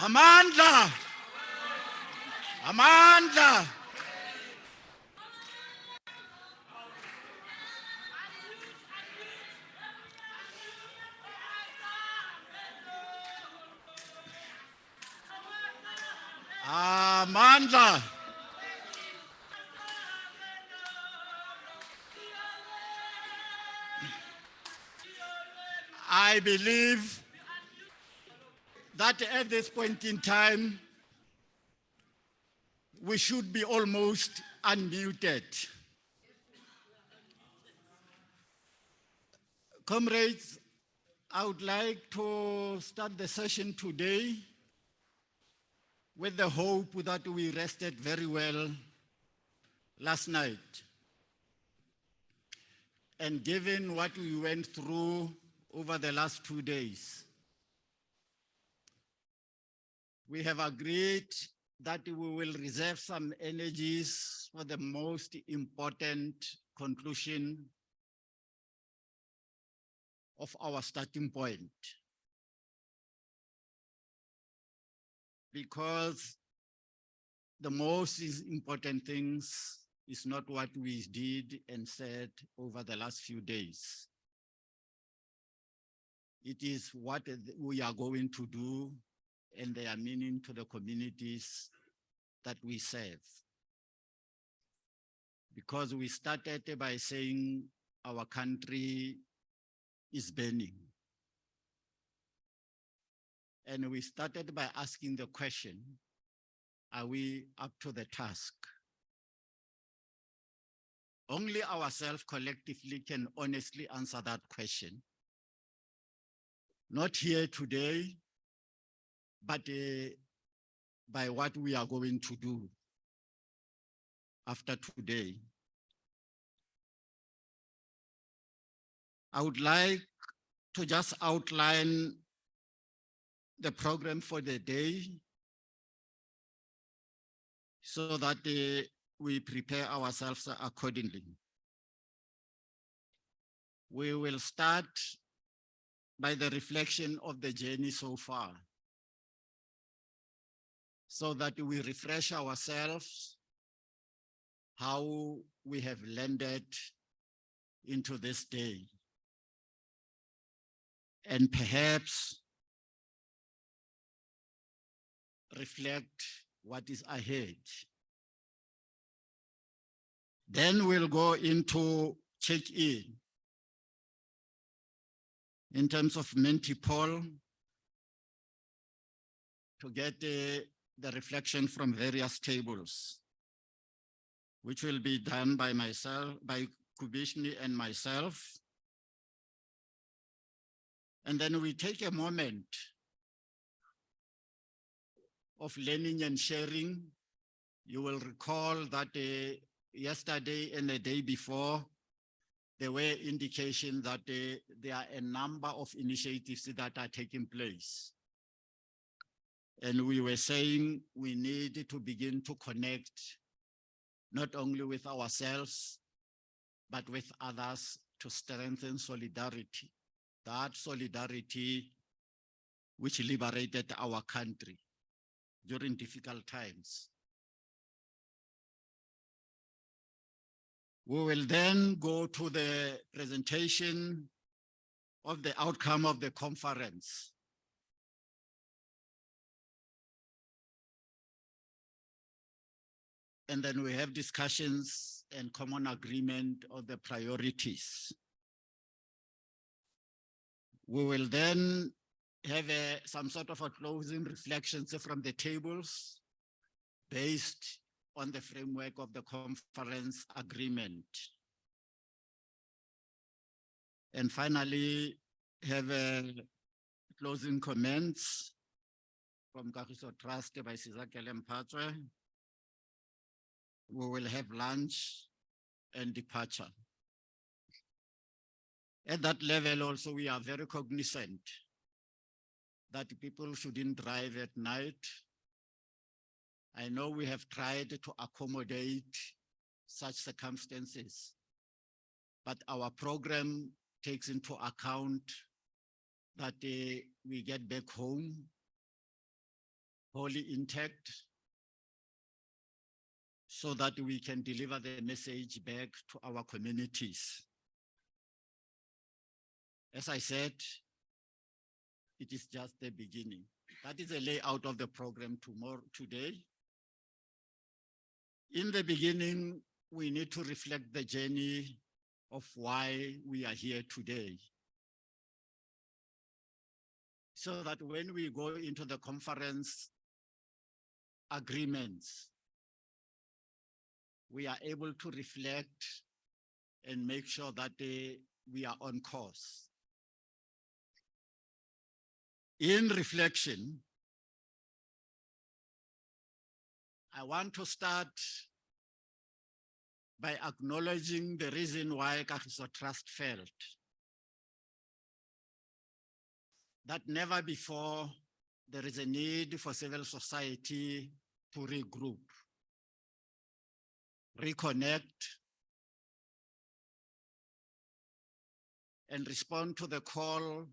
Amandla! Amandla! Amandla! I believe that at this point in time, we should be almost unmuted. Comrades, I would like to start the session today with the hope that we rested very well last night. And given what we went through over the last 2 days, we have agreed that we will reserve some energies for the most important conclusion of our starting point. Because the most important things is not what we did and said over the last few days. It is what we are going to do and their meaning to the communities that we serve. Because we started by saying our country is burning. And we started by asking the question, are we up to the task? Only ourselves collectively can honestly answer that question. Not here today, but by what we are going to do after today. I would like to just outline the program for the day so that we prepare ourselves accordingly. We will start by the reflection of the journey so far, so that we refresh ourselves how we have landed into this day. And perhaps reflect what is ahead. Then we'll go into check-in in terms of Menti poll to get the reflection from various tables, which will be done by myself, by Kubishni and myself. And then we take a moment of learning and sharing. You will recall that yesterday and the day before, there were indications that there are a number of initiatives that are taking place. And we were saying we need to begin to connect not only with ourselves, but with others to strengthen solidarity. That solidarity which liberated our country during difficult times. We will then go to the presentation of the outcome of the conference. And then we have discussions and common agreement of the priorities. We will then have some sort of a closing reflections from the tables based on the framework of the conference agreement. And finally, have closing comments from Kagiso Trust by Sizakele Mpatwe. We will have lunch and departure. At that level also, we are very cognizant that people shouldn't drive at night. I know we have tried to accommodate such circumstances, but our program takes into account that we get back home wholly intact, so that we can deliver the message back to our communities. As I said, it is just the beginning. That is a layout of the program today. In the beginning, we need to reflect the journey of why we are here today, so that when we go into the conference agreements, we are able to reflect and make sure that we are on course. In reflection, I want to start by acknowledging the reason why Kagiso Trust felt that never before there is a need for civil society to regroup, reconnect, and respond to the call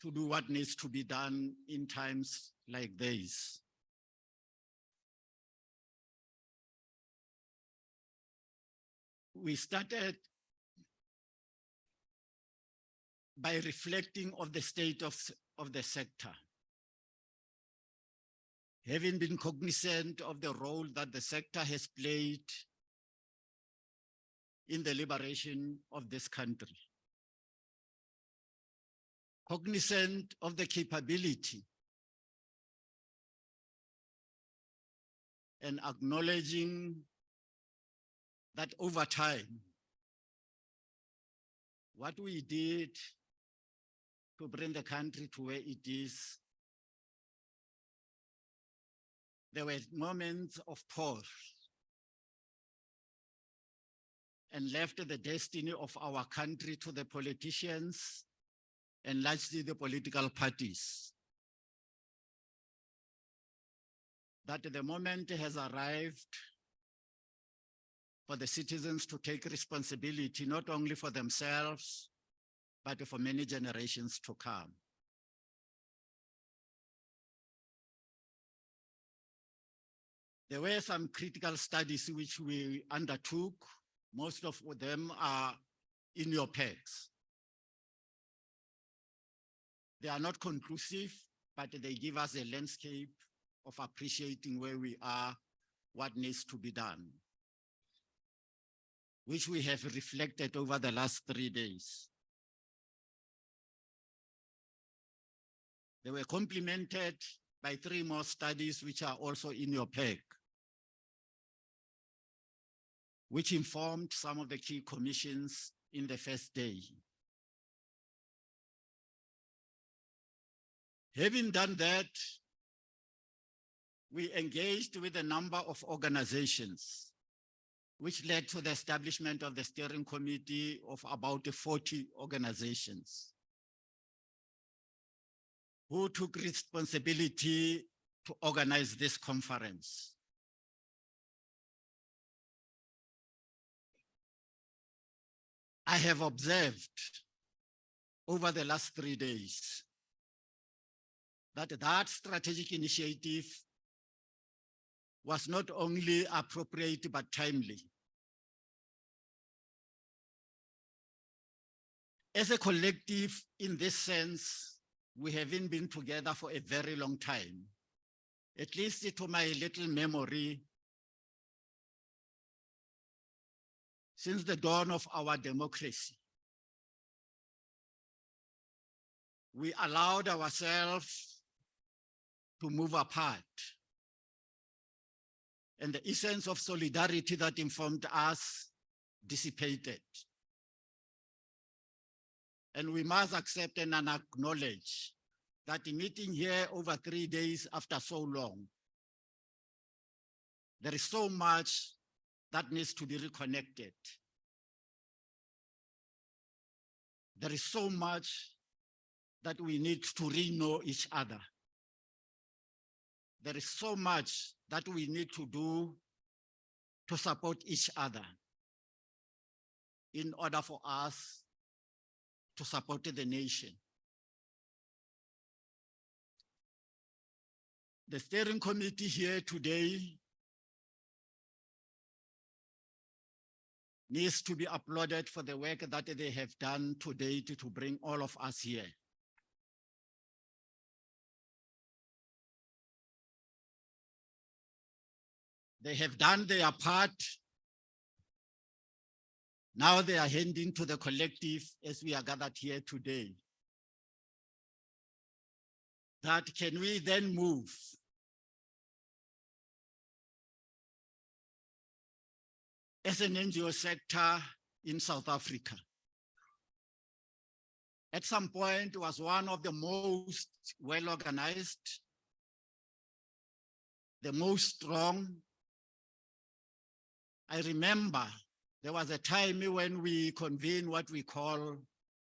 to do what needs to be done in times like these. We started by reflecting on the state of the sector, having been cognizant of the role that the sector has played in the liberation of this country, cognizant of the capability, and acknowledging that over time, what we did to bring the country to where it is, there were moments of pause and left the destiny of our country to the politicians and largely the political parties. That the moment has arrived for the citizens to take responsibility, not only for themselves, but for many generations to come. There were some critical studies which we undertook. Most of them are in your packs. They are not conclusive, but they give us a landscape of appreciating where we are, what needs to be done, which we have reflected over the last 3 days. They were complemented by 3 more studies which are also in your pack, which informed some of the key commissions in the first day. Having done that, we engaged with a number of organizations, which led to the establishment of the steering committee of about 40 organizations, who took responsibility to organize this conference. I have observed over the last 3 days that strategic initiative was not only appropriate, but timely. As a collective, in this sense, we haven't been together for a very long time. At least to my little memory, since the dawn of our democracy, we allowed ourselves to move apart. And the essence of solidarity that informed us dissipated. And we must accept and acknowledge that meeting here over 3 days after so long, there is so much that needs to be reconnected. There is so much that we need to re-know each other. There is so much that we need to do to support each other in order for us to support the nation. The steering committee here today needs to be applauded for the work that they have done today to bring all of us here. They have done their part. Now they are handing to the collective as we are gathered here today. That can we then move as an NGO sector in South Africa? At some point was one of the most well-organized, the most strong. I remember there was a time when we convened what we call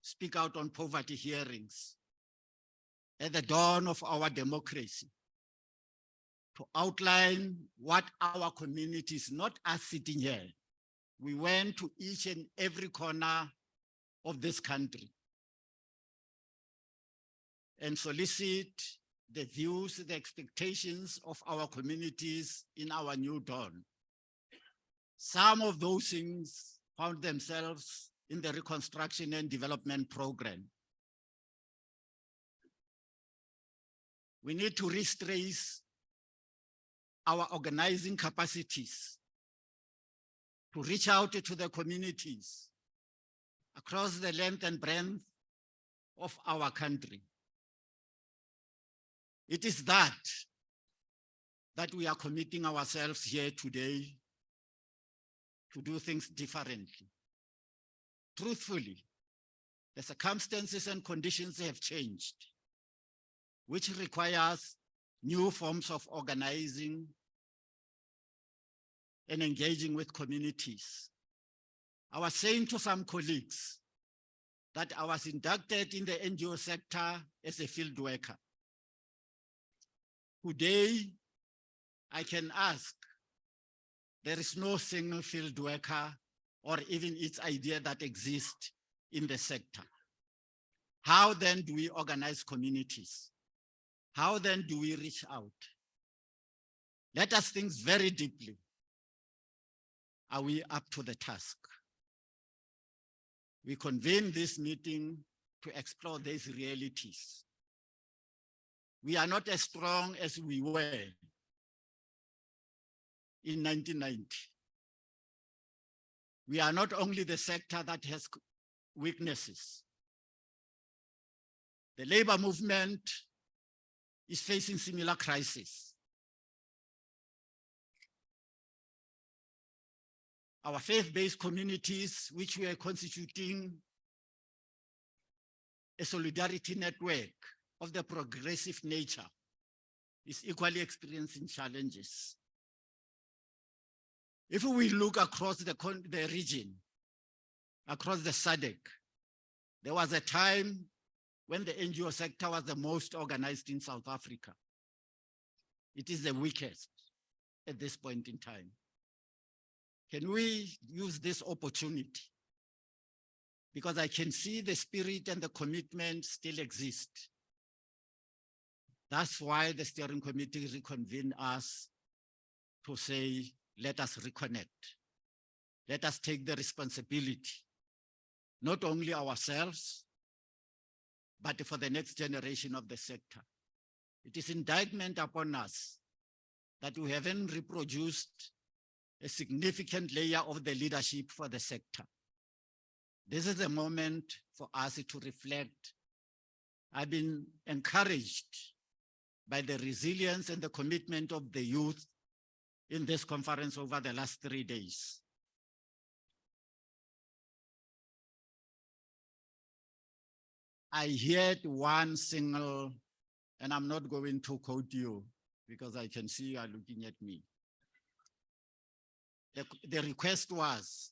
Speak Out on Poverty hearings at the dawn of our democracy, to outline what our communities, not us sitting here, we went to each and every corner of this country and solicit the views, the expectations of our communities in our new dawn. Some of those things found themselves in the Reconstruction and Development Program. We need to restrace our organizing capacities to reach out to the communities across the length and breadth of our country. It is that we are committing ourselves here today to do things differently. Truthfully, the circumstances and conditions have changed, which requires new forms of organizing and engaging with communities. I was saying to some colleagues that I was inducted in the NGO sector as a field worker. Today, I can ask, there is no single field worker or even its idea that exists in the sector. How then do we organize communities? How then do we reach out? Let us think very deeply. Are we up to the task? We convene this meeting to explore these realities. We are not as strong as we were in 1990. We are not only the sector that has weaknesses. The labor movement is facing similar crises. Our faith-based communities, which we are constituting a solidarity network of the progressive nature, is equally experiencing challenges. If we look across the region, across the SADC, there was a time when the NGO sector was the most organized in South Africa. It is the weakest at this point in time. Can we use this opportunity? Because I can see the spirit and the commitment still exist. That's why the steering committee reconvened us to say, let us reconnect. Let us take the responsibility, not only ourselves, but for the next generation of the sector. It is indictment upon us that we haven't reproduced a significant layer of the leadership for the sector. This is a moment for us to reflect. I've been encouraged by the resilience and the commitment of the youth in this conference over the last 3 days. I heard one single, and I'm not going to quote you because I can see you are looking at me. The request was,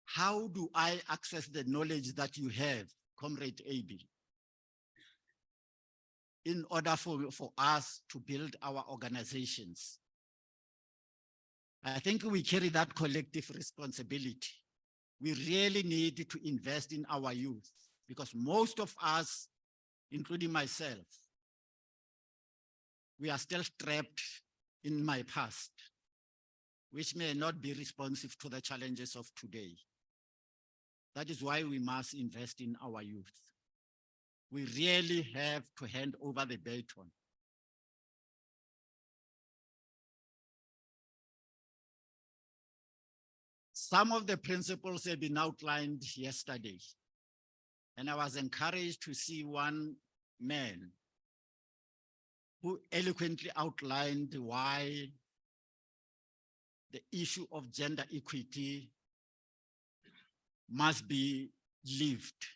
how do I access the knowledge that you have, Comrade AB, in order for us to build our organizations? I think we carry that collective responsibility. We really need to invest in our youth because most of us, including myself, we are still trapped in my past, which may not be responsive to the challenges of today. That is why we must invest in our youth. We really have to hand over the baton. Some of the principles have been outlined yesterday, and I was encouraged to see one man who eloquently outlined why the issue of gender equity must be lived.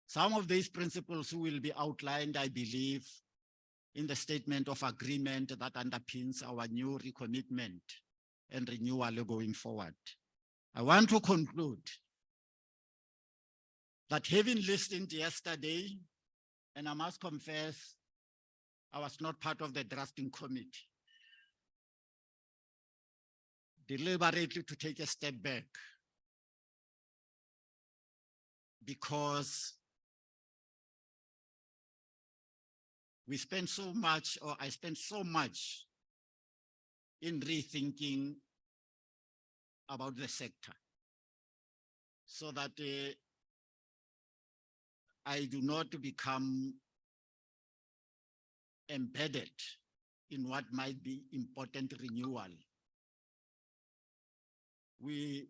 Some of these principles will be outlined, I believe, in the statement of agreement that underpins our new recommitment and renewal going forward. I want to conclude that having listened yesterday, and I must confess, I was not part of the drafting committee, deliberately to take a step back because we spent so much, or I spent so much in rethinking about the sector so that I do not become embedded in what might be important renewal. We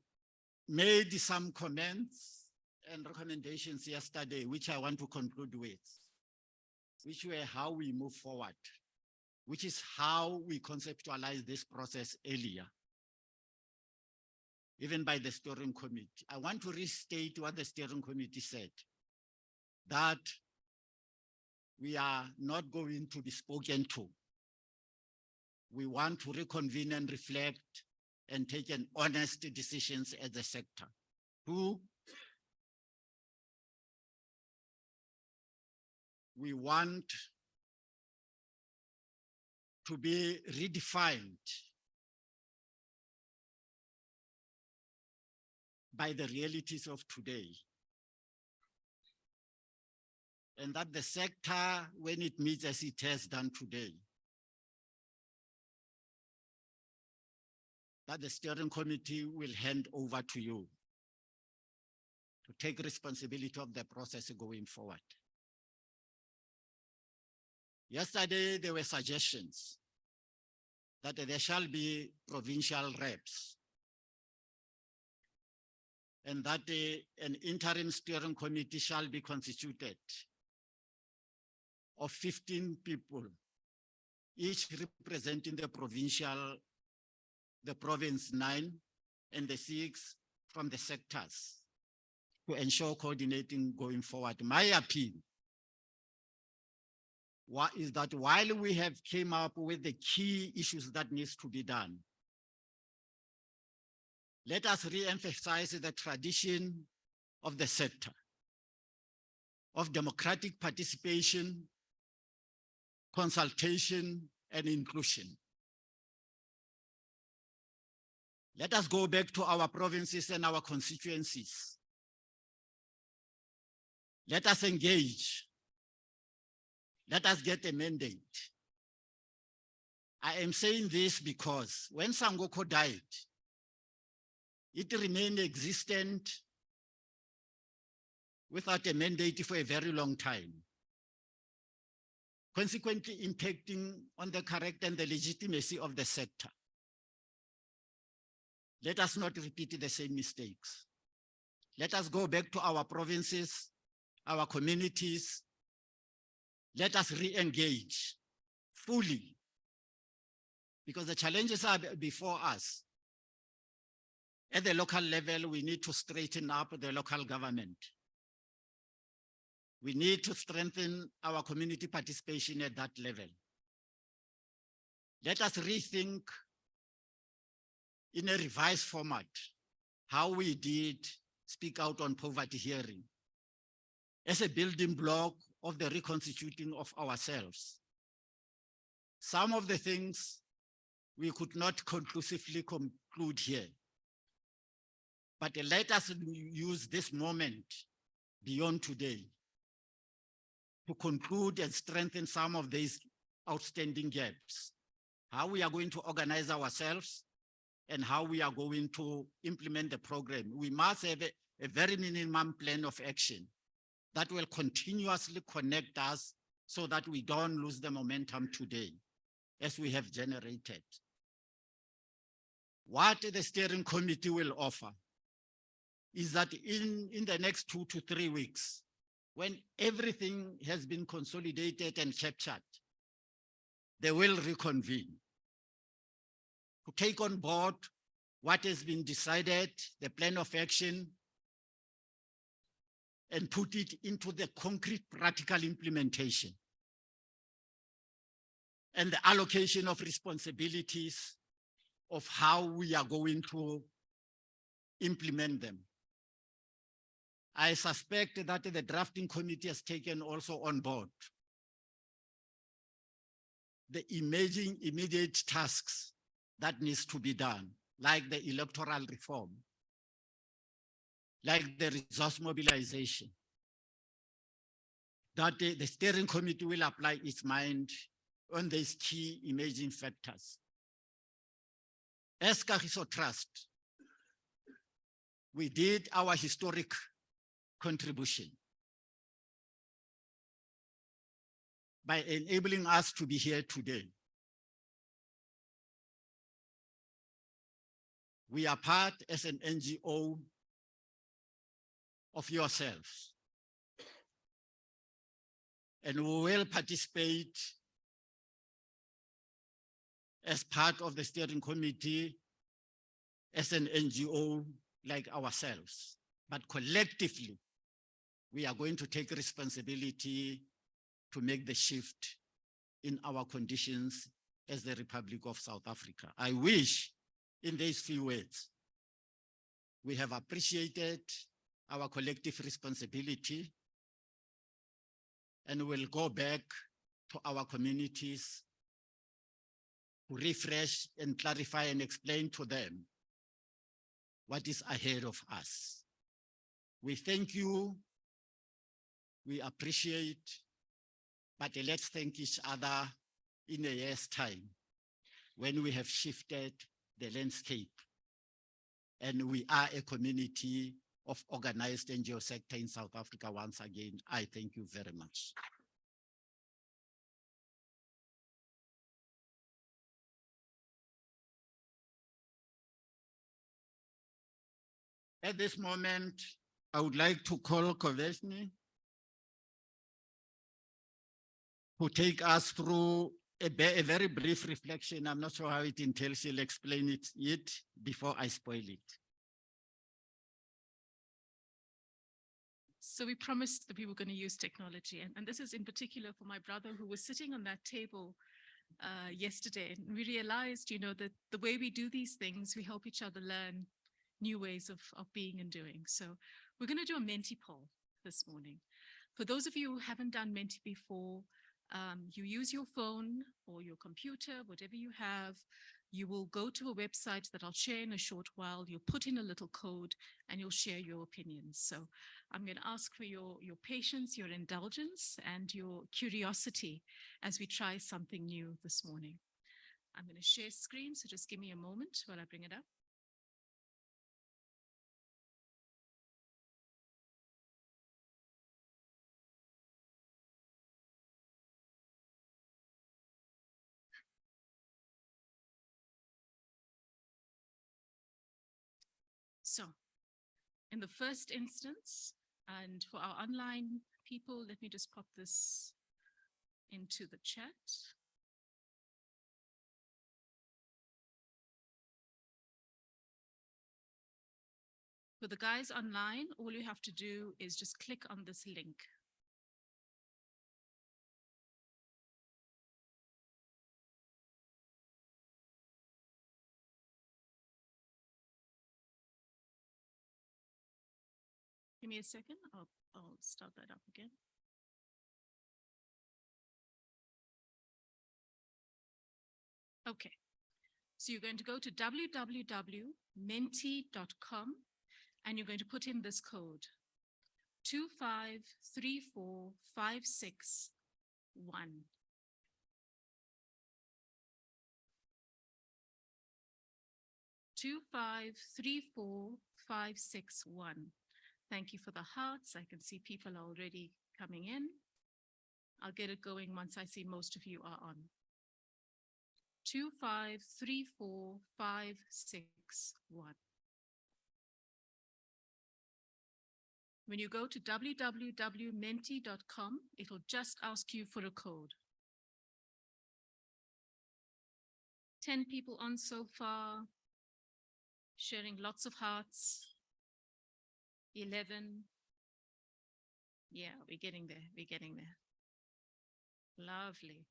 made some comments and recommendations yesterday, which I want to conclude with, which were how we move forward, which is how we conceptualize this process earlier, even by the steering committee. I want to restate what the steering committee said, that we are not going to be spoken to. We want to reconvene and reflect and take an honest decisions as a sector. 2, we want to be redefined by the realities of today. And that the sector, when it meets as it has done today, that the steering committee will hand over to you to take responsibility of the process going forward. Yesterday, there were suggestions that there shall be provincial reps and that an interim steering committee shall be constituted of 15 people, each representing the province 9 and the 6 from the sectors to ensure coordinating going forward. My appeal is that while we have came up with the key issues that needs to be done, let us re-emphasize the tradition of the sector, of democratic participation, consultation, and inclusion. Let us go back to our provinces and our constituencies. Let us engage. Let us get a mandate. I am saying this because when Sangoko died, it remained existent without a mandate for a very long time, consequently impacting on the character and the legitimacy of the sector. Let us not repeat the same mistakes. Let us go back to our provinces, our communities. Let us re-engage fully, because the challenges are before us. At the local level, we need to straighten up the local government. We need to strengthen our community participation at that level. Let us rethink in a revised format how we did speak out on poverty hearing as a building block of the reconstituting of ourselves. Some of the things we could not conclusively conclude here, but let us use this moment beyond today to conclude and strengthen some of these outstanding gaps. How we are going to organize ourselves and how we are going to implement the program. We must have a very minimum plan of action that will continuously connect us so that we don't lose the momentum today as we have generated. What the steering committee will offer is that in the next 2 to 3 weeks, when everything has been consolidated and captured, they will reconvene to take on board what has been decided, the plan of action, and put it into the concrete practical implementation and the allocation of responsibilities of how we are going to implement them. I suspect that the drafting committee has taken also on board the immediate tasks that needs to be done, like the electoral reform, like the resource mobilization, that the steering committee will apply its mind on these key emerging factors. As Kagiso Trust, we did our historic contribution by enabling us to be here today. We are part as an NGO of yourselves, and we will participate as part of the steering committee as an NGO like ourselves. But collectively, we are going to take responsibility to make the shift in our conditions as the Republic of South Africa. I wish in these few words, we have appreciated our collective responsibility and will go back to our communities to refresh and clarify and explain to them what is ahead of us. We thank you, we appreciate, but let's thank each other in a year's time when we have shifted the landscape and we are a community of organized NGO sector in South Africa. Once again, I thank you very much. At this moment, I would like to call Kovesny to take us through a very brief reflection. I'm not sure how it entails. She'll explain it before I spoil it. So we promised that we were going to use technology. And this is in particular for my brother who was sitting on that table yesterday. And we realized, that the way we do these things, we help each other learn new ways of being and doing. So we're going to do a Menti poll this morning. For those of you who haven't done Menti before, you use your phone or your computer, whatever you have, you will go to a website that I'll share in a short while. You'll put in a little code and you'll share your opinions. So I'm going to ask for your patience, your indulgence, and your curiosity as we try something new this morning. I'm going to share screen, so just give me a moment while I bring it up. So in the first instance, and for our online people, let me just pop this into the chat. For the guys online, all you have to do is just click on this link. Give me a second, I'll start that up again. Okay, so you're going to go to www.menti.com and you're going to put in this code, 2534561. Two, 5, 3, 4, 5, 6, 1. Thank you for the hearts. I can see people are already coming in. I'll get it going once I see most of you are on. 2, 5, 3, 4, 5, 6, 1. When you go to www.menti.com, it'll just ask you for a code. 10 people on so far, sharing lots of hearts. 11. Yeah, we're getting there. We're getting there. Lovely.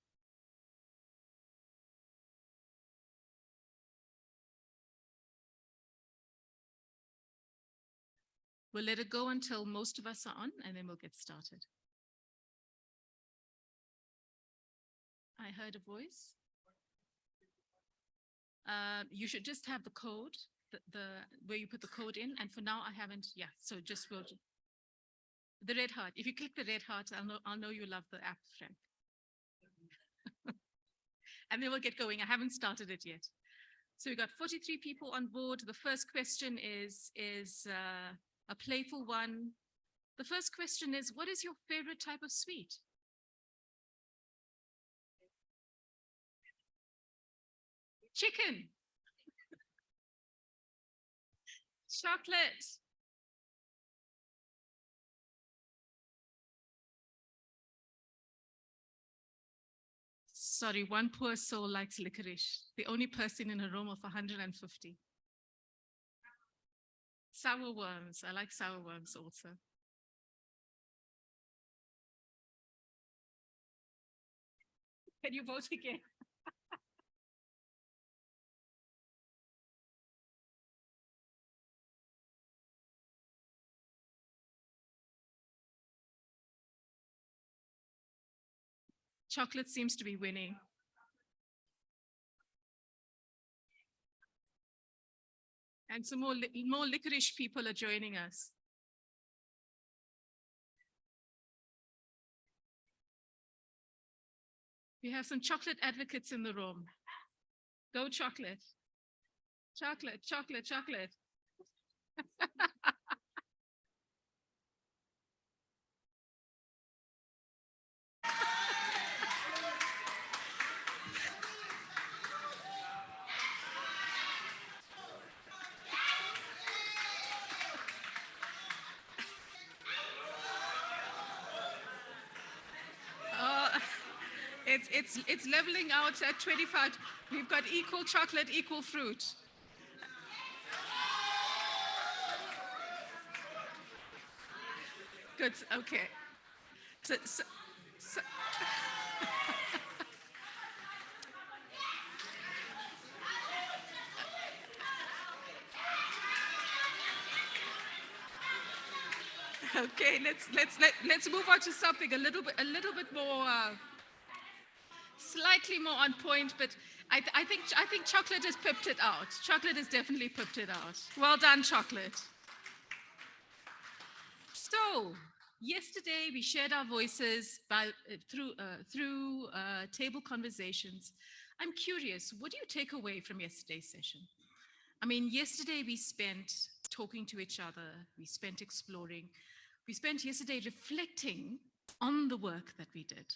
We'll let it go until most of us are on, and then we'll get started. I heard a voice. You should just have the code, where you put the code in. And for now, I haven't. Yeah, so just the red heart. If you click the red heart, I'll know you love the app, Frank. And then we'll get going. I haven't started it yet. So we've got 43 people on board. The first question is a playful one. The first question is, what is your favorite type of sweet? Chicken. Chocolate. Sorry, one poor soul likes licorice. The only person in a room of 150. Sour worms. I like sour worms also. Can you vote again? Chocolate seems to be winning. And some more licorice people are joining us. We have some chocolate advocates in the room. Go chocolate. Chocolate, chocolate, chocolate. It's leveling out at 25. We've got equal chocolate, equal fruit. Good, okay. So okay, let's move on to something a little bit more slightly more on point, but I think chocolate has pipped it out. Chocolate has definitely pipped it out. Well done, chocolate. So yesterday we shared our voices through table conversations. I'm curious, what do you take away from yesterday's session? I mean, yesterday we spent talking to each other, we spent exploring, we spent yesterday reflecting on the work that we did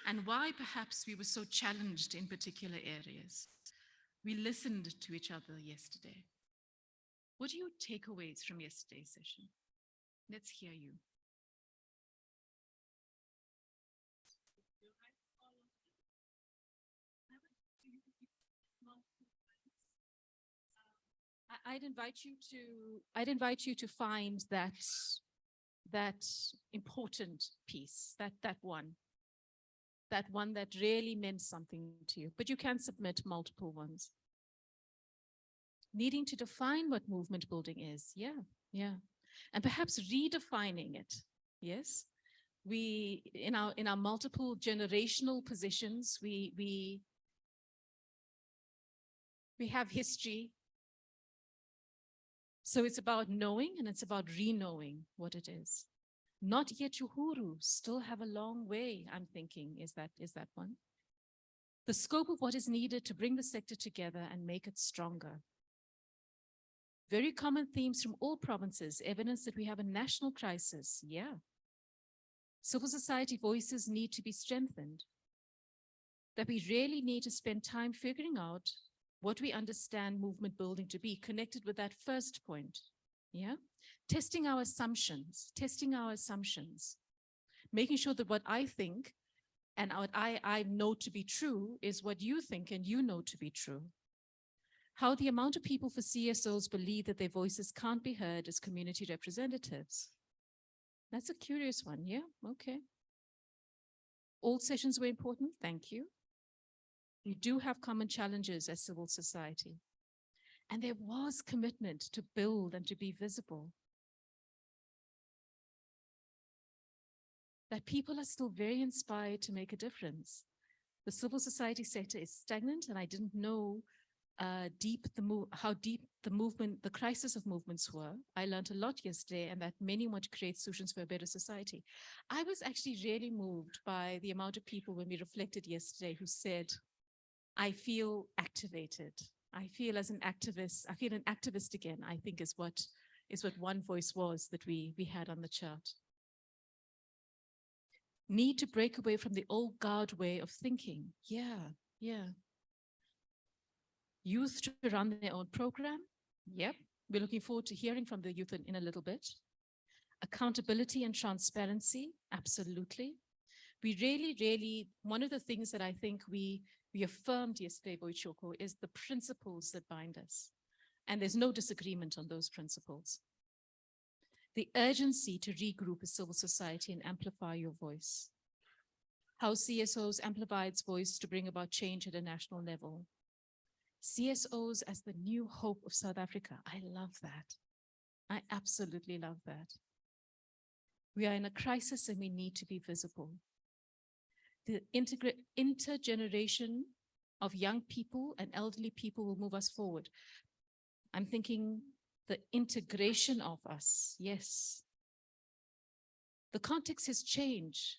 and why perhaps we were so challenged in particular areas. We listened to each other yesterday. What are your takeaways from yesterday's session? Let's hear you. I'd invite you to find that important piece, that one that really meant something to you, but you can submit multiple ones. Needing to define what movement building is. Yeah. And perhaps redefining it. Yes. We, in our multiple generational positions, we have history. So it's about knowing and it's about re-knowing what it is. Not yet Uhuru, still have a long way, I'm thinking, is that one? The scope of what is needed to bring the sector together and make it stronger. Very common themes from all provinces, evidence that we have a national crisis, yeah. Civil society voices need to be strengthened, that we really need to spend time figuring out what we understand movement building to be, connected with that first point, yeah? Testing our assumptions, making sure that what I think and what I know to be true is what you think and you know to be true. How the amount of people for CSOs believe that their voices can't be heard as community representatives. That's a curious one, yeah, okay. All sessions were important, thank you. We do have common challenges as civil society. And there was commitment to build and to be visible. That people are still very inspired to make a difference. The civil society sector is stagnant, and I didn't know how deep the movement, the crisis of movements were. I learned a lot yesterday, and that many want to create solutions for a better society. I was actually really moved by the amount of people when we reflected yesterday who said, I feel activated. I feel as an activist, I feel an activist again, I think is what one voice was that we had on the chart. Need to break away from the old guard way of thinking. Yeah. Youth to run their own program. Yep. We're looking forward to hearing from the youth in a little bit. Accountability and transparency. Absolutely. We really, one of the things that I think we affirmed yesterday, Boichoko, is the principles that bind us. And there's no disagreement on those principles. The urgency to regroup as civil society and amplify your voice. How CSOs amplify its voice to bring about change at a national level. CSOs as the new hope of South Africa. I love that. I absolutely love that. We are in a crisis and we need to be visible. The intergeneration of young people and elderly people will move us forward. I'm thinking the integration of us, yes. The context has changed.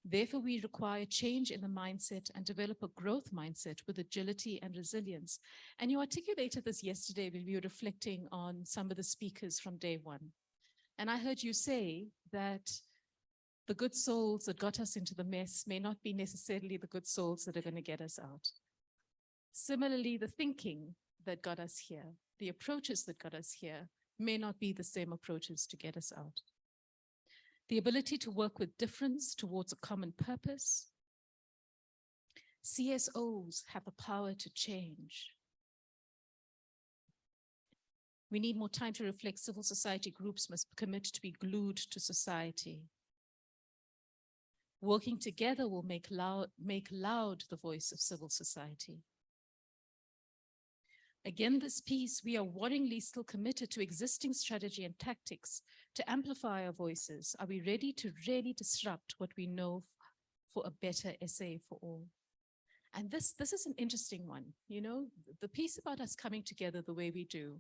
Therefore, we require change in the mindset and develop a growth mindset with agility and resilience. And you articulated this yesterday when we were reflecting on some of the speakers from day one. And I heard you say that the good souls that got us into the mess may not be necessarily the good souls that are going to get us out. Similarly, the thinking that got us here, the approaches that got us here, may not be the same approaches to get us out. The ability to work with difference towards a common purpose. CSOs have the power to change. We need more time to reflect. Civil society groups must commit to be glued to society. Working together will make loud the voice of civil society. Again, this piece, we are worryingly still committed to existing strategy and tactics to amplify our voices. Are we ready to really disrupt what we know for a better SA for all? And this is an interesting one. You know, the piece about us coming together the way we do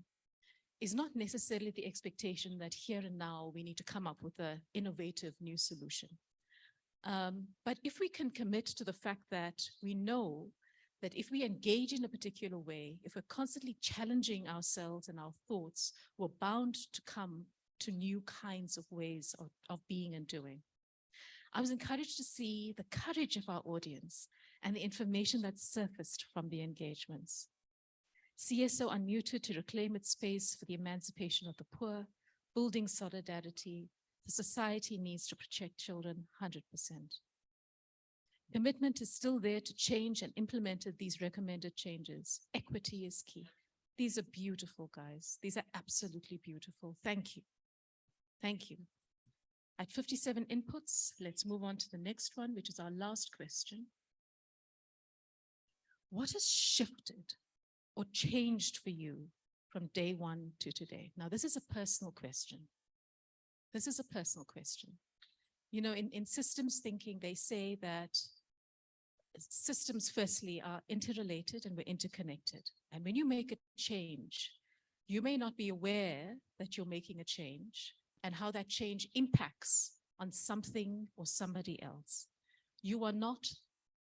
is not necessarily the expectation that here and now we need to come up with an innovative new solution. But if we can commit to the fact that we know that if we engage in a particular way, if we're constantly challenging ourselves and our thoughts, we're bound to come to new kinds of ways of being and doing. I was encouraged to see the courage of our audience and the information that surfaced from the engagements. CSO unmuted to reclaim its space for the emancipation of the poor, building solidarity. The society needs to protect children 100%. Commitment is still there to change and implement these recommended changes. Equity is key. These are beautiful, guys. These are absolutely beautiful. Thank you. Thank you. At 57 inputs, let's move on to the next one, which is our last question. What has shifted or changed for you from day one to today? Now, this is a personal question. This is a personal question. You know, in systems thinking, they say that systems firstly are interrelated and we're interconnected. And when you make a change, you may not be aware that you're making a change and how that change impacts on something or somebody else. You are not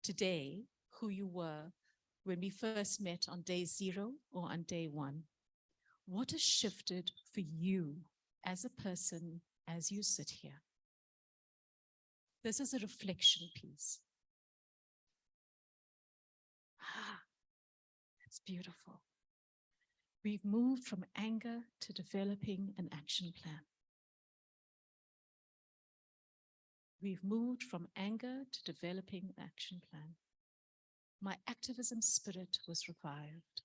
today who you were when we first met on day 0 or on day 1. What has shifted for you as a person as you sit here? This is a reflection piece. Ah, that's beautiful. We've moved from anger to developing an action plan. We've moved from anger to developing an action plan. My activism spirit was revived.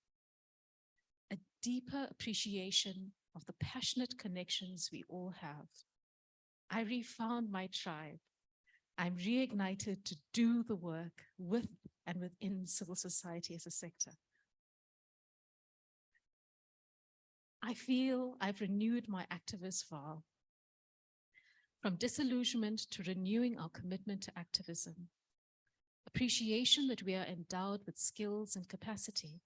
A deeper appreciation of the passionate connections we all have. I refound my tribe. I'm reignited to do the work with and within civil society as a sector. I feel I've renewed my activist vow. From disillusionment to renewing our commitment to activism. Appreciation that we are endowed with skills and capacity.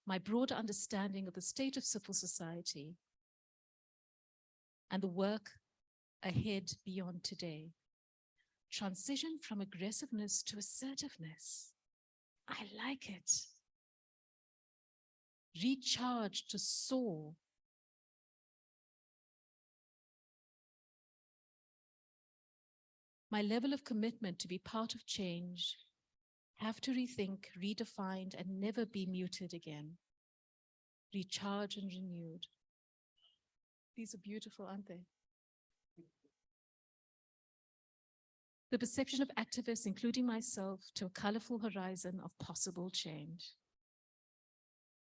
My broader understanding of the state of civil society and the work ahead beyond today. Transition from aggressiveness to assertiveness. I like it. Recharge to soar. My level of commitment to be part of change, have to rethink, redefined, and never be muted again. Recharge and renewed. These are beautiful, aren't they? The perception of activists, including myself, to a colorful horizon of possible change.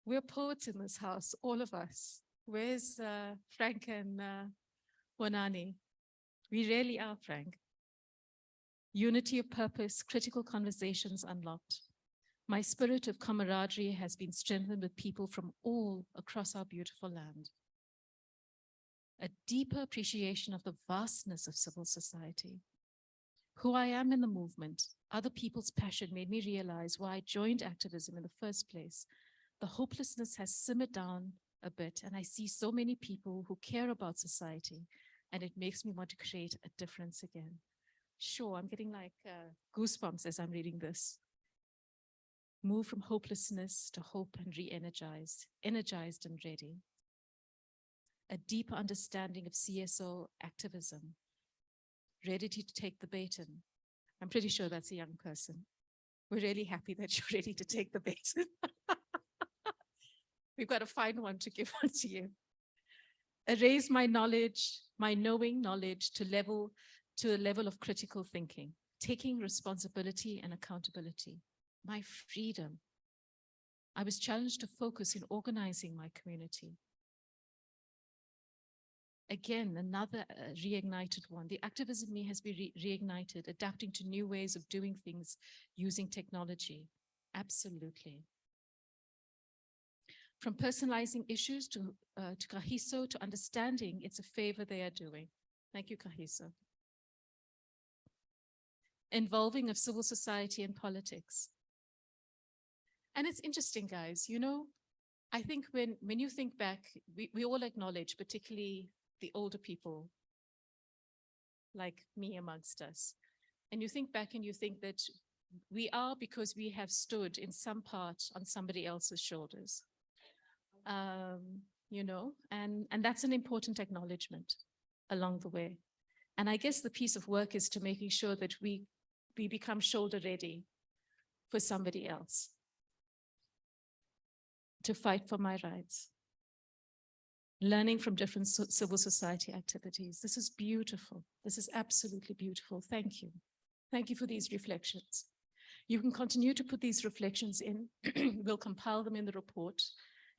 We're poets in this house, all of us. Where's Frank and Wanani? We really are, Frank. Unity of purpose, critical conversations unlocked. My spirit of camaraderie has been strengthened with people from all across our beautiful land. A deeper appreciation of the vastness of civil society. Who I am in the movement, other people's passion made me realize why I joined activism in the first place. The hopelessness has simmered down a bit, and I see so many people who care about society, and it makes me want to create a difference again. Sure, I'm getting like goosebumps as I'm reading this. Move from hopelessness to hope and re-energized, energized and ready. A deeper understanding of CSO activism, ready to take the baton. I'm pretty sure that's a young person. We're really happy that you're ready to take the baton. We've got to find one to give one to you. Raise my knowledge, my knowing knowledge to a level of critical thinking, taking responsibility and accountability, my freedom. I was challenged to focus in organizing my community. Again, another reignited one. The activism in me has been reignited, adapting to new ways of doing things using technology. Absolutely. From personalizing issues to Kahiso, to understanding it's a favor they are doing. Thank you, Kahiso. Involving of civil society and politics. And it's interesting, guys, you know, I think when you think back, we all acknowledge, particularly the older people, like me amongst us. And you think back and you think that we are because we have stood in some part on somebody else's shoulders. You know, and that's an important acknowledgement along the way. And I guess the piece of work is to making sure that we become shoulder ready for somebody else to fight for my rights. Learning from different civil society activities. This is beautiful. This is absolutely beautiful. Thank you. Thank you for these reflections. You can continue to put these reflections in. We'll compile them in the report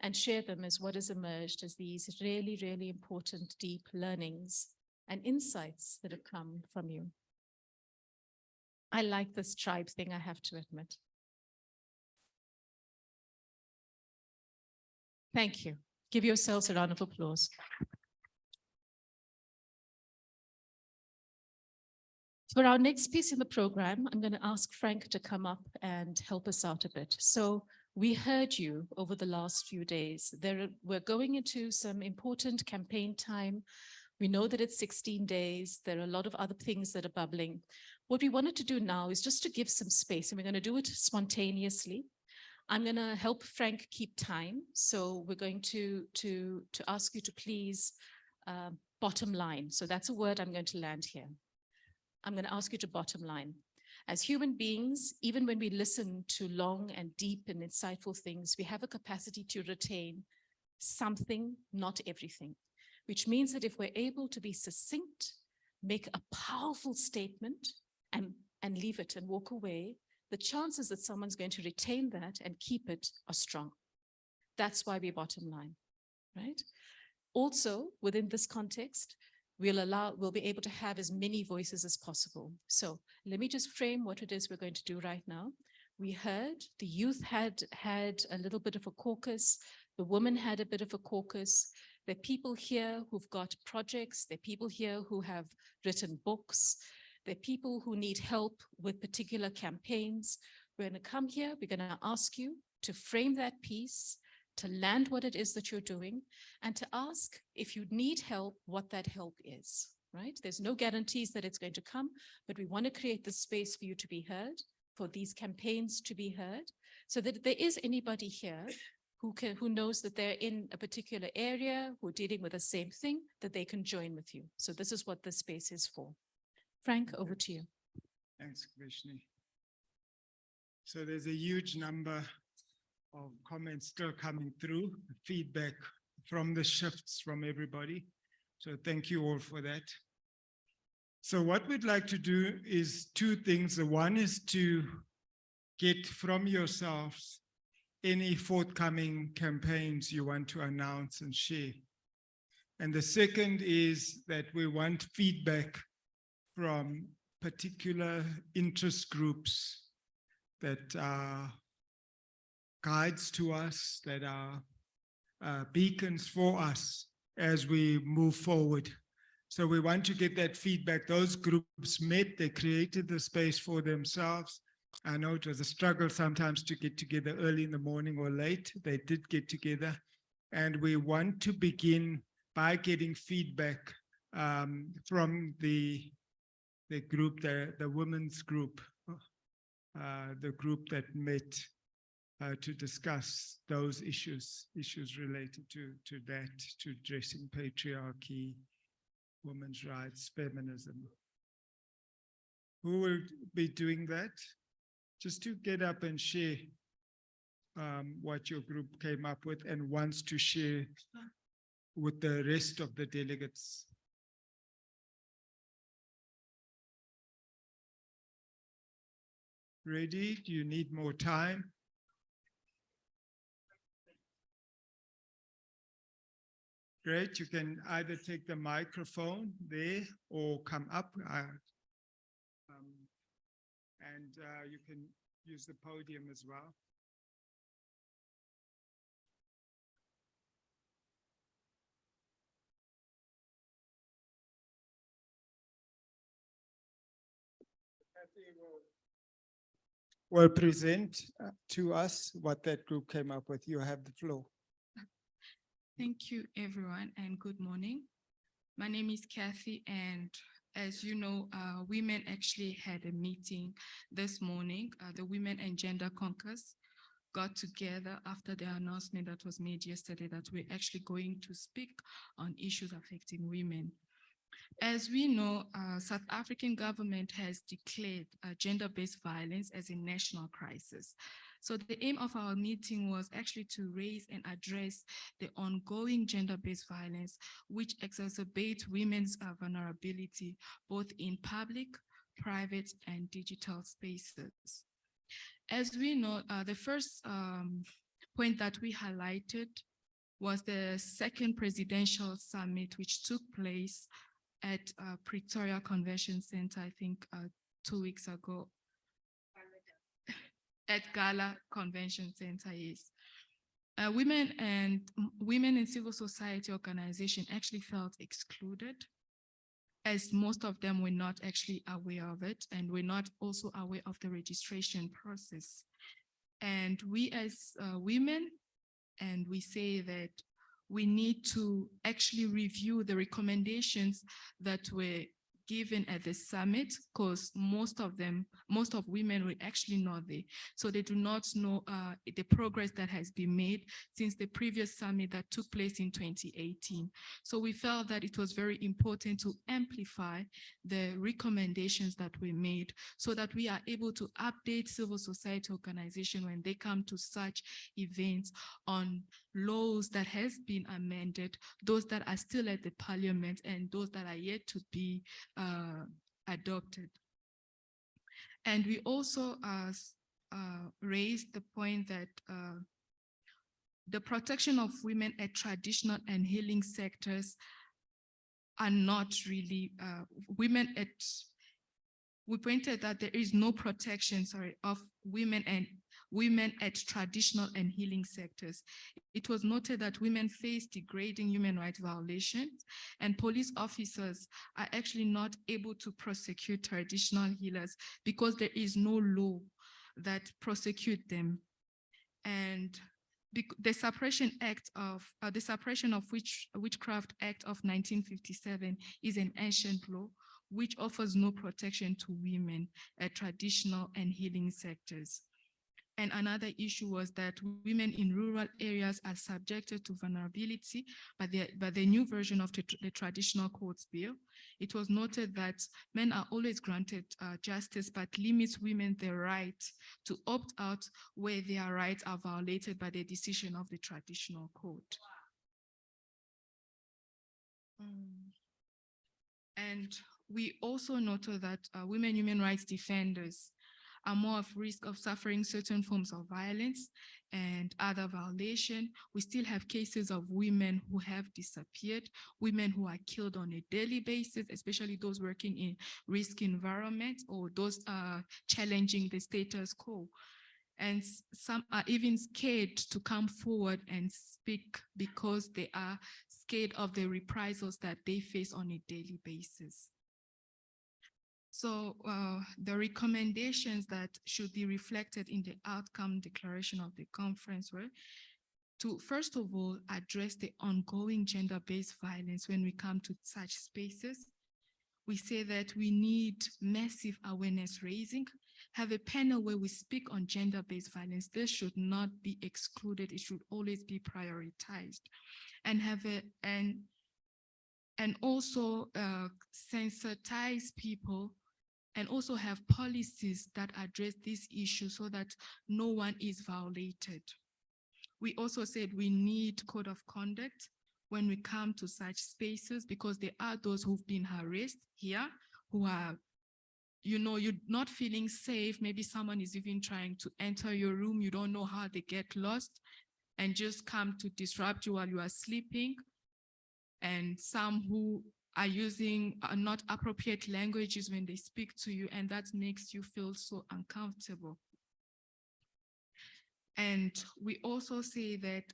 and share them as what has emerged as these really, really important, deep learnings and insights that have come from you. I like this tribe thing, I have to admit. Thank you. Give yourselves a round of applause. For our next piece in the program, I'm going to ask Frank to come up and help us out a bit. So we heard you over the last few days. We're going into some important campaign time. We know that it's 16 days. There are a lot of other things that are bubbling. What we wanted to do now is just to give some space, and we're going to do it spontaneously. I'm going to help Frank keep time. So we're going to ask you to please bottom line. So that's a word I'm going to land here. I'm going to ask you to bottom line. As human beings, even when we listen to long and deep and insightful things, we have a capacity to retain something, not everything, which means that if we're able to be succinct, make a powerful statement and leave it and walk away, the chances that someone's going to retain that and keep it are strong. That's why we bottom line, right? Also, within this context, we'll be able to have as many voices as possible. So let me just frame what it is we're going to do right now. We heard the youth had a little bit of a caucus. The women had a bit of a caucus. There are people here who've got projects. There are people here who have written books. There are people who need help with particular campaigns. We're going to come here. We're going to ask you to frame that piece, to land what it is that you're doing, and to ask if you need help, what that help is, right? There's no guarantees that it's going to come, but we want to create the space for you to be heard, for these campaigns to be heard, so that if there is anybody here who knows that they're in a particular area, who are dealing with the same thing, that they can join with you. So this is what this space is for. Frank, over to you. Thanks, Krishni. So there's a huge number of comments still coming through, feedback from the shifts from everybody. So thank you all for that. So what we'd like to do is two things. The one is to get from yourselves any forthcoming campaigns you want to announce and share. And the second is that we want feedback from particular interest groups that are guides to us, that are beacons for us as we move forward. So we want to get that feedback. Those groups met, they created the space for themselves. I know it was a struggle sometimes to get together early in the morning or late. They did get together. And we want to begin by getting feedback from the group, the women's group, the group that met to discuss those issues related to that, to addressing patriarchy, women's rights, feminism. Who will be doing that? Just to get up and share what your group came up with and wants to share with the rest of the delegates. Ready? Do you need more time? Great, you can either take the microphone there or come up and you can use the podium as well. Will present to us what that group came up with. You have the floor. Thank you, everyone, and good morning. My name is Kathy, and as you know, women actually had a meeting this morning. The Women and Gender Caucus got together after the announcement that was made yesterday that we're actually going to speak on issues affecting women. As we know, South African government has declared gender-based violence as a national crisis. So the aim of our meeting was actually to raise and address the ongoing gender-based violence, which exacerbates women's vulnerability, both in public, private, and digital spaces. As we know, the first point that we highlighted was the second presidential summit, which took place at Pretoria Convention Center, I think 2 weeks ago. At Gala Convention Center, yes. Women in civil society organizations actually felt excluded, as most of them were not actually aware of it, and were not also aware of the registration process. And we as women, and we say that we need to actually review the recommendations that were given at the summit, because most of women were actually not there. So they do not know the progress that has been made since the previous summit that took place in 2018. So we felt that it was very important to amplify the recommendations that were made so that we are able to update civil society organizations when they come to such events on laws that has been amended, those that are still at the parliament, and those that are yet to be adopted. And we also raised the point that the protection of women at traditional and healing sectors are not really we pointed that there is no protection, of women at traditional and healing sectors. It was noted that women face degrading human rights violations, and police officers are actually not able to prosecute traditional healers because there is no law that prosecute them. And the Suppression of Witchcraft Act of 1957 is an ancient law which offers no protection to women at traditional and healing sectors. And another issue was that women in rural areas are subjected to vulnerability by the new version of the traditional courts bill. It was noted that men are always granted justice, but limits women their right to opt out where their rights are violated by the decision of the traditional court. And we also noted that women human rights defenders are more at risk of suffering certain forms of violence and other violation. We still have cases of women who have disappeared, women who are killed on a daily basis, especially those working in risk environments or those challenging the status quo. And some are even scared to come forward and speak because they are scared of the reprisals that they face on a daily basis. So the recommendations that should be reflected in the outcome declaration of the conference were to, first of all, address the ongoing gender-based violence when we come to such spaces. We say that we need massive awareness raising, have a panel where we speak on gender-based violence. This should not be excluded. It should always be prioritized, and have and also sensitize people, and also have policies that address this issue so that no one is violated. We also said we need code of conduct when we come to such spaces, because there are those who've been harassed here, who are, you're not feeling safe. Maybe someone is even trying to enter your room. You don't know how they get lost and just come to disrupt you while you are sleeping. And some who are using not appropriate languages when they speak to you, and that makes you feel so uncomfortable. And we also say that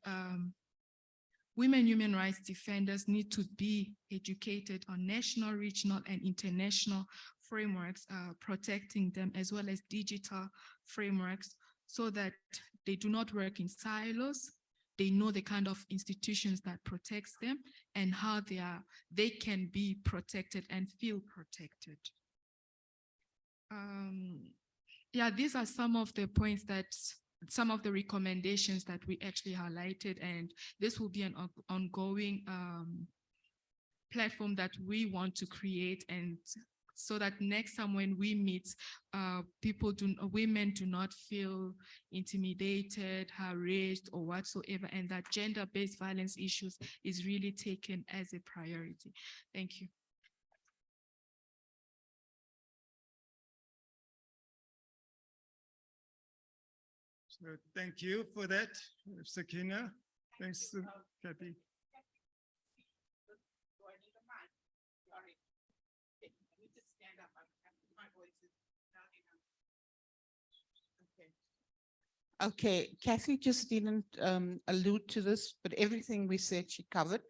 women human rights defenders need to be educated on national, regional, and international frameworks protecting them, as well as digital frameworks, so that they do not work in silos. They know the kind of institutions that protects them and how they can be protected and feel protected. Yeah, these are some of the points some of the recommendations that we actually highlighted, and this will be an ongoing platform that we want to create, and so that next time when we meet, women do not feel intimidated, harassed, or whatsoever, and that gender-based violence issues is really taken as a priority. Thank you. So thank you for that, Sakina. Thanks, Kathy. Okay, Kathy just didn't allude to this, but everything we said she covered.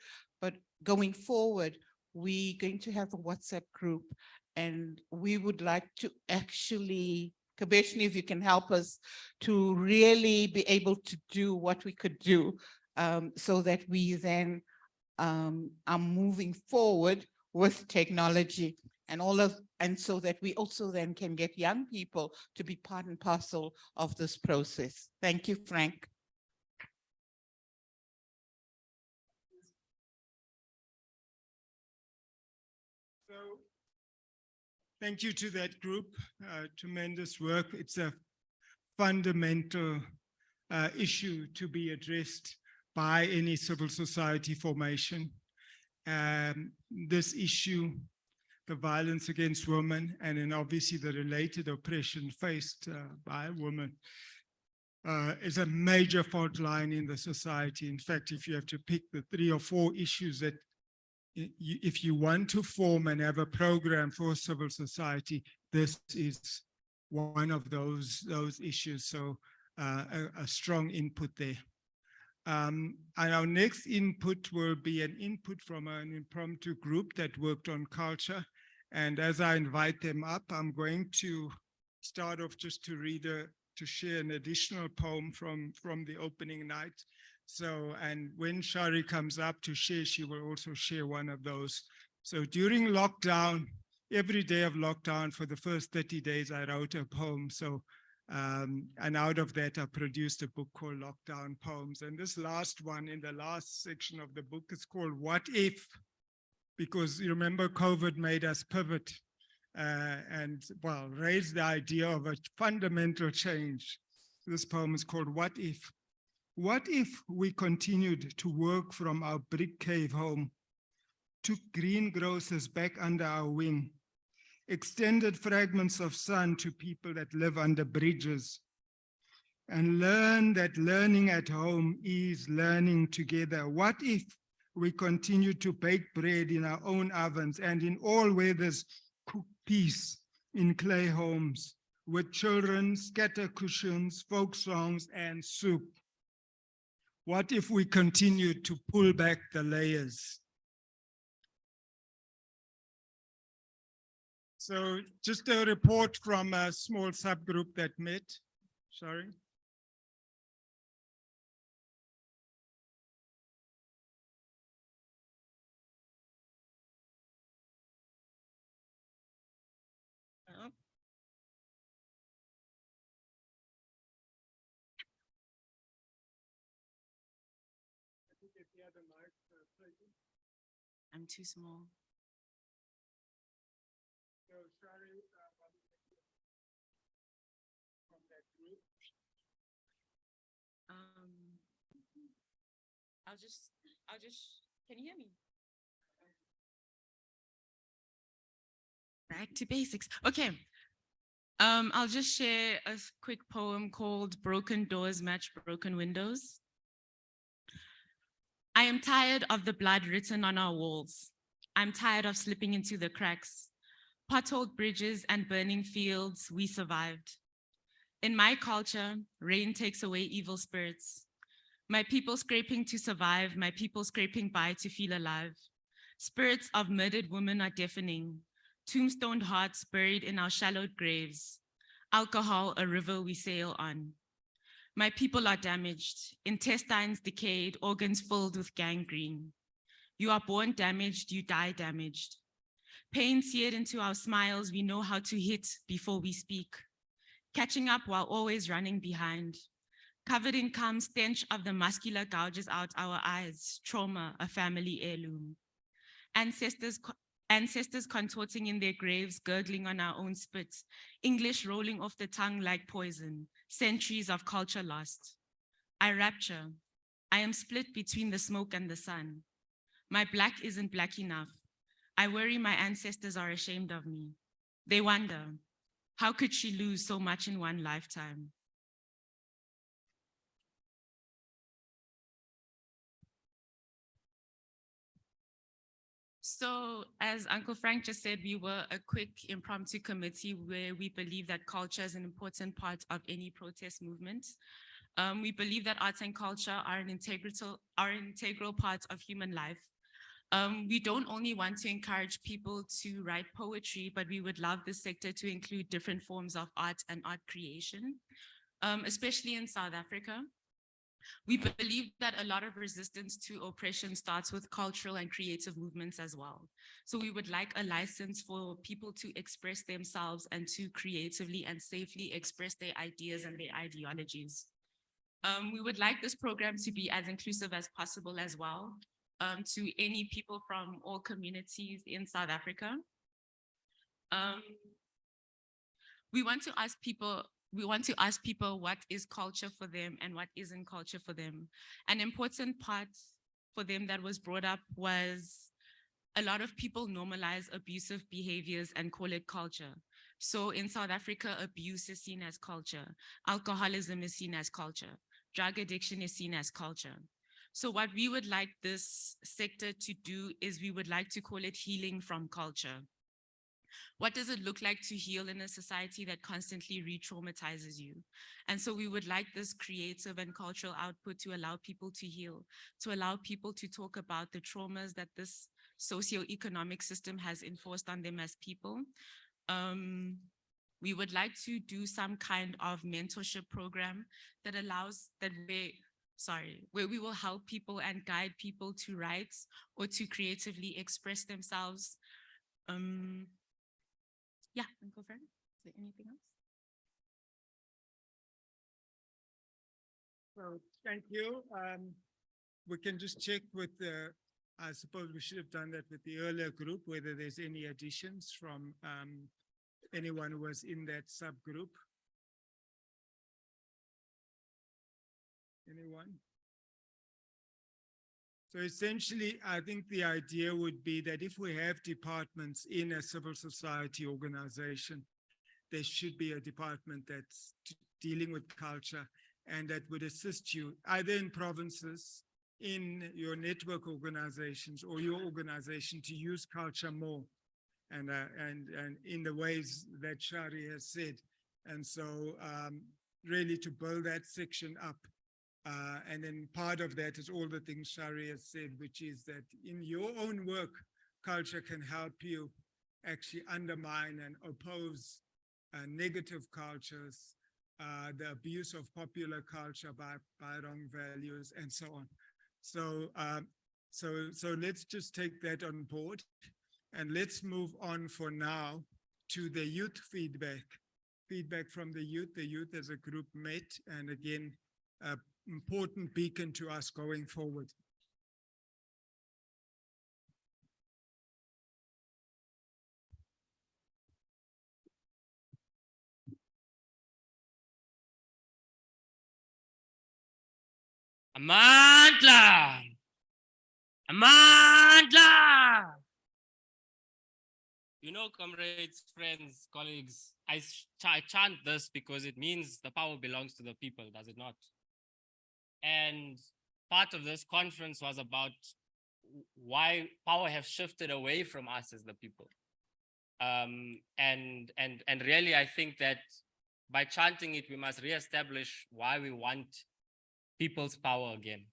But going forward, we're going to have a WhatsApp group, and we would like to actually, Kabeshni, if you can help us to really be able to do what we could do so that we then are moving forward with technology and and so that we also then can get young people to be part and parcel of this process. Thank you, Frank. So thank you to that group, tremendous work. It's a fundamental issue to be addressed by any civil society formation. This issue, the violence against women, and then obviously the related oppression faced by women, is a major fault line in the society. In fact, if you have to pick the 3 or 4 issues that if you want to form and have a program for civil society, this is one of those issues. So a strong input there. And our next input will be an input from an impromptu group that worked on culture. And as I invite them up, I'm going to start off just to read to share an additional poem from the opening night. So, and when Shari comes up to share, she will also share one of those. So during lockdown, every day of lockdown for the first 30 days, I wrote a poem. So, and out of that, I produced a book called Lockdown Poems. And this last one in the last section of the book is called What If? Because you remember COVID made us pivot and, well, raise the idea of a fundamental change. This poem is called What If? What if we continued to work from our brick cave home, took greengrocers back under our wing, extended fragments of sun to people that live under bridges, and learn that learning at home is learning together? What if we continue to bake bread in our own ovens and in all weathers cook peace in clay homes with children, scatter cushions, folk songs, and soup? What if we continue to pull back the layers? So just a report from a small subgroup that met. Sorry. I'm too small. So Shari, from that group. Can you hear me? Back to basics. Okay. I'll just share a quick poem called Broken Doors Match Broken Windows. I am tired of the blood written on our walls. I'm tired of slipping into the cracks. Potholed bridges and burning fields, we survived. In my culture, rain takes away evil spirits. My people scraping to survive, my people scraping by to feel alive. Spirits of murdered women are deafening. Tombstoned hearts buried in our shallowed graves. Alcohol, a river we sail on. My people are damaged, intestines decayed, organs filled with gangrene. You are born damaged, you die damaged. Pain seared into our smiles, we know how to hit before we speak. Catching up while always running behind. Covered in calm stench of the muscular gouges out our eyes, trauma, a family heirloom. Ancestors contorting in their graves, gurgling on our own spit, English rolling off the tongue like poison, centuries of culture lost. I rapture. I am split between the smoke and the sun. My black isn't black enough. I worry my ancestors are ashamed of me. They wonder, how could she lose so much in one lifetime? So as Uncle Frank just said, we were a quick impromptu committee where we believe that culture is an important part of any protest movement. We believe that arts and culture are an integral part of human life. We don't only want to encourage people to write poetry, but we would love this sector to include different forms of art and art creation, especially in South Africa. We believe that a lot of resistance to oppression starts with cultural and creative movements as well. So we would like a license for people to express themselves and to creatively and safely express their ideas and their ideologies. We would like this program to be as inclusive as possible as well, to any people from all communities in South Africa. We want to ask people what is culture for them and what isn't culture for them. An important part for them that was brought up was a lot of people normalize abusive behaviors and call it culture. So in South Africa, abuse is seen as culture. Alcoholism is seen as culture. Drug addiction is seen as culture. So what we would like this sector to do is we would like to call it healing from culture. What does it look like to heal in a society that constantly re-traumatizes you? And so we would like this creative and cultural output to allow people to heal, to allow people to talk about the traumas that this socioeconomic system has enforced on them as people. We would like to do some kind of mentorship program that allows that where we will help people and guide people to write or to creatively express themselves. Yeah, go for it. Is there anything else? So thank you. We can just check with the, I suppose we should have done that with the earlier group, whether there's any additions from anyone who was in that subgroup. Anyone? So essentially, I think the idea would be that if we have departments in a civil society organization, there should be a department that's dealing with culture and that would assist you either in provinces, in your network organizations or your organization to use culture more and in the ways that Shari has said. And so really to build that section up. And then part of that is all the things Shari has said, which is that in your own work, culture can help you actually undermine and oppose negative cultures, the abuse of popular culture by wrong values and so on. So, so let's just take that on board and let's move on for now to the youth feedback. Feedback from the youth as a group met, and again, important beacon to us going forward. Amandla! Amandla! You know, comrades, friends, colleagues, I chant this because it means the power belongs to the people, does it not? And part of this conference was about why power has shifted away from us as the people. And really, I think that by chanting it, we must reestablish why we want people's power again.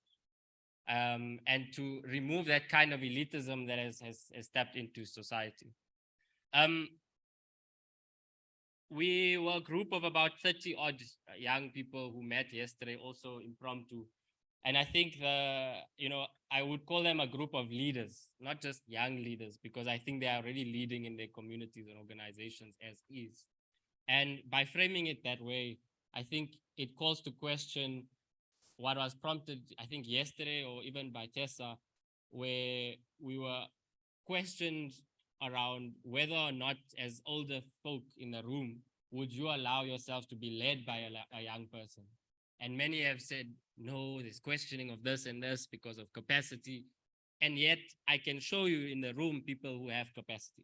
And to remove that kind of elitism that has stepped into society. We were a group of about 30 odd young people who met yesterday, also impromptu. And I think I would call them a group of leaders, not just young leaders, because I think they are already leading in their communities and organizations as is. And by framing it that way, I think it calls to question what was prompted, I think yesterday or even by Tessa, where we were questioned around whether or not as older folk in the room, would you allow yourself to be led by a young person? And many have said, no, there's questioning of this and this because of capacity. And yet I can show you in the room people who have capacity.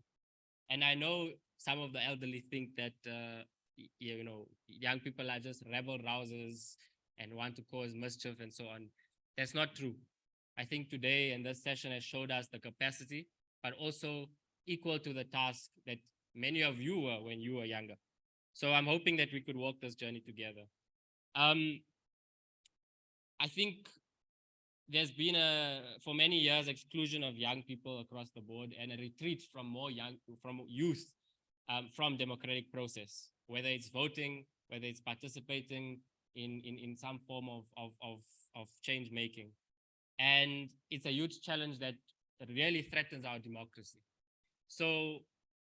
And I know some of the elderly think that, young people are just rebel rousers and want to cause mischief and so on. That's not true. I think today and this session has showed us the capacity, but also equal to the task that many of you were when you were younger. So I'm hoping that we could walk this journey together. I think there's been for many years, exclusion of young people across the board and a retreat from youth from democratic process, whether it's voting, whether it's participating in some form of change making. And it's a huge challenge that really threatens our democracy. So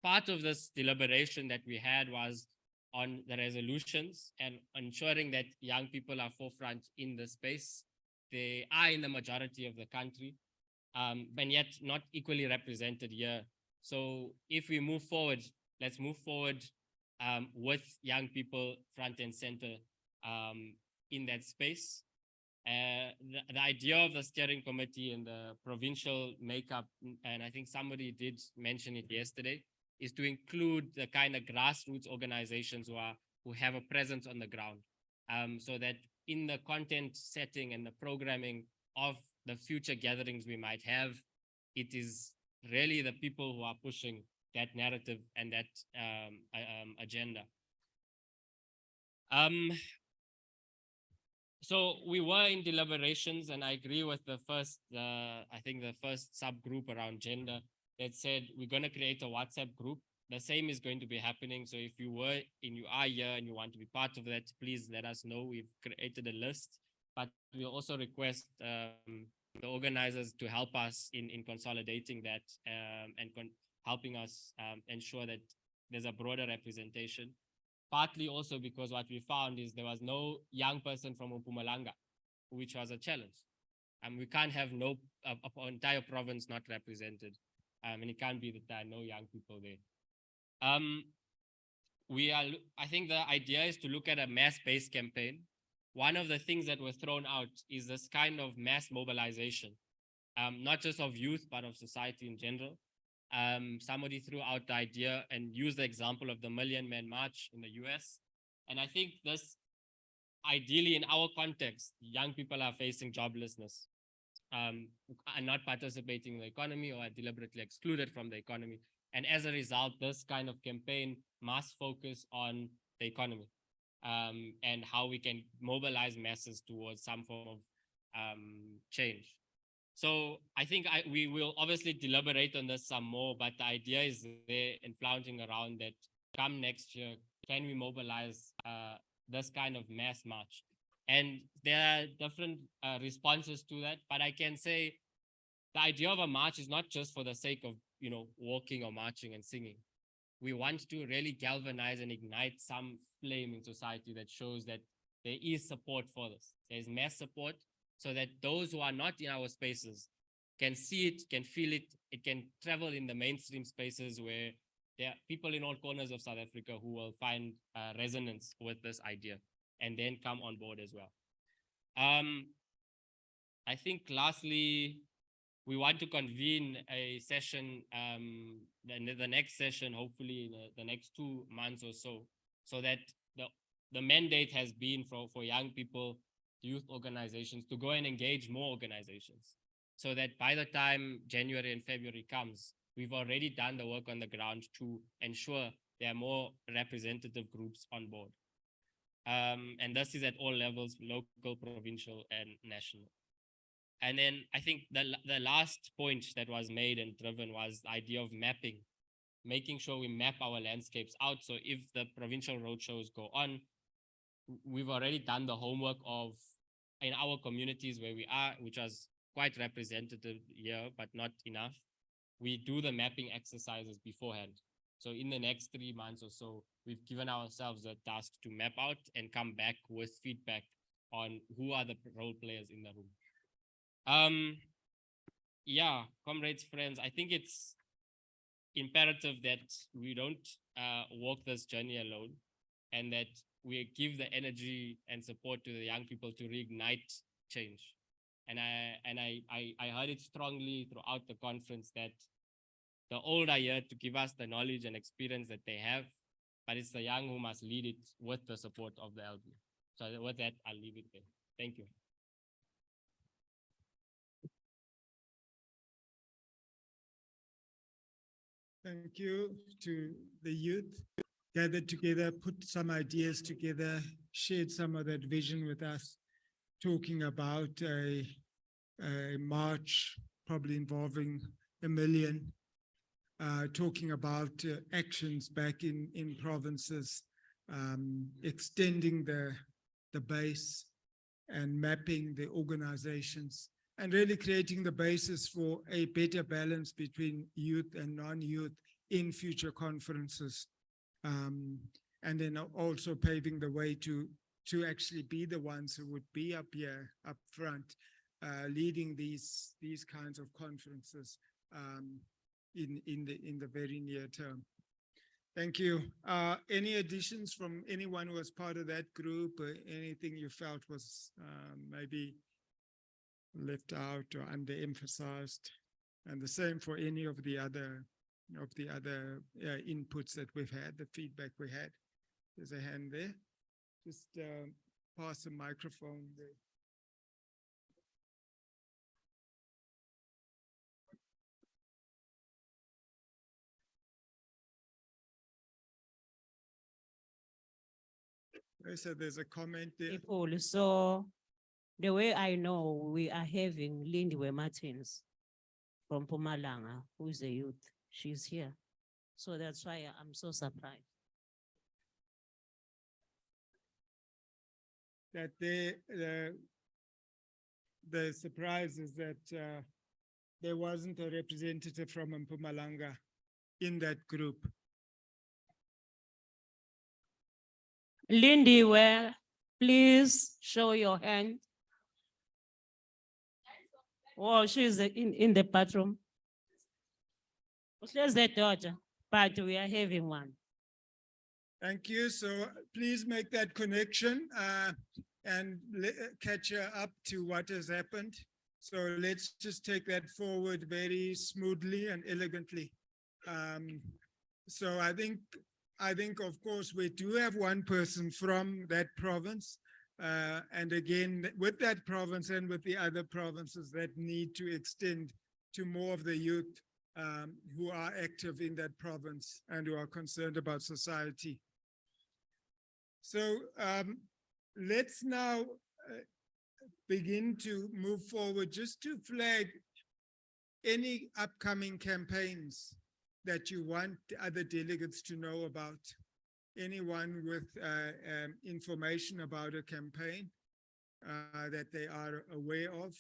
part of this deliberation that we had was on the resolutions and ensuring that young people are forefront in the space. They are in the majority of the country, and yet not equally represented here. So if we move forward, let's move forward with young people front and center in that space. The idea of the steering committee and the provincial makeup, and I think somebody did mention it yesterday, is to include the kind of grassroots organizations who have a presence on the ground, so that in the content setting and the programming of the future gatherings we might have, it is really the people who are pushing that narrative and that agenda. So we were in deliberations, and I agree with the first, I think the first subgroup around gender that said we're going to create a WhatsApp group. The same is going to be happening. So if you are here and you want to be part of that, please let us know. We've created a list, but we also request the organizers to help us in consolidating that and helping us ensure that there's a broader representation. Partly also because what we found is there was no young person from Mpumalanga, which was a challenge. We can't have an entire province not represented, and it can't be that there are no young people there. I think the idea is to look at a mass-based campaign. One of the things that was thrown out is this kind of mass mobilization, not just of youth, but of society in general. Somebody threw out the idea and used the example of the Million Man March in the US. And I think this, ideally in our context, young people are facing joblessness, are not participating in the economy or are deliberately excluded from the economy. And as a result, this kind of campaign must focus on the economy and how we can mobilize masses towards some form of change. So I think we will obviously deliberate on this some more, but the idea is there and flaunting around that come next year, can we mobilize this kind of mass march? And there are different responses to that, but I can say the idea of a march is not just for the sake of, walking or marching and singing. We want to really galvanize and ignite some flame in society that shows that there is support for this. There's mass support, so that those who are not in our spaces can see it, can feel it, it can travel in the mainstream spaces where there are people in all corners of South Africa who will find resonance with this idea and then come on board as well. I think lastly, we want to convene a session, the next session, hopefully in the next 2 months or so that the mandate has been for young people, youth organizations, to go and engage more organizations, so that by the time January and February comes, we've already done the work on the ground to ensure there are more representative groups on board. And this is at all levels, local, provincial, and national. And then I think the last point that was made and driven was the idea of mapping, making sure we map our landscapes out. So if the provincial roadshows go on, we've already done the homework of in our communities where we are, which was quite representative here, but not enough. We do the mapping exercises beforehand. So in the next 3 months or so, we've given ourselves a task to map out and come back with feedback on who are the role players in the room. Yeah, comrades, friends, I think it's imperative that we don't walk this journey alone, and that we give the energy and support to the young people to reignite change. And I heard it strongly throughout the conference that the old are here to give us the knowledge and experience that they have, but it's the young who must lead it with the support of the elderly. So with that, I'll leave it there. Thank you. Thank you to the youth gathered together, put some ideas together, shared some of that vision with us, talking about a march probably involving 1 million, talking about actions back in provinces, extending the base, and mapping the organizations and really creating the basis for a better balance between youth and non-youth in future conferences. And then also paving the way to actually be the ones who would be up here, up front, leading these kinds of conferences in the very near term. Thank you. Any additions from anyone who was part of that group, or anything you felt was maybe left out or underemphasized? And the same for any of the other inputs that we've had, the feedback we had. There's a hand there. Just pass the microphone there. So there's a comment there. People, so the way I know, we are having Lindiwe Martins from Pumalanga, who is a youth. She's here. So that's why I'm so surprised. That the surprise is that there wasn't a representative from Mpumalanga in that group. Lindiwe, please show your hand. Oh, she's in the bathroom. There's the daughter, but we are having one. Thank you. So please make that connection and catch her up to what has happened. So let's just take that forward very smoothly and elegantly. So I think, of course, we do have one person from that province. And again, with that province and with the other provinces that need to extend to more of the youth who are active in that province and who are concerned about society. So let's now begin to move forward, just to flag any upcoming campaigns that you want other delegates to know about. Anyone with information about a campaign that they are aware of,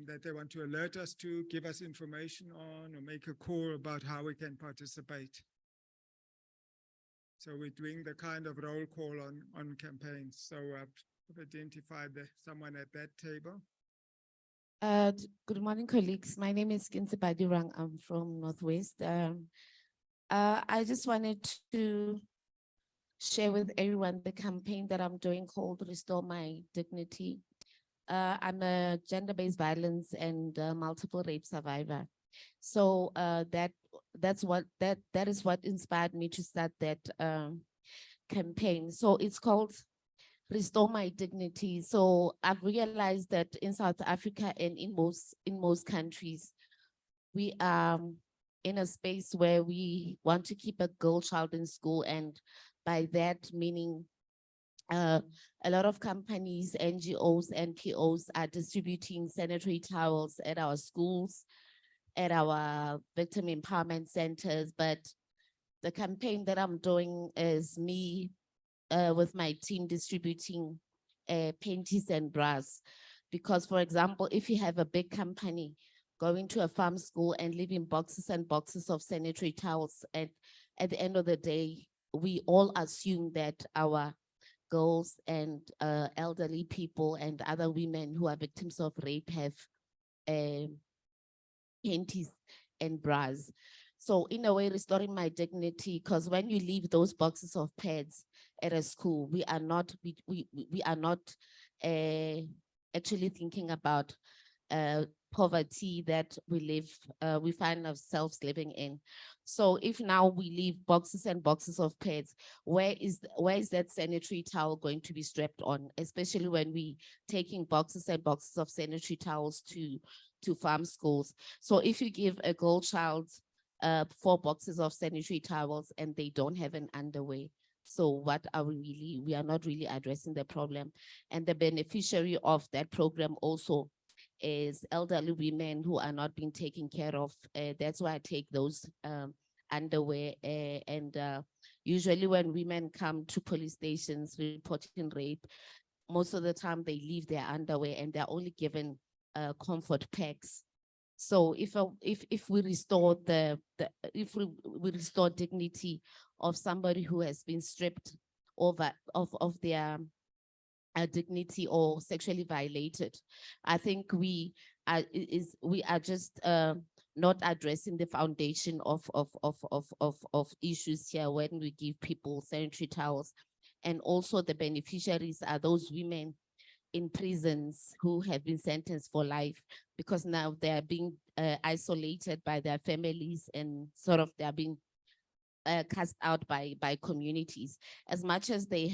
that they want to alert us to, give us information on, or make a call about how we can participate. So we're doing the kind of roll call on campaigns. So I've identified someone at that table. Good morning, colleagues. My name is Kinsi Badirang. I'm from Northwest. I just wanted to share with everyone the campaign that I'm doing called Restore My Dignity. I'm a gender-based violence and multiple rape survivor. So that is what inspired me to start that campaign. So it's called Restore My Dignity. So I've realized that in South Africa and in most countries, we are in a space where we want to keep a girl child in school, and by that meaning a lot of companies, NGOs, NPOs are distributing sanitary towels at our schools, at our victim empowerment centers. But the campaign that I'm doing is me with my team distributing panties and bras. Because, for example, if you have a big company going to a farm school and leaving boxes and boxes of sanitary towels, and at the end of the day, we all assume that our girls and elderly people and other women who are victims of rape have panties and bras. So in a way, restoring my dignity, because when you leave those boxes of pads at a school, we are not actually thinking about poverty that we find ourselves living in. So if now we leave boxes and boxes of pads, where is that sanitary towel going to be strapped on, especially when we taking boxes and boxes of sanitary towels to farm schools? So if you give a girl child 4 boxes of sanitary towels and they don't have an underwear, so what are we are not really addressing the problem. And the beneficiary of that program also is elderly women who are not being taken care of. That's why I take those underwear. And usually when women come to police stations reporting rape, most of the time they leave their underwear and they're only given comfort packs. So if we restore if we restore dignity of somebody who has been stripped of their dignity or sexually violated, I think we are just not addressing the foundation of issues here when we give people sanitary towels. And also the beneficiaries are those women in prisons who have been sentenced for life, because now they are being isolated by their families and sort of they are being cast out by communities. As much as they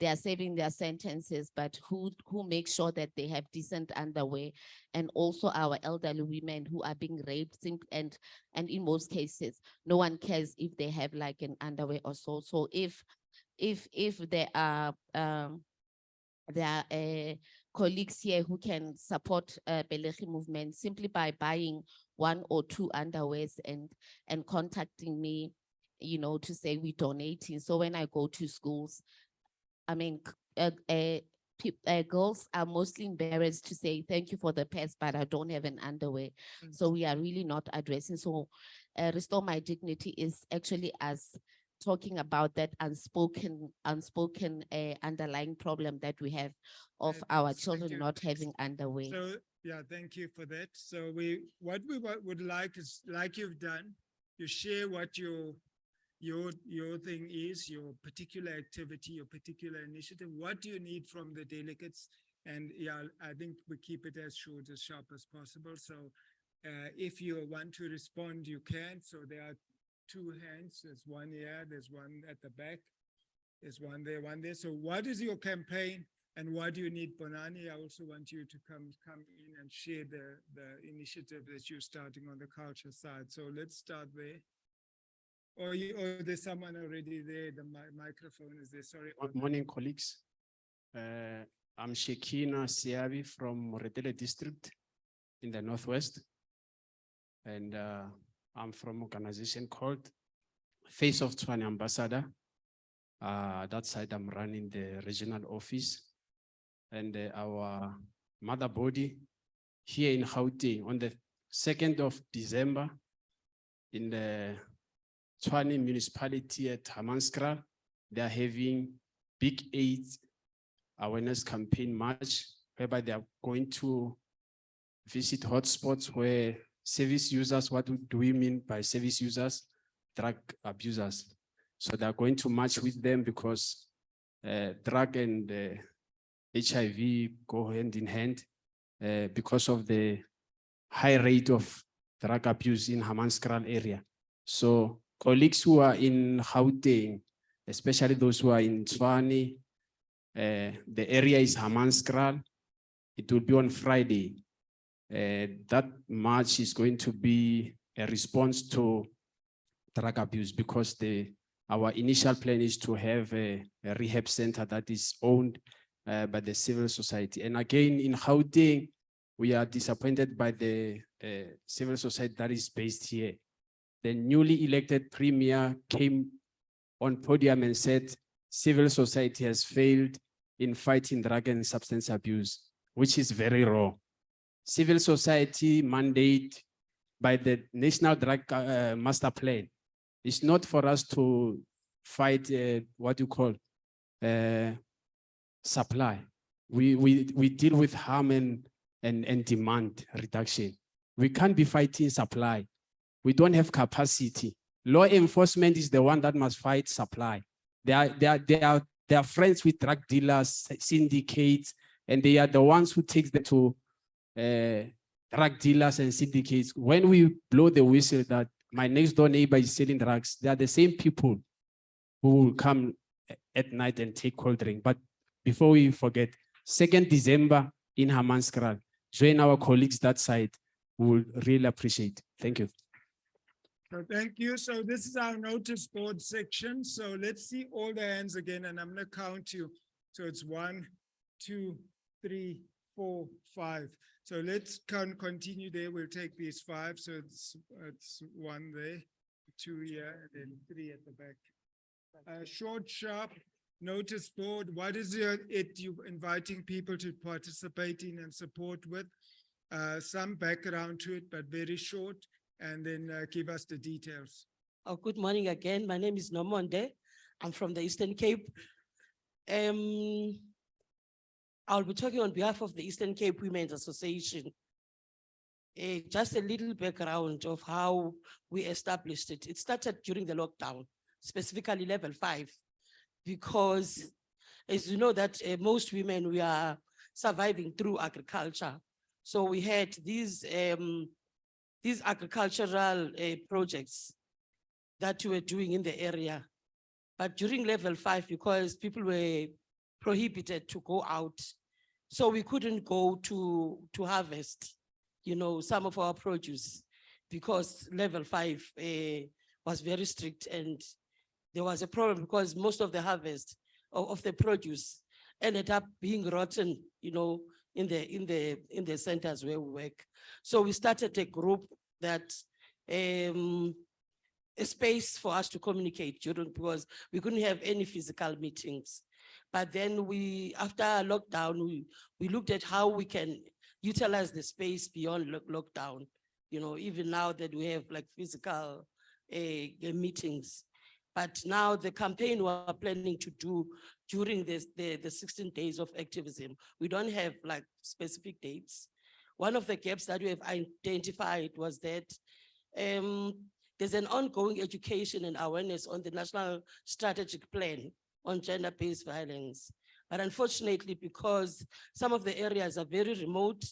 are serving their sentences, but who makes sure that they have decent underwear, and also our elderly women who are being raped, and in most cases, no one cares if they have like an underwear or so. So if there are colleagues here who can support Belegi movement simply by buying 1 or 2 underwears and contacting me, you know, to say we're donating. So when I go to schools, I mean, girls are mostly embarrassed to say thank you for the pads, but I don't have an underwear. So we are really not addressing. So Restore My Dignity is actually us talking about that unspoken underlying problem that we have of our Thank children you. not having underwear. So, yeah, thank you for that. So what we would like is, like you've done, you share what your thing is, your particular activity, your particular initiative. What do you need from the delegates? And yeah, I think we keep it as short, as sharp as possible. So if you want to respond, you can. So there are 2 hands. There's one here, there's one at the back, there's one there, one there. So what is your campaign and what do you need, Bonani? I also want you to come in and share the initiative that you're starting on the culture side. So let's start there. Or there's someone already there. The microphone is there. Sorry. Good morning, colleagues. I'm Shekina Siabi from Moretele district in the Northwest. And I'm from an organization called Face of Tshwane Ambassador. That side I'm running the regional office. And our mother body here in Gauteng on the 2nd of December in the Tshwane municipality at Hammanskraal, they are having big AIDS awareness campaign march, whereby they are going to visit hotspots where service users, what do we mean by service users? Drug abusers. So they're going to march with them because drug and HIV go hand in hand because of the high rate of drug abuse in Hammanskraal area. So colleagues who are in Gauteng, especially those who are in Tshwane, the area is Hammanskraal. It will be on Friday. That march is going to be a response to drug abuse because our initial plan is to have a rehab center that is owned by the civil society. And again, in Gauteng, we are disappointed by the civil society that is based here. The newly elected premier came on podium and said, civil society has failed in fighting drug and substance abuse, which is very wrong. Civil society mandate by the National Drug Master Plan is not for us to fight what you call supply. We deal with harm and demand reduction. We can't be fighting supply. We don't have capacity. Law enforcement is the one that must fight supply. They are friends with drug dealers, syndicates, and they are the ones who take them to drug dealers and syndicates. When we blow the whistle that my next door neighbor is selling drugs, they are the same people who will come at night and take cold drink. But before we forget, 2nd December in Hammanskraal, join our colleagues that side. We will really appreciate. Thank you. So thank you. So this is our notice board section. So let's see all the hands again, and I'm going to count you. So it's 1, 2, 3, 4, 5. So let's continue there. We'll take these 5. So it's 1 there, 2 here, and then 3 at the back. Short, sharp. notice board, what is it you inviting people to participate in and support with? Some background to it, but very short, and then give us the details. Oh, good morning again. My name is Nomonde. I'm from the Eastern Cape. I'll be talking on behalf of the Eastern Cape Women's Association. Just a little background of how we established it. It started during the lockdown, specifically level 5, because as you know that most women, we are surviving through agriculture. So we had these agricultural projects that we were doing in the area. But during level 5, because people were prohibited to go out, so we couldn't go to harvest, you know, some of our produce, because level 5 was very strict, and there was a problem because most of the harvest of the produce ended up being rotten, you know, in the centers where we work. So we started a group that a space for us to communicate during, because we couldn't have any physical meetings. But then after lockdown, we looked at how we can utilize the space beyond lockdown. You know, even now that we have like physical meetings. But now the campaign we're planning to do during the 16 days of activism, we don't have like specific dates. One of the gaps that we have identified was that there's an ongoing education and awareness on the National Strategic Plan on gender-based violence. But unfortunately, because some of the areas are very remote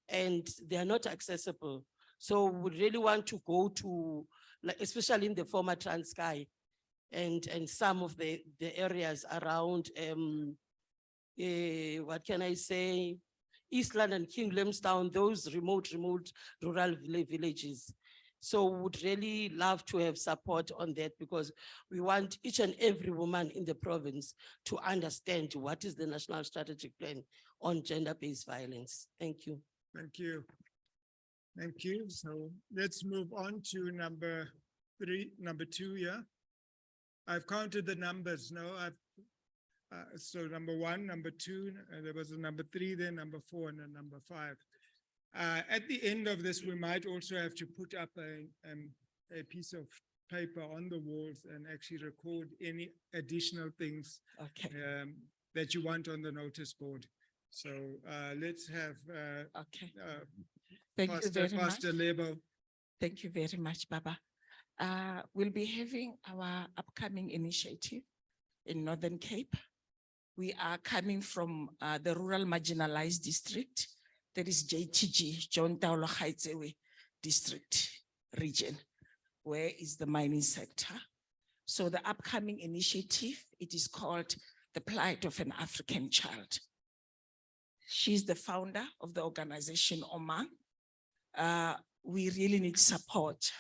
and they are not accessible, so we really want to go to, like, especially in the former Transkei and some of the areas around, what can I say, East London, King Williamstown, those remote rural villages. So would really love to have support on that, because we want each and every woman in the province to understand what is the National Strategic Plan on gender-based violence. Thank you. Thank you. Thank you. So let's move on to number 2, yeah. I've counted the numbers, no? So number 1, number 2, there was a number 3, then number 4, and then number 5. At the end of this, we might also have to put up a piece of paper on the walls and actually record any additional things that you want on the notice board. So let's have Thank you very much. Pastor Lebo. Thank you very much, Baba. We'll be having our upcoming initiative in Northern Cape. We are coming from the rural marginalized district. That is JTG, John Taolo Gaetsewe district region, where is the mining sector. So the upcoming initiative, it is called The Plight of an African Child. She's the founder of the organization Oman. We really need support.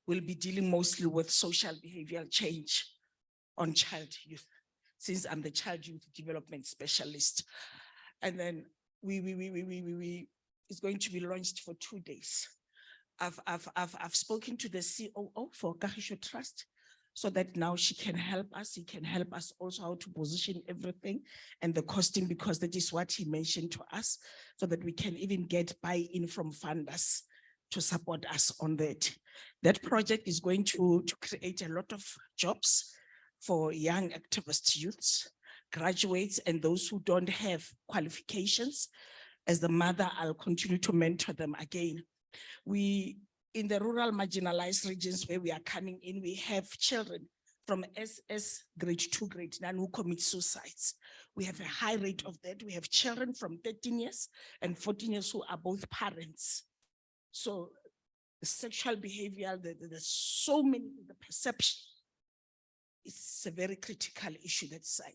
We'll be dealing mostly with social behavioral change on child youth, since I'm the child youth development specialist. And then it's going to be launched for 2 days. I've spoken to the COO for Kahisho Trust, so that now she can help us. He can help us also how to position everything and the costing, because that is what he mentioned to us, so that we can even get buy-in from funders to support us on that. That project is going to create a lot of jobs for young activist youths, graduates, and those who don't have qualifications. As the mother, I'll continue to mentor them again. In the rural marginalized regions where we are coming in, we have children from SS grade 2, grade 9 who commit suicides. We have a high rate of that. We have children from 13 years and 14 years who are both parents. So the sexual behavior, there's so many, the perception, it's a very critical issue, that side.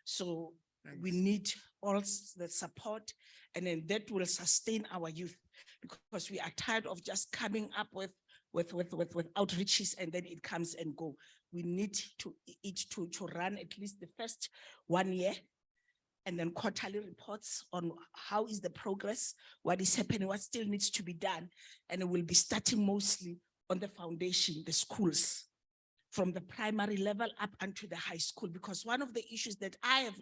So we need all the support, and then that will sustain our youth, because we are tired of just coming up with outreaches and then it comes and go. We need to run at least the first 1 year, and then quarterly reports on how is the progress, what is happening, what still needs to be done. And it will be starting mostly on the foundation, the schools, from the primary level up unto the high school. Because one of the issues that I have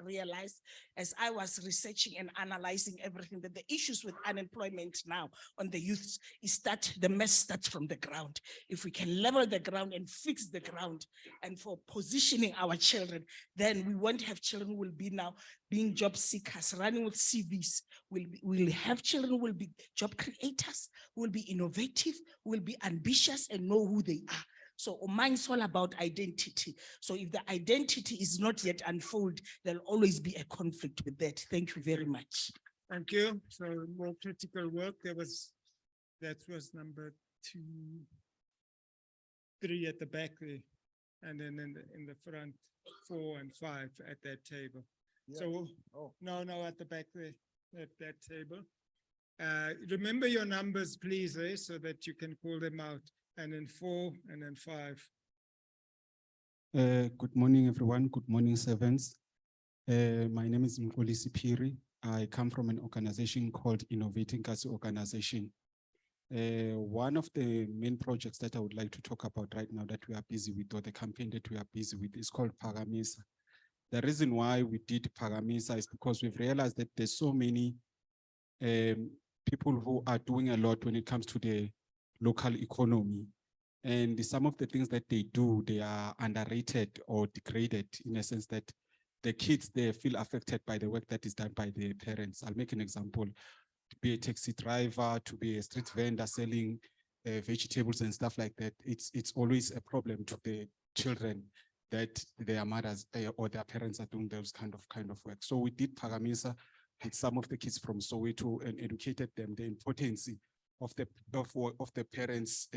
realized as I was researching and analyzing everything, that the issues with unemployment now on the youth is that the mess starts from the ground. If we can level the ground and fix the ground, and for positioning our children, then we won't have children who will be now being job seekers, running with CVs. We'll have children who will be job creators, who will be innovative, who will be ambitious and know who they are. So mine's all about identity. So if the identity is not yet unfolded, there'll always be a conflict with that. Thank you very much. Thank you. So more critical work. That was number 3 at the back there. And then in the front, 4 and 5 at that table. So, no, at the back there, at that table. Remember your numbers, please, so that you can call them out. And then 4 and then 5. Good morning, everyone. Good morning, servants. My name is Mkolisi Piri. I come from an organization called Innovating Kasi Organization. One of the main projects that I would like to talk about right now that we are busy with, or the campaign that we are busy with, is called Paramisa. The reason why we did Paramisa is because we've realized that there's so many people who are doing a lot when it comes to the local economy. And some of the things that they do, they are underrated or degraded in a sense that the kids, they feel affected by the work that is done by their parents. I'll make an example. To be a taxi driver, to be a street vendor selling vegetables and stuff like that, it's always a problem to the children that their mothers or their parents are doing those kind of work. So we did Paramisa with some of the kids from Soweto and educated them the importance of the parents,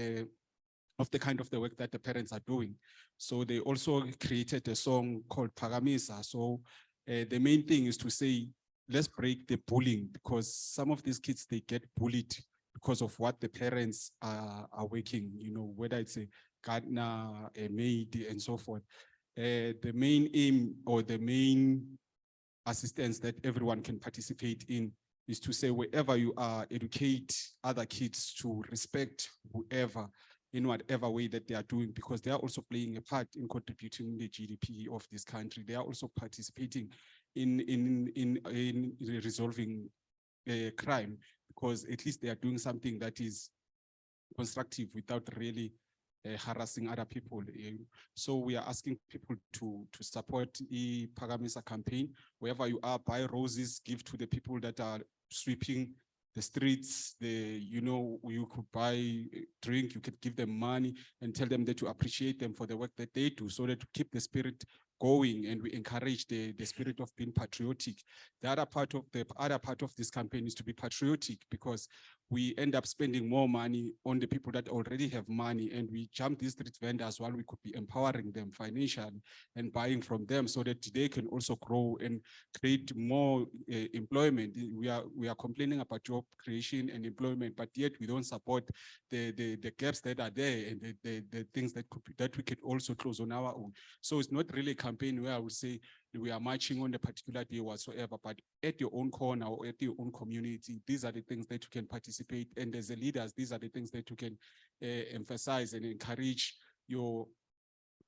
of the kind of the work that the parents are doing. So they also created a song called Paramisa. So the main thing is to say, let's break the bullying, because some of these kids, they get bullied because of what the parents are working, whether it's a gardener, a maid, and so forth. The main aim or the main assistance that everyone can participate in is to say, wherever you are, educate other kids to respect whoever in whatever way that they are doing, because they are also playing a part in contributing the GDP of this country. They are also participating in resolving crime, because at least they are doing something that is constructive without really harassing other people. So we are asking people to support the Paramisa campaign. Wherever you are, buy roses, give to the people that are sweeping the streets. You could buy a drink, you could give them money and tell them that you appreciate them for the work that they do, so that to keep the spirit going, and we encourage the spirit of being patriotic. The other part of this campaign is to be patriotic, because we end up spending more money on the people that already have money, and we jump these street vendors while we could be empowering them financially and buying from them, so that they can also grow and create more employment. We are complaining about job creation and employment, but yet we don't support the gaps that are there and the things that we could also close on our own. So it's not really a campaign where I would say we are marching on a particular day whatsoever, but at your own corner or at your own community, these are the things that you can participate. And as a leaders, these are the things that you can emphasize and encourage your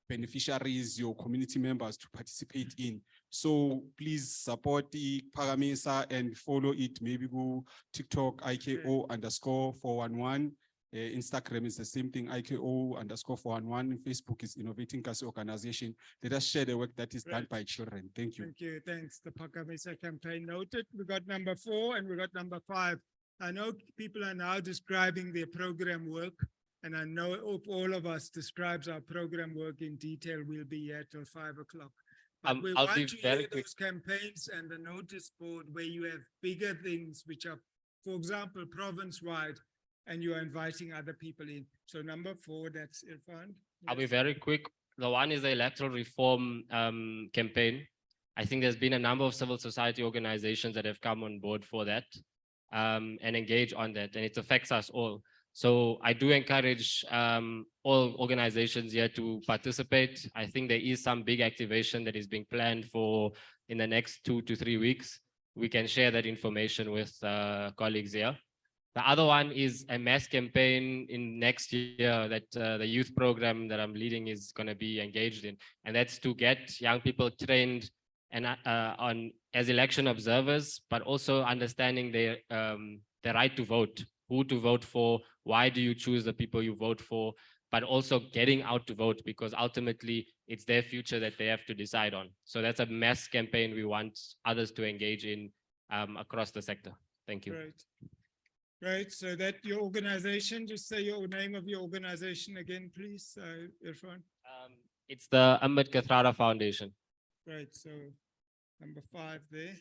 beneficiaries, your community members to participate in. So please support the Paramisa and follow it. Maybe go TikTok, IKO_411. Instagram is the same thing, IKO_411. Facebook is Innovating Kasi Organization. Let us share the work that is done by children. Thank you. Thank you. Thanks. The Paramisa campaign noted. We got number 4 and we got number 5. I know people are now describing their program work, and I know if all of us describes our program work in detail, we'll be here till 5 o'clock. But we I'll want be to very hear quick. those campaigns and the notice board where you have bigger things, which are, for example, province-wide, and you are inviting other people in. So number 4, that's Irfan. I'll be very quick. The one is the electoral reform campaign. I think there's been a number of civil society organizations that have come on board for that and engage on that, and it affects us all. So I do encourage all organizations here to participate. I think there is some big activation that is being planned for in the next 2 to 3 weeks. We can share that information with colleagues here. The other one is a mass campaign in next year that the youth program that I'm leading is going to be engaged in. And that's to get young people trained and on as election observers, but also understanding their the right to vote, who to vote for, why do you choose the people you vote for, but also getting out to vote, because ultimately it's their future that they have to decide on. So that's a mass campaign we want others to engage in across the sector. Thank you. Right. Right, so that your organization, just say your name of your organization again, please, Irfan. It's the Ahmed Kathrada Foundation. Right, so number 5 there.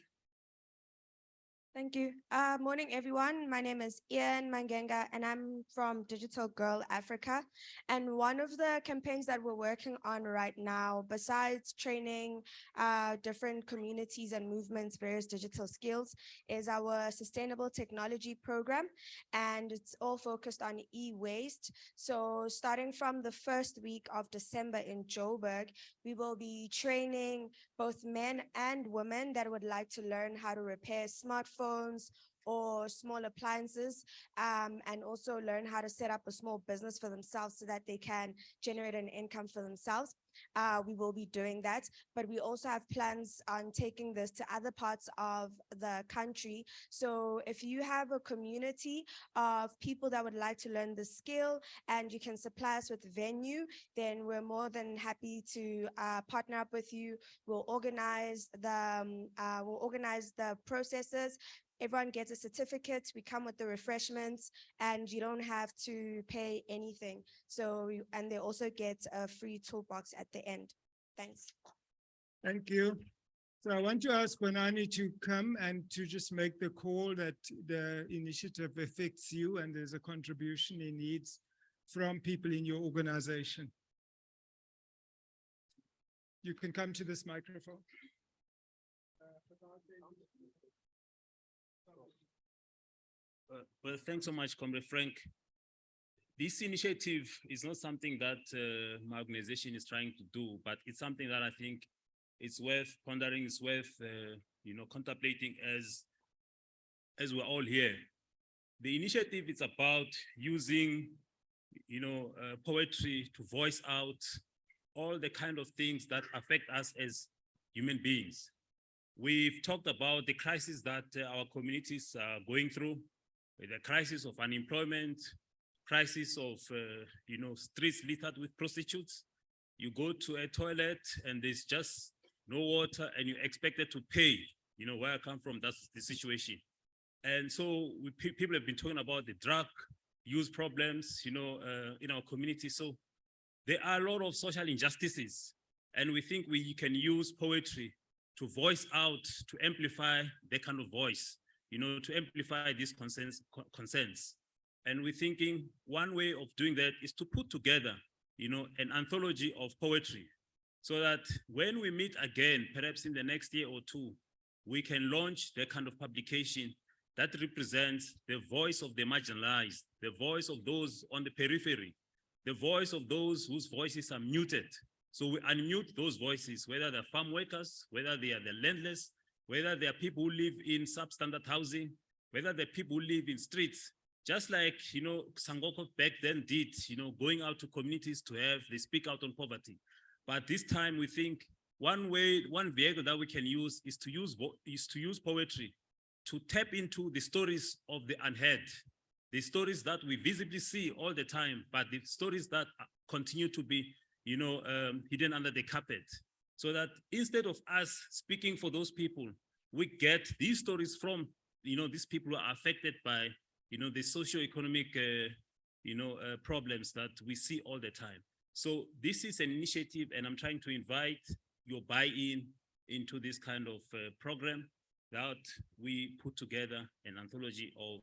Thank you. Morning, everyone. My name is Ian Mangenga, and I'm from Digital Girl Africa. And one of the campaigns that we're working on right now, besides training different communities and movements, various digital skills, is our sustainable technology program. And it's all focused on e-waste. So starting from the first week of December in Joburg, we will be training both men and women that would like to learn how to repair smartphones or small appliances, and also learn how to set up a small business for themselves so that they can generate an income for themselves. We will be doing that, but we also have plans on taking this to other parts of the country. So if you have a community of people that would like to learn the skill and you can supply us with venue, then we're more than happy to partner up with you. We'll organize the processes. Everyone gets a certificate. We come with the refreshments, and you don't have to pay anything. So, and they also get a free toolbox at the end. Thanks. Thank you. So I want to ask Bonani to come and to just make the call that the initiative affects you and there's a contribution he needs from people in your organization. You can come to this microphone. Well, thanks so much, Comrade Frank. This initiative is not something that my organization is trying to do, but it's something that I think it's worth pondering, it's worth contemplating as we're all here. The initiative is about using poetry to voice out all the kind of things that affect us as human beings. We've talked about the crisis that our communities are going through, the crisis of unemployment, crisis of streets littered with prostitutes. You go to a toilet and there's just no water and you're expected to pay. Where I come from, that's the situation. And so people have been talking about the drug use problems, in our community. So there are a lot of social injustices, and we think we can use poetry to voice out, to amplify that kind of voice, to amplify these concerns. And we're thinking one way of doing that is to put together, an anthology of poetry, so that when we meet again, perhaps in the next year or two, we can launch that kind of publication that represents the voice of the marginalized, the voice of those on the periphery, the voice of those whose voices are muted. So we unmute those voices, whether they're farm workers, whether they are the landless, whether they are people who live in substandard housing, whether they're people who live in streets, just like, Sangoko back then did, going out to communities they speak out on poverty. But this time we think one vehicle that we can use is to use poetry to tap into the stories of the unheard, the stories that we visibly see all the time, but the stories that continue to be, hidden under the carpet. So that instead of us speaking for those people, we get these stories from, these people who are affected by, the socioeconomic, problems that we see all the time. So this is an initiative, and I'm trying to invite your buy-in into this kind of program, that we put together an anthology of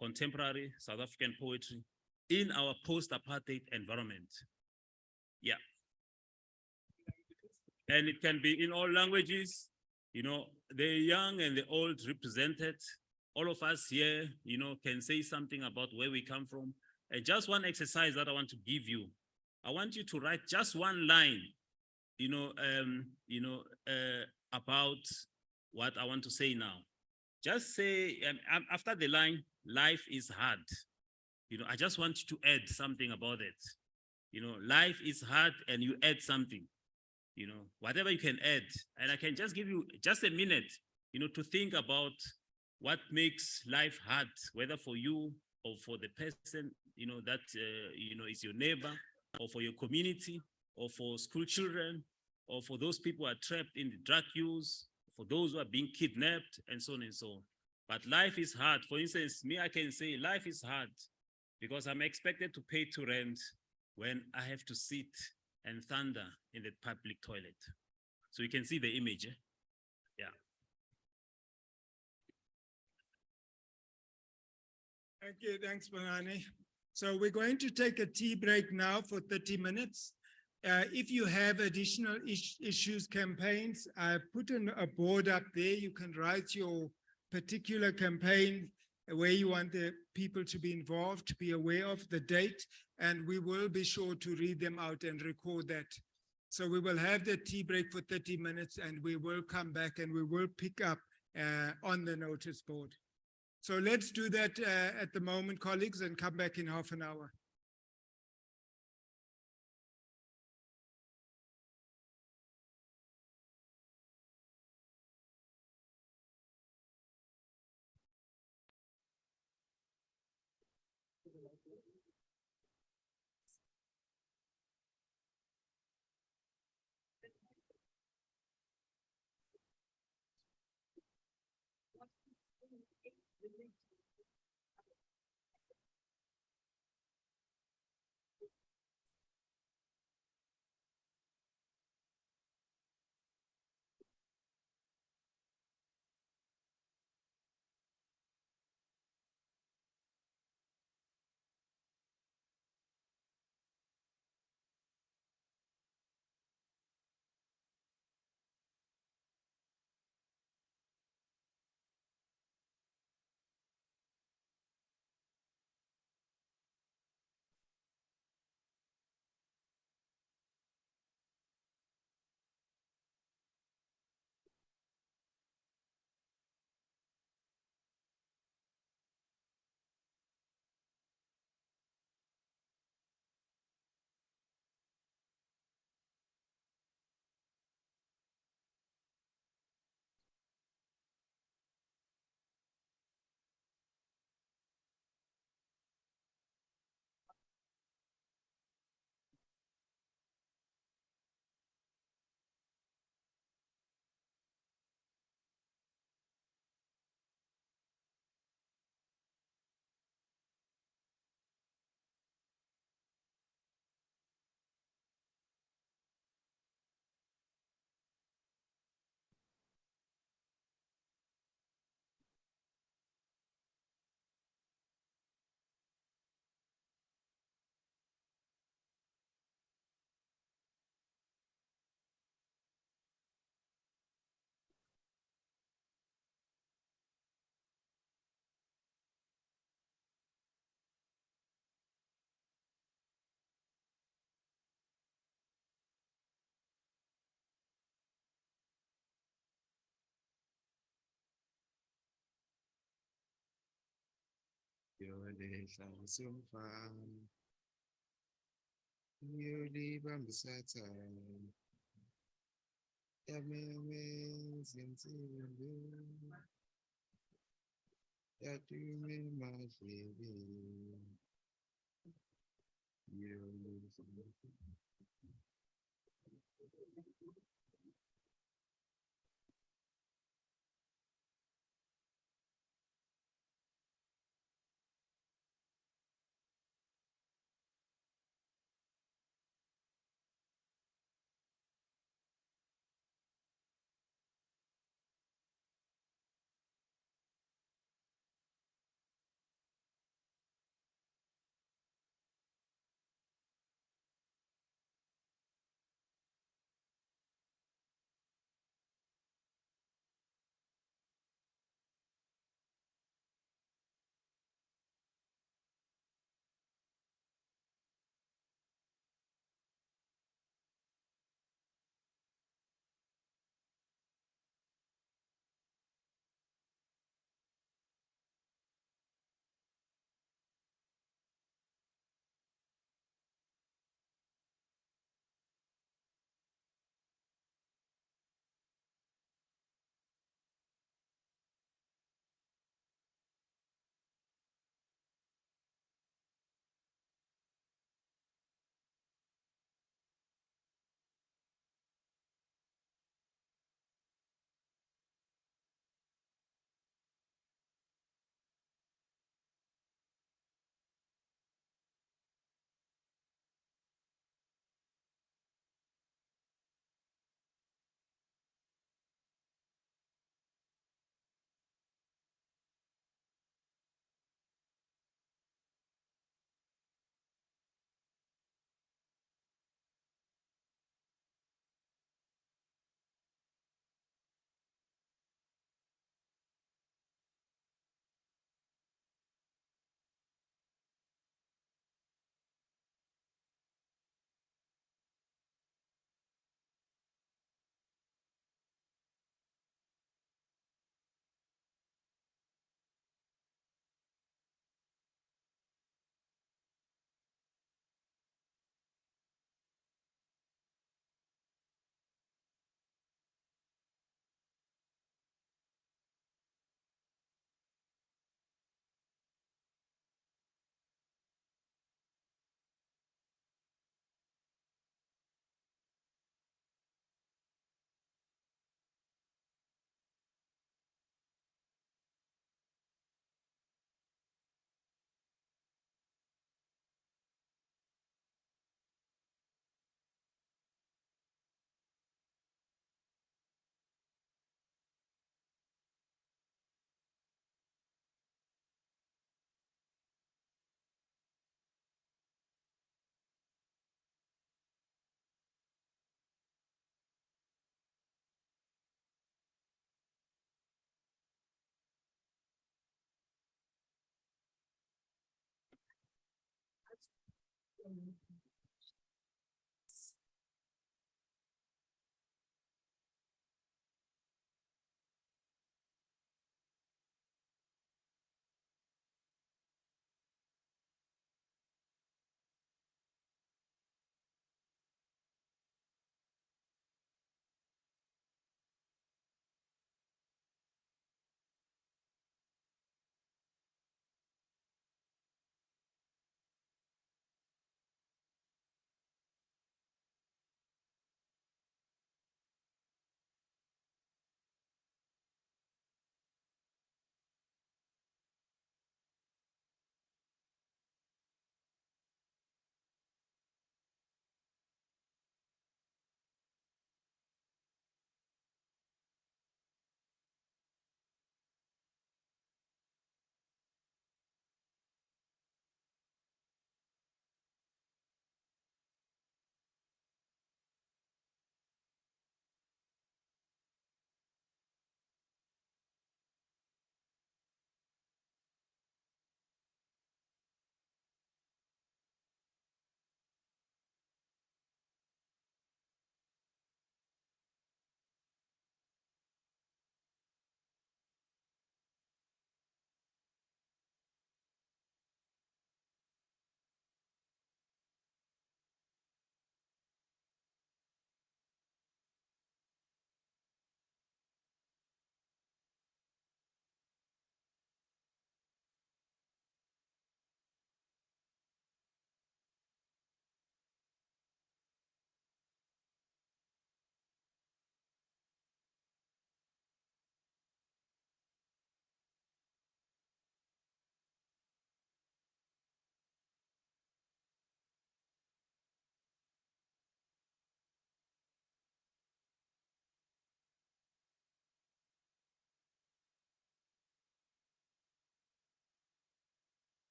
contemporary South African poetry in our post-apartheid environment. Yeah. And it can be in all languages, the young and the old represented. All of us here, can say something about where we come from. And just one exercise that I want to give you. I want you to write just one line, about what I want to say now. Just say, after the line, life is hard. I just want to add something about it. Life is hard and you add something, whatever you can add. And I can just give you just a minute, to think about what makes life hard, whether for you or for the person, that, is your neighbor, or for your community, or for school children, or for those people who are trapped in the drug use, for those who are being kidnapped, and so on and so on. But life is hard. For instance, me, I can say life is hard because I'm expected to pay to rent when I have to sit and thunder in the public toilet. So you can see the image. Yeah. Okay, thanks, Banani. So we're going to take a tea break now for 30 minutes. If you have additional issues, campaigns, I put a board up there. You can write your particular campaign where you want the people to be involved, to be aware of the date, and we will be sure to read them out and record that. So we will have the tea break for 30 minutes and we will come back and we will pick up on the notice board. So let's do that at the moment, colleagues, and come back in half an hour.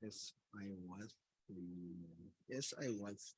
Yes, I was. Yes, I was.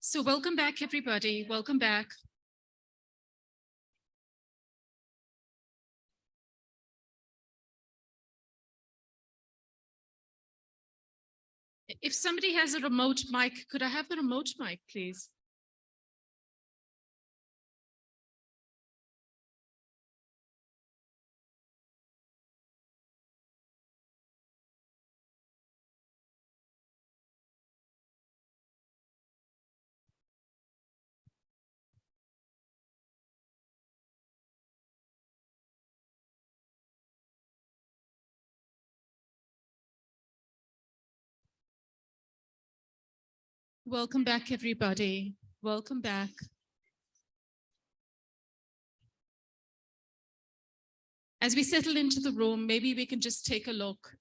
So welcome back, everybody. Welcome back. If somebody has a remote mic, could I have the remote mic, please? Welcome back, everybody. Welcome back. As we settle into the room, maybe we can just take a look.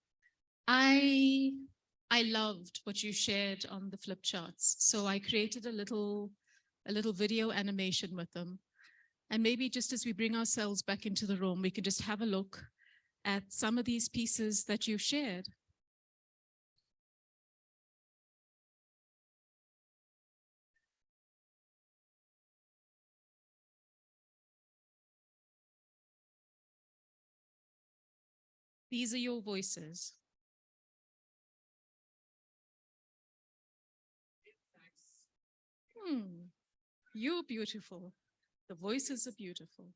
I loved what you shared on the flip charts. So I created a little video animation with them. And maybe just as we bring ourselves back into the room, we can just have a look at some of these pieces that you've shared. These are your voices. You're beautiful. The voices are beautiful.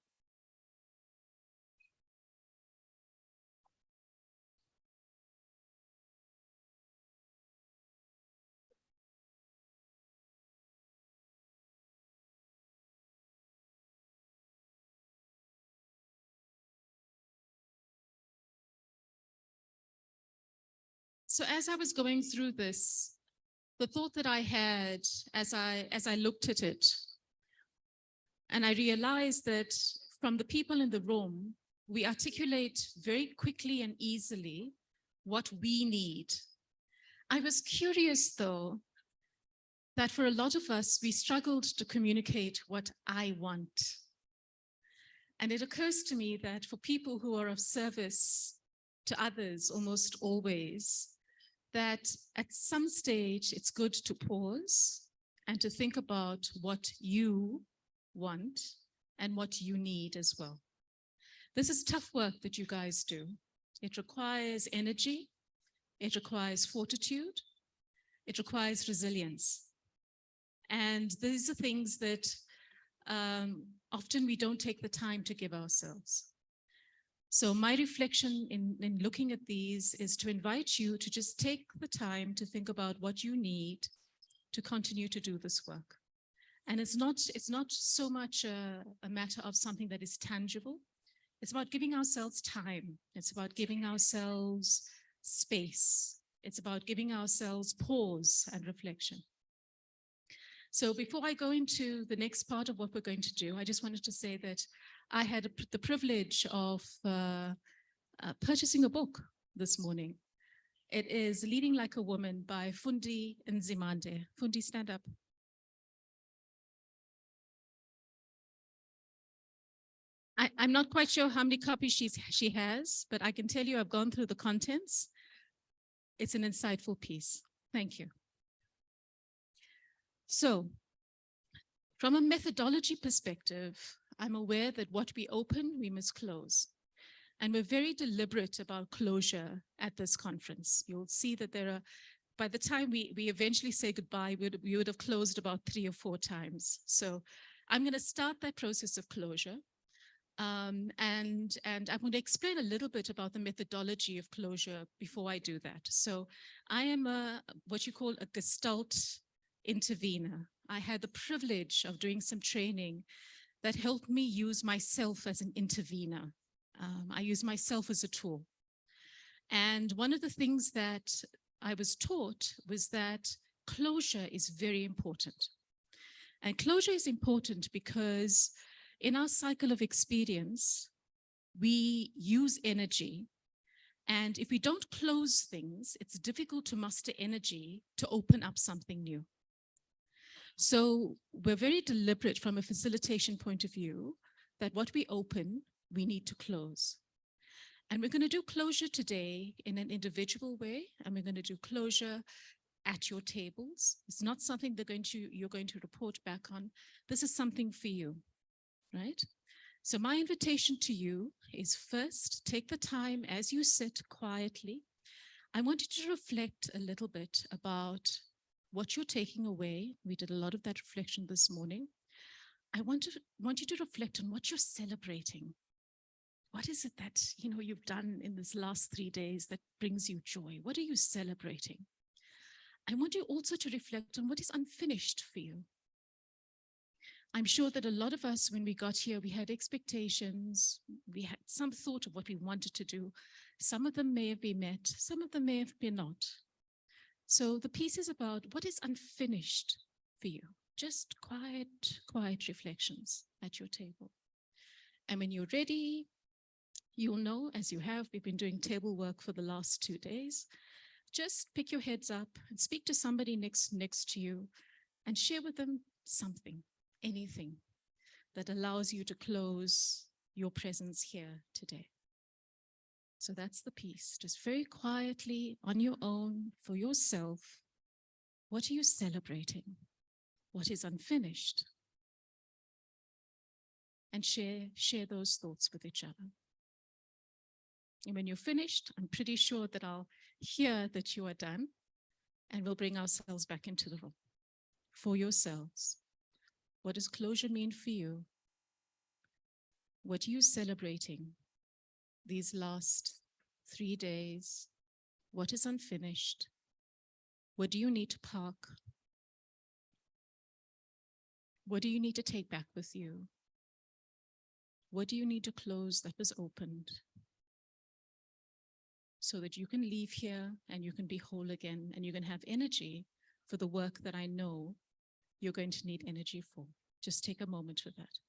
So as I was going through this, the thought that I had as I looked at it, and I realized that from the people in the room, we articulate very quickly and easily what we need. I was curious, though, that for a lot of us, we struggled to communicate what I want. And it occurs to me that for people who are of service to others almost always, that at some stage it's good to pause and to think about what you want and what you need as well. This is tough work that you guys do. It requires energy, it requires fortitude, it requires resilience. And these are things that often we don't take the time to give ourselves. So my reflection in looking at these is to invite you to just take the time to think about what you need to continue to do this work. And it's not so much a matter of something that is tangible. It's about giving ourselves time. It's about giving ourselves space. It's about giving ourselves pause and reflection. So before I go into the next part of what we're going to do, I just wanted to say that I had the privilege of purchasing a book this morning. It is Leading Like a Woman by Fundi Nzimande. Fundi, stand up. I'm not quite sure how many copies she has, but I can tell you I've gone through the contents. It's an insightful piece. Thank you. So, from a methodology perspective, I'm aware that what we open, we must close. And we're very deliberate about closure at this conference. You'll see that there are, by the time we eventually say goodbye, we would have closed about 3 or 4 times. So I'm going to start that process of closure. And I'm going to explain a little bit about the methodology of closure before I do that. So I am what you call a Gestalt intervener. I had the privilege of doing some training that helped me use myself as an intervener. I use myself as a tool. And one of the things that I was taught was that closure is very important. And closure is important because in our cycle of experience, we use energy. And if we don't close things, it's difficult to muster energy to open up something new. So we're very deliberate from a facilitation point of view that what we open, we need to close. And we're going to do closure today in an individual way, and we're going to do closure at your tables. It's not something you're going to report back on. This is something for you, right? So my invitation to you is first, take the time as you sit quietly. I want you to reflect a little bit about what you're taking away. We did a lot of that reflection this morning. I want you to reflect on what you're celebrating. What is it that you've done in this last 3 days that brings you joy? What are you celebrating? I want you also to reflect on what is unfinished for you. I'm sure that a lot of us, when we got here, we had expectations. We had some thought of what we wanted to do. Some of them may have been met. Some of them may have been not. So the piece is about what is unfinished for you. Just quiet reflections at your table. And when you're ready, you'll know, as you have, we've been doing table work for the last 2 days. Just pick your heads up and speak to somebody next to you and share with them something, anything that allows you to close your presence here today. So that's the piece. Just very quietly on your own, for yourself, what are you celebrating? What is unfinished? And share those thoughts with each other. And when you're finished, I'm pretty sure that I'll hear that you are done, and we'll bring ourselves back into the room. For yourselves, what does closure mean for you? What are you celebrating these last 3 days? What is unfinished? What do you need to park? What do you need to take back with you? What do you need to close that was opened, so that you can leave here and you can be whole again and you can have energy for the work that I know you're going to need energy for? Just take a moment for that.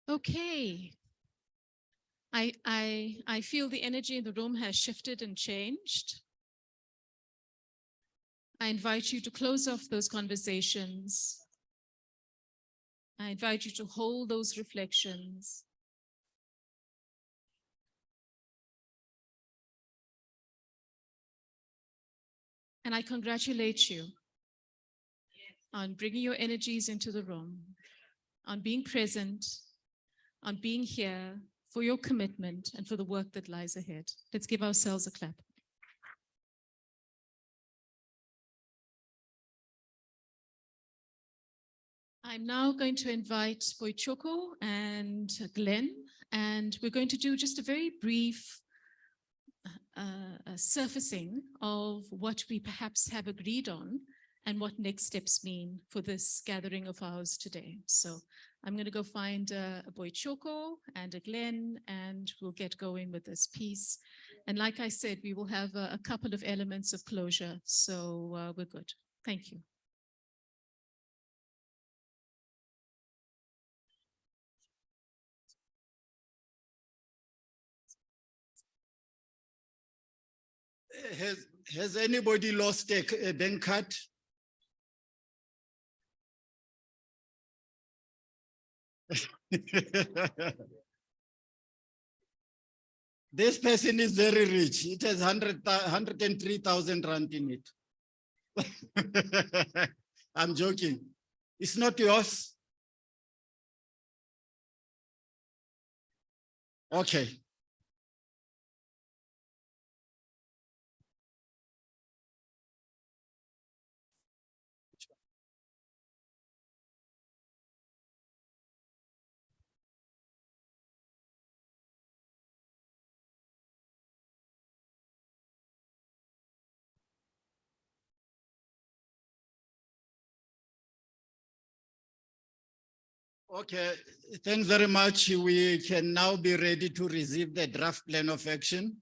Okay. I feel the energy in the room has shifted and changed. I invite you to close off those conversations. I invite you to hold those reflections. And I congratulate you on bringing your energies into the room, on being present, on being here, for your commitment and for the work that lies ahead. Let's give ourselves a clap. I'm now going to invite Boichoko and Glenn, and we're going to do just a very brief surfacing of what we perhaps have agreed on and what next steps mean for this gathering of ours today. So I'm going to go find a Boichoko and a Glenn, and we'll get going with this piece. And like I said, we will have a couple of elements of closure, so we're good. Thank you. Has anybody lost a bank card? This person is very rich. It has 103,000 rand in it. I'm joking. It's not yours. Okay. Okay, thanks very much. We can now be ready to receive the draft plan of action,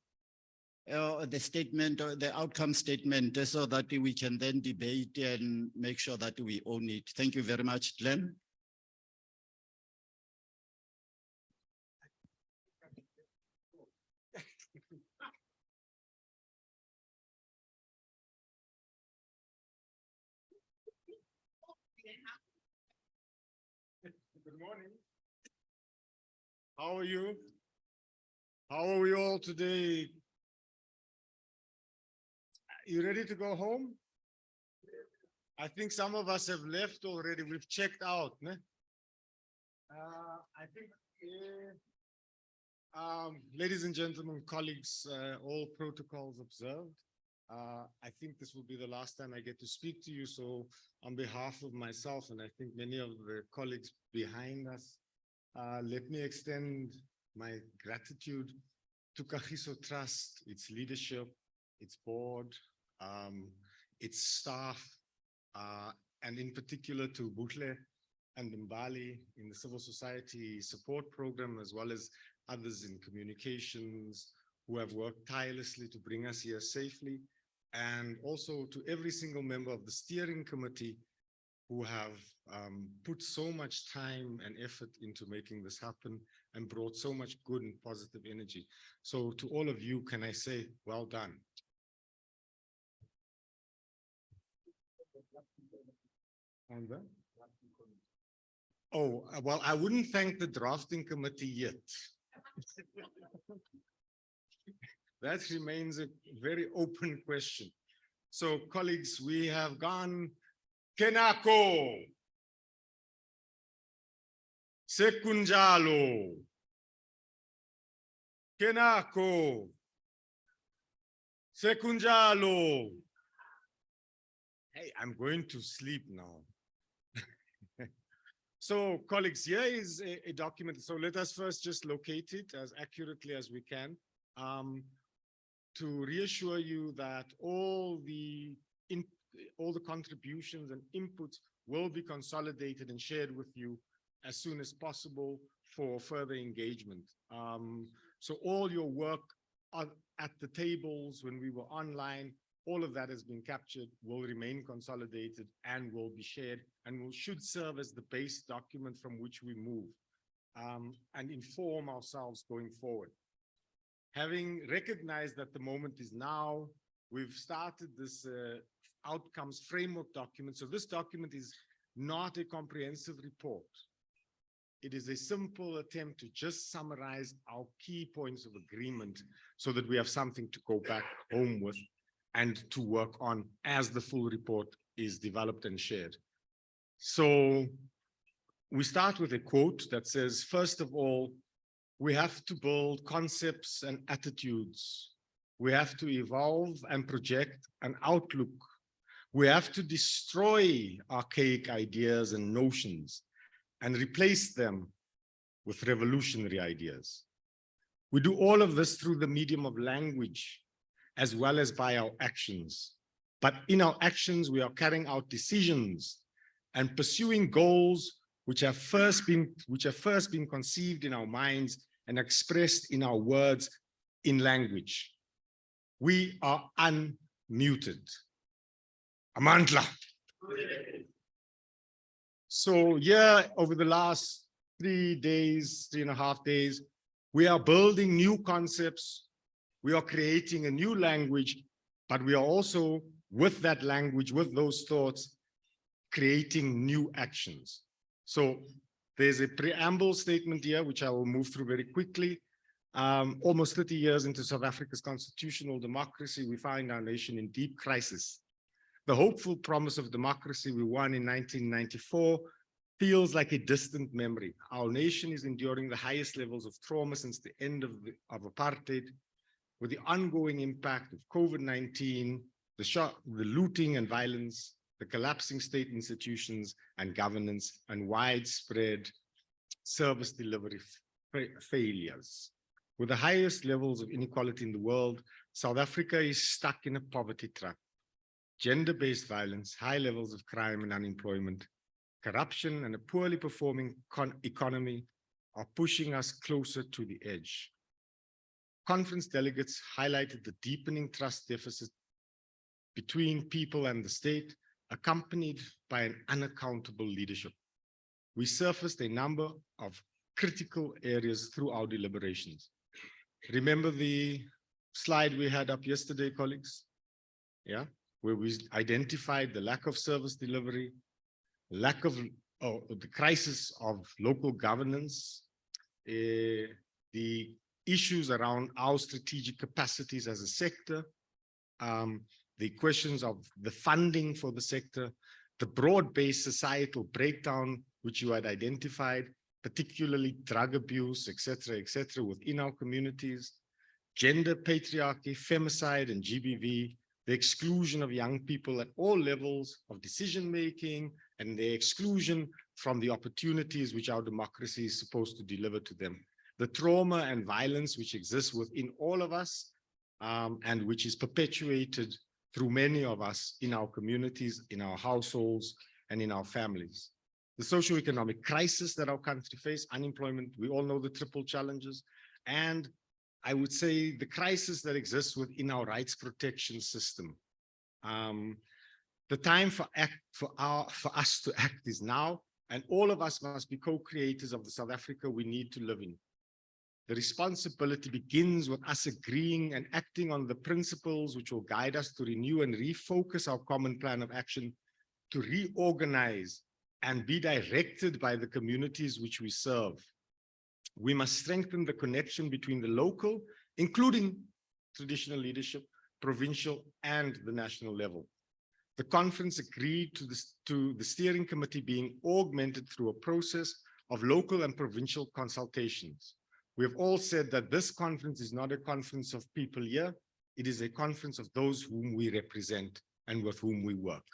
the statement, or the outcome statement, so that we can then debate and make sure that we own it. Thank you very much, Glenn. Good morning. How are you? How are we all today? You ready to go home? I think some of us have left already. We've checked out. Ne? I think, ladies and gentlemen, colleagues, all protocols observed. I think this will be the last time I get to speak to you. So on behalf of myself, and I think many of the colleagues behind us, let me extend my gratitude to Kagiso Trust, its leadership, its board, its staff, and in particular to Butle and Mbali in the civil society support program, as well as others in communications who have worked tirelessly to bring us here safely, and also to every single member of the steering committee who have put so much time and effort into making this happen and brought so much good and positive energy. So to all of you, can I say, well done. And then? Oh, well, I wouldn't thank the drafting committee yet. That remains a very open question. So colleagues, we have gone Kenako, Sekunjalo, Kenako, Sekunjalo. Hey, I'm going to sleep now. So colleagues, here is a document. So let us first just locate it as accurately as we can to reassure you that all the contributions and inputs will be consolidated and shared with you as soon as possible for further engagement. So all your work at the tables when we were online, all of that has been captured, will remain consolidated and will be shared and should serve as the base document from which we move. and inform ourselves going forward. Having recognized that the moment is now, we've started this outcomes framework document. So this document is not a comprehensive report. It is a simple attempt to just summarize our key points of agreement so that we have something to go back home with and to work on as the full report is developed and shared. So we start with a quote that says, first of all, we have to build concepts and attitudes. We have to evolve and project an outlook. We have to destroy archaic ideas and notions and replace them with revolutionary ideas. We do all of this through the medium of language, as well as by our actions. But in our actions, we are carrying out decisions and pursuing goals which have first been conceived in our minds and expressed in our words in language. We are unmuted. Amandla. So yeah, over the last 3.5 days, we are building new concepts. We are creating a new language, but we are also, with that language, with those thoughts, creating new actions. So there's a preamble statement here, which I will move through very quickly. Almost 30 years into South Africa's constitutional democracy, we find our nation in deep crisis. The hopeful promise of democracy we won in 1994 feels like a distant memory. Our nation is enduring the highest levels of trauma since the end of apartheid, with the ongoing impact of COVID-19, the looting and violence, the collapsing state institutions and governance, and widespread service delivery failures. With the highest levels of inequality in the world, South Africa is stuck in a poverty trap. Gender-based violence, high levels of crime and unemployment, corruption, and a poorly performing economy are pushing us closer to the edge. Conference delegates highlighted the deepening trust deficit between people and the state, accompanied by an unaccountable leadership. We surfaced a number of critical areas through our deliberations. Remember the slide we had up yesterday, colleagues? Yeah, where we identified the lack of service delivery, lack of the crisis of local governance, the issues around our strategic capacities as a sector, the questions of the funding for the sector, the broad-based societal breakdown, which you had identified, particularly drug abuse, et cetera, within our communities, gender patriarchy, femicide, and GBV, the exclusion of young people at all levels of decision-making, and the exclusion from the opportunities which our democracy is supposed to deliver to them. The trauma and violence which exists within all of us, and which is perpetuated through many of us in our communities, in our households, and in our families. The socioeconomic crisis that our country faces, unemployment, we all know the triple challenges, and I would say the crisis that exists within our rights protection system. The time for us to act is now, and all of us must be co-creators of the South Africa we need to live in. The responsibility begins with us agreeing and acting on the principles which will guide us to renew and refocus our common plan of action, to reorganize and be directed by the communities which we serve. We must strengthen the connection between the local, including traditional leadership, provincial, and the national level. The conference agreed to the steering committee being augmented through a process of local and provincial consultations. We have all said that this conference is not a conference of people here. It is a conference of those whom we represent and with whom we work.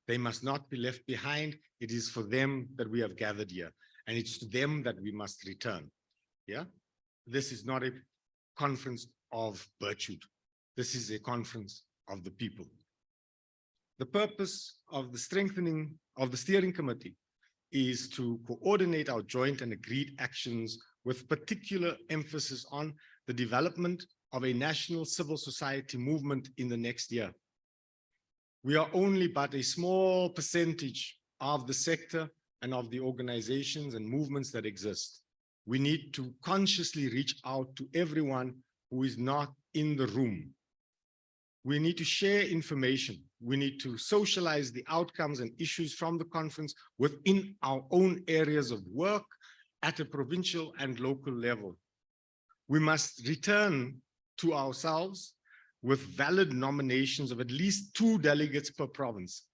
They must not be left behind. It is for them that we have gathered here, and it's to them that we must return. Yeah, this is not a conference of virtue. This is a conference of the people. The purpose of the strengthening of the steering committee is to coordinate our joint and agreed actions with particular emphasis on the development of a national civil society movement in the next year. We are only but a small percentage of the sector and of the organizations and movements that exist. we need to consciously reach out to everyone who is not in the room. We need to share information. We need to socialize the outcomes and issues from the conference within our own areas of work at a provincial and local level. We must return to ourselves with valid nominations of at least 2 delegates per province.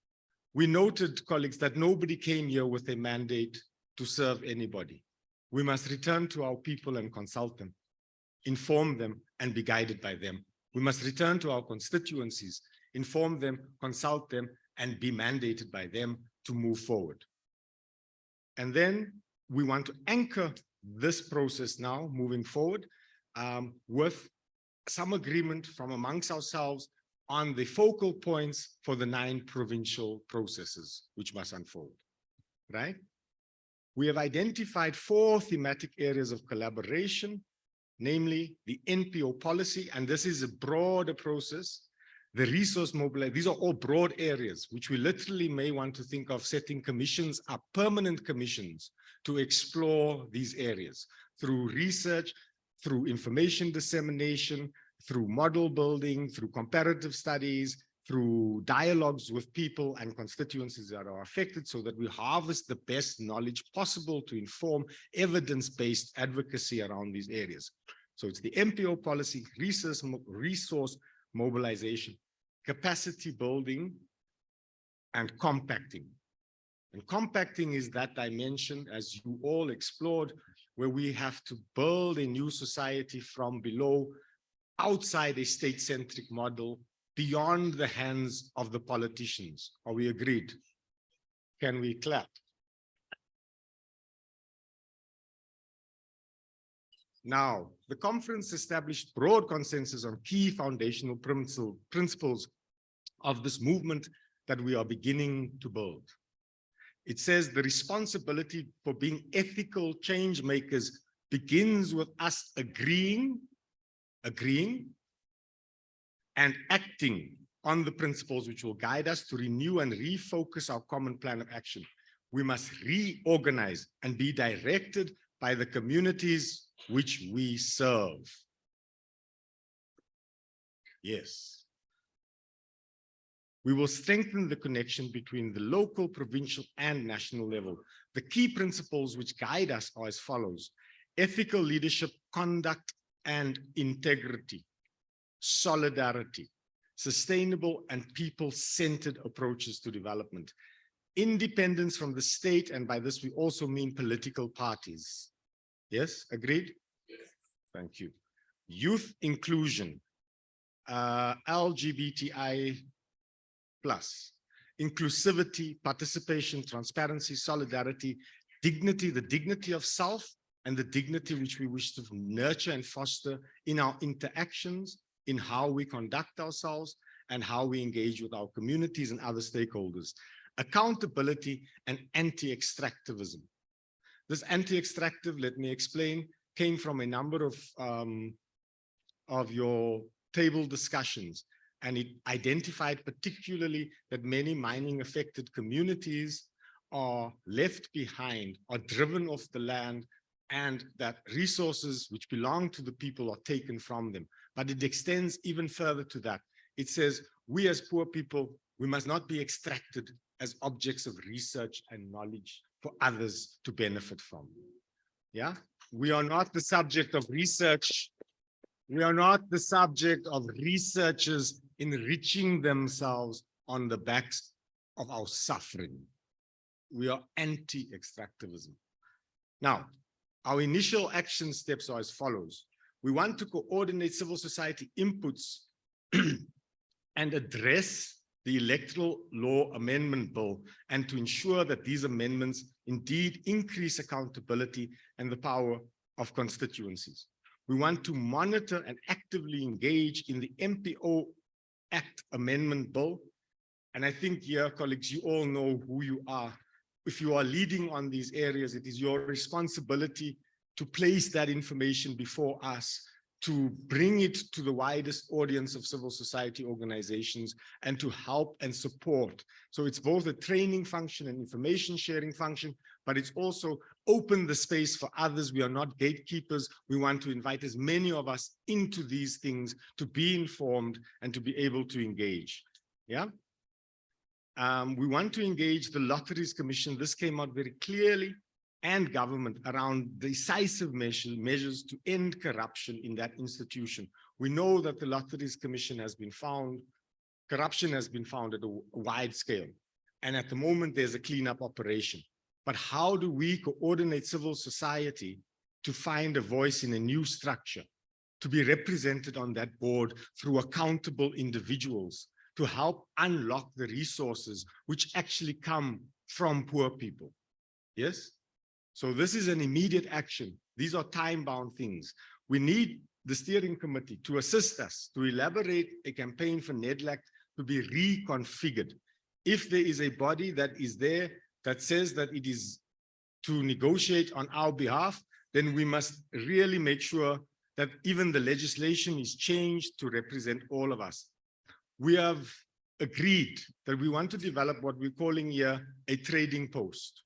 We noted, colleagues, that nobody came here with a mandate to serve anybody. We must return to our people and consult them, inform them, and be guided by them. We must return to our constituencies, inform them, consult them, and be mandated by them to move forward. And then we want to anchor this process now moving forward with some agreement from amongst ourselves on the focal points for the 9 provincial processes which must unfold, right? We have identified 4 thematic areas of collaboration, namely the NPO policy, and this is a broader process, the resource mobilization. These are all broad areas, which we literally may want to think of setting commissions up, permanent commissions, to explore these areas through research, through information dissemination, through model building, through comparative studies, through dialogues with people and constituencies that are affected, so that we harvest the best knowledge possible to inform evidence-based advocacy around these areas. So it's the MPO policy, resource mobilization, capacity building, and compacting. And compacting is that dimension, as you all explored, where we have to build a new society from below, outside a state-centric model, beyond the hands of the politicians. Are we agreed? Can we clap? Now, the conference established broad consensus on key foundational principles of this movement that we are beginning to build. It says the responsibility for being ethical change makers begins with us agreeing and acting on the principles which will guide us to renew and refocus our common plan of action. We must reorganize and be directed by the communities which we serve. Yes. We will strengthen the connection between the local, provincial, and national level. The key principles which guide us are as follows: ethical leadership, conduct, and integrity, solidarity, sustainable and people-centered approaches to development, independence from the state, and by this we also mean political parties. Yes, agreed? Yes. Thank you. Youth inclusion, LGBTI+, inclusivity, participation, transparency, solidarity, dignity, the dignity of self, and the dignity which we wish to nurture and foster in our interactions, in how we conduct ourselves, and how we engage with our communities and other stakeholders. Accountability and anti-extractivism. This anti-extractive, let me explain, came from a number of your table discussions, and it identified particularly that many mining affected communities are left behind, are driven off the land, and that resources which belong to the people are taken from them. But it extends even further to that. It says, we as poor people, we must not be extracted as objects of research and knowledge for others to benefit from. Yeah, we are not the subject of research. We are not the subject of researchers enriching themselves on the backs of our suffering. We are anti-extractivism. Now, our initial action steps are as follows. We want to coordinate civil society inputs and address the electoral law amendment bill, and to ensure that these amendments indeed increase accountability and the power of constituencies. We want to monitor and actively engage in the MPO Act amendment bill. And I think here, colleagues, you all know who you are. If you are leading on these areas, it is your responsibility to place that information before us, to bring it to the widest audience of civil society organizations, and to help and support. So it's both a training function and information sharing function, but it's also open the space for others. We are not gatekeepers. We want to invite as many of us into these things to be informed and to be able to engage. Yeah. We want to engage the Lotteries Commission. This came out very clearly, and government around decisive measures to end corruption in that institution. We know that the Lotteries Commission has been found, corruption has been found at a wide scale. And at the moment, there's a cleanup operation. But how do we coordinate civil society to find a voice in a new structure, to be represented on that board through accountable individuals, to help unlock the resources which actually come from poor people? Yes? So this is an immediate action. These are time-bound things. We need the steering committee to assist us to elaborate a campaign for NEDLAC to be reconfigured. If there is a body that is there that says that it is to negotiate on our behalf, then we must really make sure that even the legislation is changed to represent all of us. We have agreed that we want to develop what we're calling here a trading post.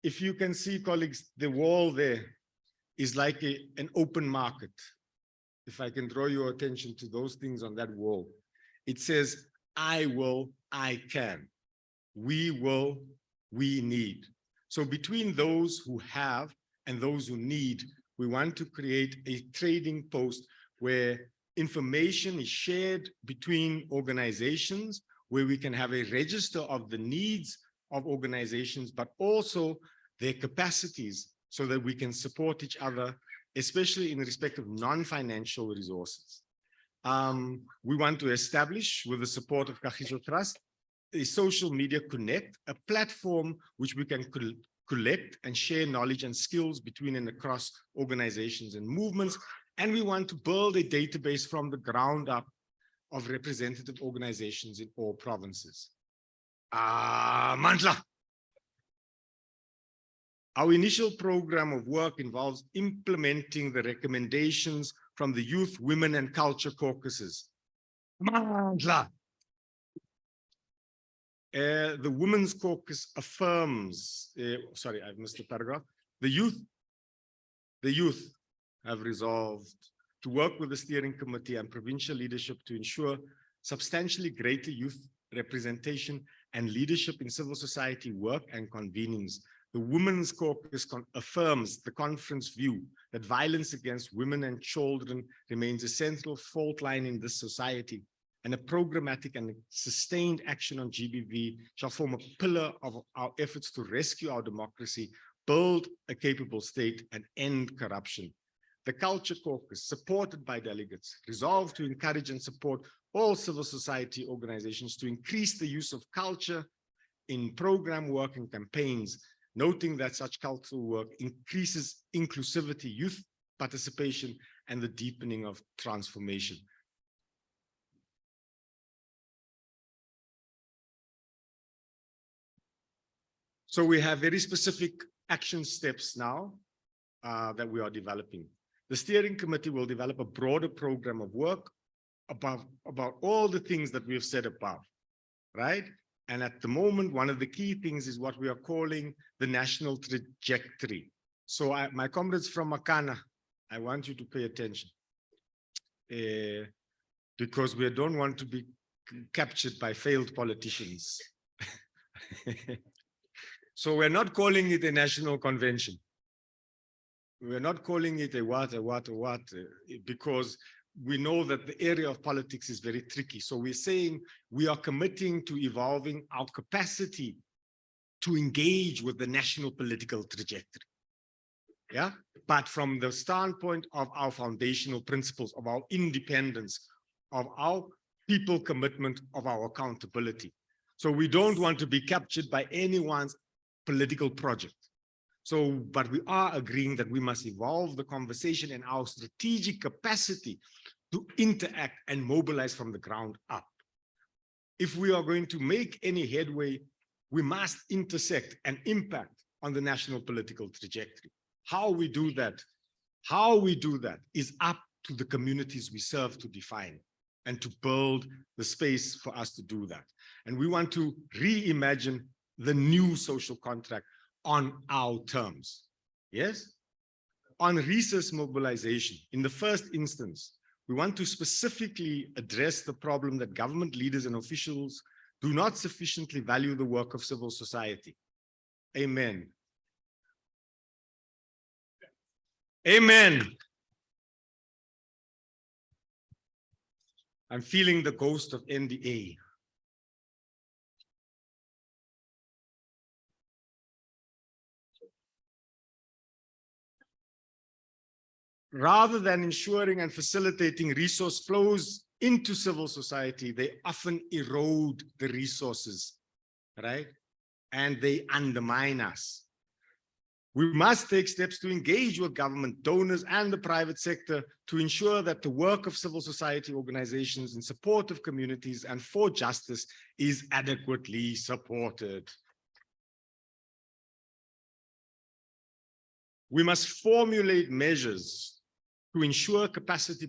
If you can see, colleagues, the wall there is like an open market. If I can draw your attention to those things on that wall, it says, I will, I can. We will, we need. So between those who have and those who need, we want to create a trading post where information is shared between organizations, where we can have a register of the needs of organizations, but also their capacities, so that we can support each other, especially in respect of non-financial resources. We want to establish, with the support of Kagiso Trust, a social media connect, a platform which we can collect and share knowledge and skills between and across organizations and movements. And we want to build a database from the ground up of representative organizations in all provinces. Mandla. Our initial program of work involves implementing the recommendations from the Youth, Women and Culture Caucuses. Mandla. The Women's Caucus affirms, sorry, I've missed the paragraph. The youth have resolved to work with the steering committee and provincial leadership to ensure substantially greater youth representation and leadership in civil society work and convenings. The Women's Caucus affirms the conference view that violence against women and children remains a central fault line in this society, and a programmatic and sustained action on GBV shall form a pillar of our efforts to rescue our democracy, build a capable state, and end corruption. The Culture Caucus, supported by delegates, resolved to encourage and support all civil society organizations to increase the use of culture in program work and campaigns, noting that such cultural work increases inclusivity, youth participation, and the deepening of transformation. So we have very specific action steps now that we are developing. The steering committee will develop a broader program of work about all the things that we have said above, right? And at the moment, one of the key things is what we are calling the national trajectory. So my comrades from Makana, I want you to pay attention because we don't want to be captured by failed politicians. So we're not calling it a national convention. We're not calling it a what, because we know that the area of politics is very tricky. So we're saying we are committing to evolving our capacity to engage with the national political trajectory. Yeah, but from the standpoint of our foundational principles, of our independence, of our people commitment, of our accountability. So we don't want to be captured by anyone's political project. So, but we are agreeing that we must evolve the conversation and our strategic capacity to interact and mobilize from the ground up. If we are going to make any headway, we must intersect and impact on the national political trajectory. How we do that is up to the communities we serve to define and to build the space for us to do that. And we want to reimagine the new social contract on our terms. Yes? On resource mobilization, in the first instance, we want to specifically address the problem that government leaders and officials do not sufficiently value the work of civil society. Amen. Amen. I'm feeling the ghost of NDA. Rather than ensuring and facilitating resource flows into civil society, they often erode the resources, right? And they undermine us. We must take steps to engage with government, donors, and the private sector to ensure that the work of civil society organizations in support of communities and for justice is adequately supported. We must formulate measures to ensure capacity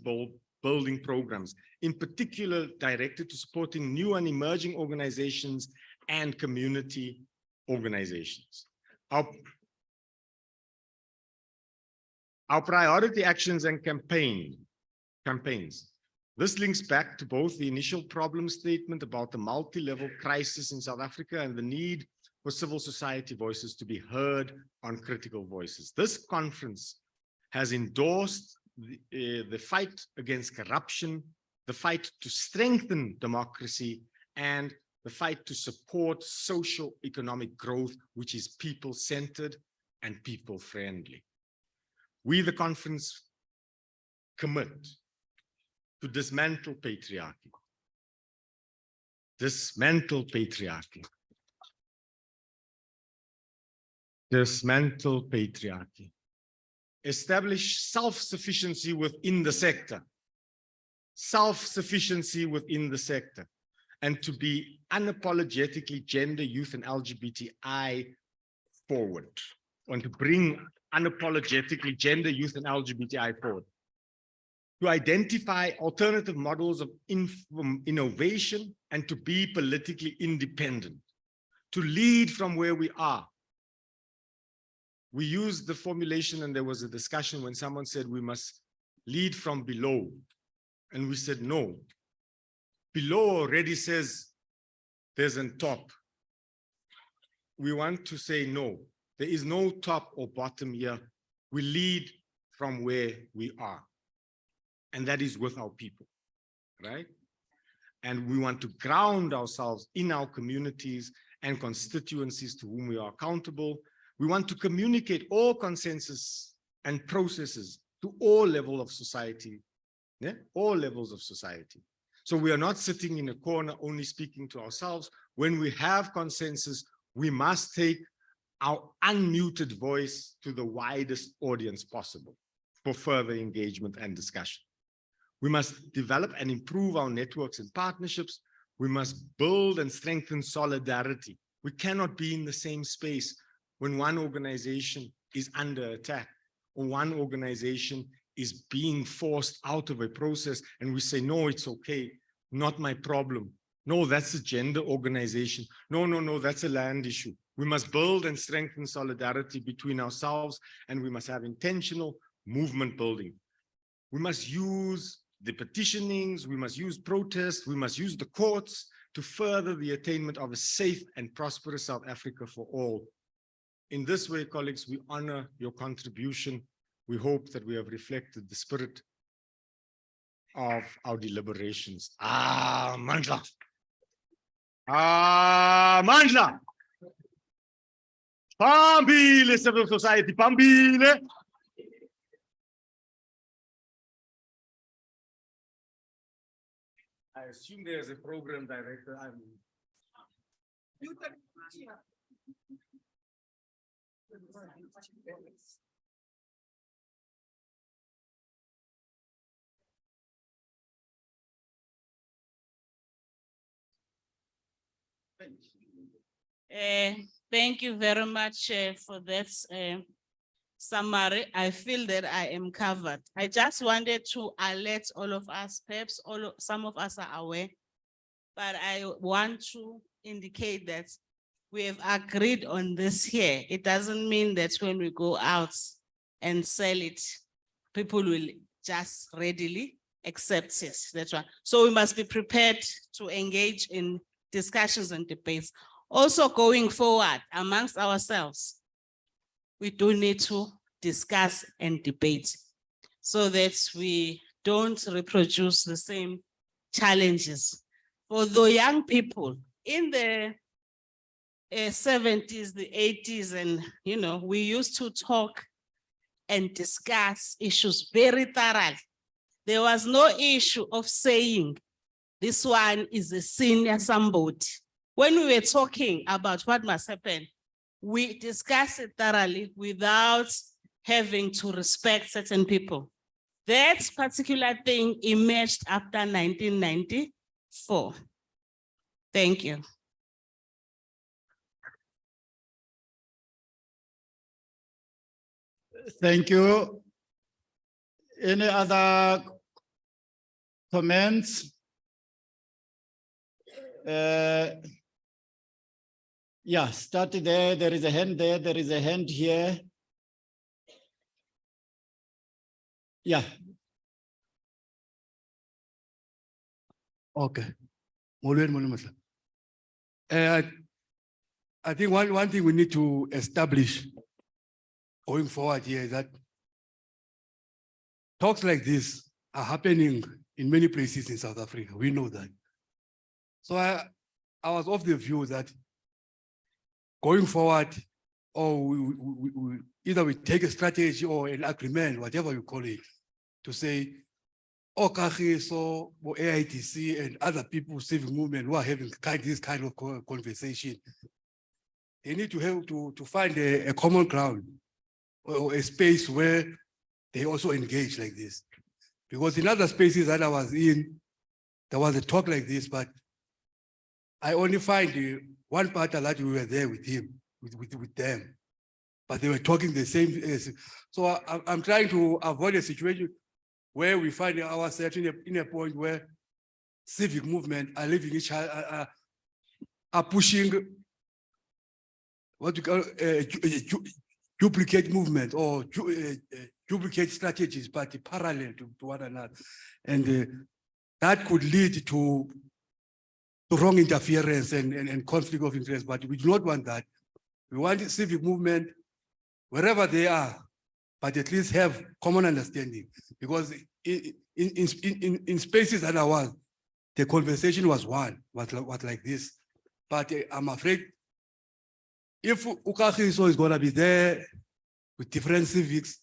building programs, in particular directed to supporting new and emerging organizations and community organizations. Our priority actions and campaigns. This links back to both the initial problem statement about the multi-level crisis in South Africa and the need for civil society voices to be heard on critical voices. This conference has endorsed the fight against corruption, the fight to strengthen democracy, and the fight to support social economic growth, which is people-centered and people-friendly. We, the conference, commit to dismantle patriarchy. Dismantle patriarchy. Dismantle patriarchy. Establish self-sufficiency within the sector. Self-sufficiency within the sector. And to be unapologetically gender, youth, and LGBTI forward. And to bring unapologetically gender, youth, and LGBTI forward. To identify alternative models of innovation and to be politically independent. To lead from where we are. We used the formulation, and there was a discussion when someone said we must lead from below. And we said, no. Below already says there's a top. We want to say no. There is no top or bottom here. We lead from where we are. And that is with our people, right? And we want to ground ourselves in our communities and constituencies to whom we are accountable. We want to communicate all consensus and processes to all levels of society, yeah? All levels of society. So we are not sitting in a corner only speaking to ourselves. When we have consensus, we must take our unmuted voice to the widest audience possible for further engagement and discussion. We must develop and improve our networks and partnerships. We must build and strengthen solidarity. We cannot be in the same space when one organization is under attack or one organization is being forced out of a process and we say, no, it's okay, not my problem. No, that's a gender organization. No, that's a land issue. We must build and strengthen solidarity between ourselves, and we must have intentional movement building. We must use the petitionings, we must use protests, we must use the courts to further the attainment of a safe and prosperous South Africa for all. In this way, colleagues, we honor your contribution. We hope that we have reflected the spirit of our deliberations. Mandla. Mandla. Phambili civil society, phambili. I assume there's a program director. Thank you very much for that summary. I feel that I am covered. I just wanted to alert all of us, perhaps some of us are aware, but I want to indicate that we have agreed on this here. It doesn't mean that when we go out and sell it, people will just readily accept it. That's why. So we must be prepared to engage in discussions and debates. Also going forward amongst ourselves, we do need to discuss and debate so that we don't reproduce the same challenges. For the young people in the 70s, the 80s, and we used to talk and discuss issues very thoroughly. There was no issue of saying this one is a senior somebody. When we were talking about what must happen, we discussed it thoroughly without having to respect certain people. That particular thing emerged after 1994. Thank you. Thank you. Any other comments? Yeah, start there. There is a hand there. There is a hand here. Yeah. Okay. I think one thing we need to establish going forward here is that talks like this are happening in many places in South Africa. We know that. So I was of the view that going forward, or either we take a strategy or an agreement, whatever you call it, to say, so AITC and other people, civic movement who are having this kind of conversation, they need to have to find a common ground or a space where they also engage like this. Because in other spaces that I was in, there was a talk like this, but I only find one part that we were there with him, with them, but they were talking the same. So I'm trying to avoid a situation where we find ourselves in a point where civic movement are living each other, are pushing what you call duplicate movement or duplicate strategies, but parallel to one another. And that could lead to wrong interference and conflict of interest, but we do not want that. We want the civic movement, wherever they are, but at least have common understanding. Because in spaces that I was, the conversation was like this. But I'm afraid if Ukahiso is gonna be there with different civics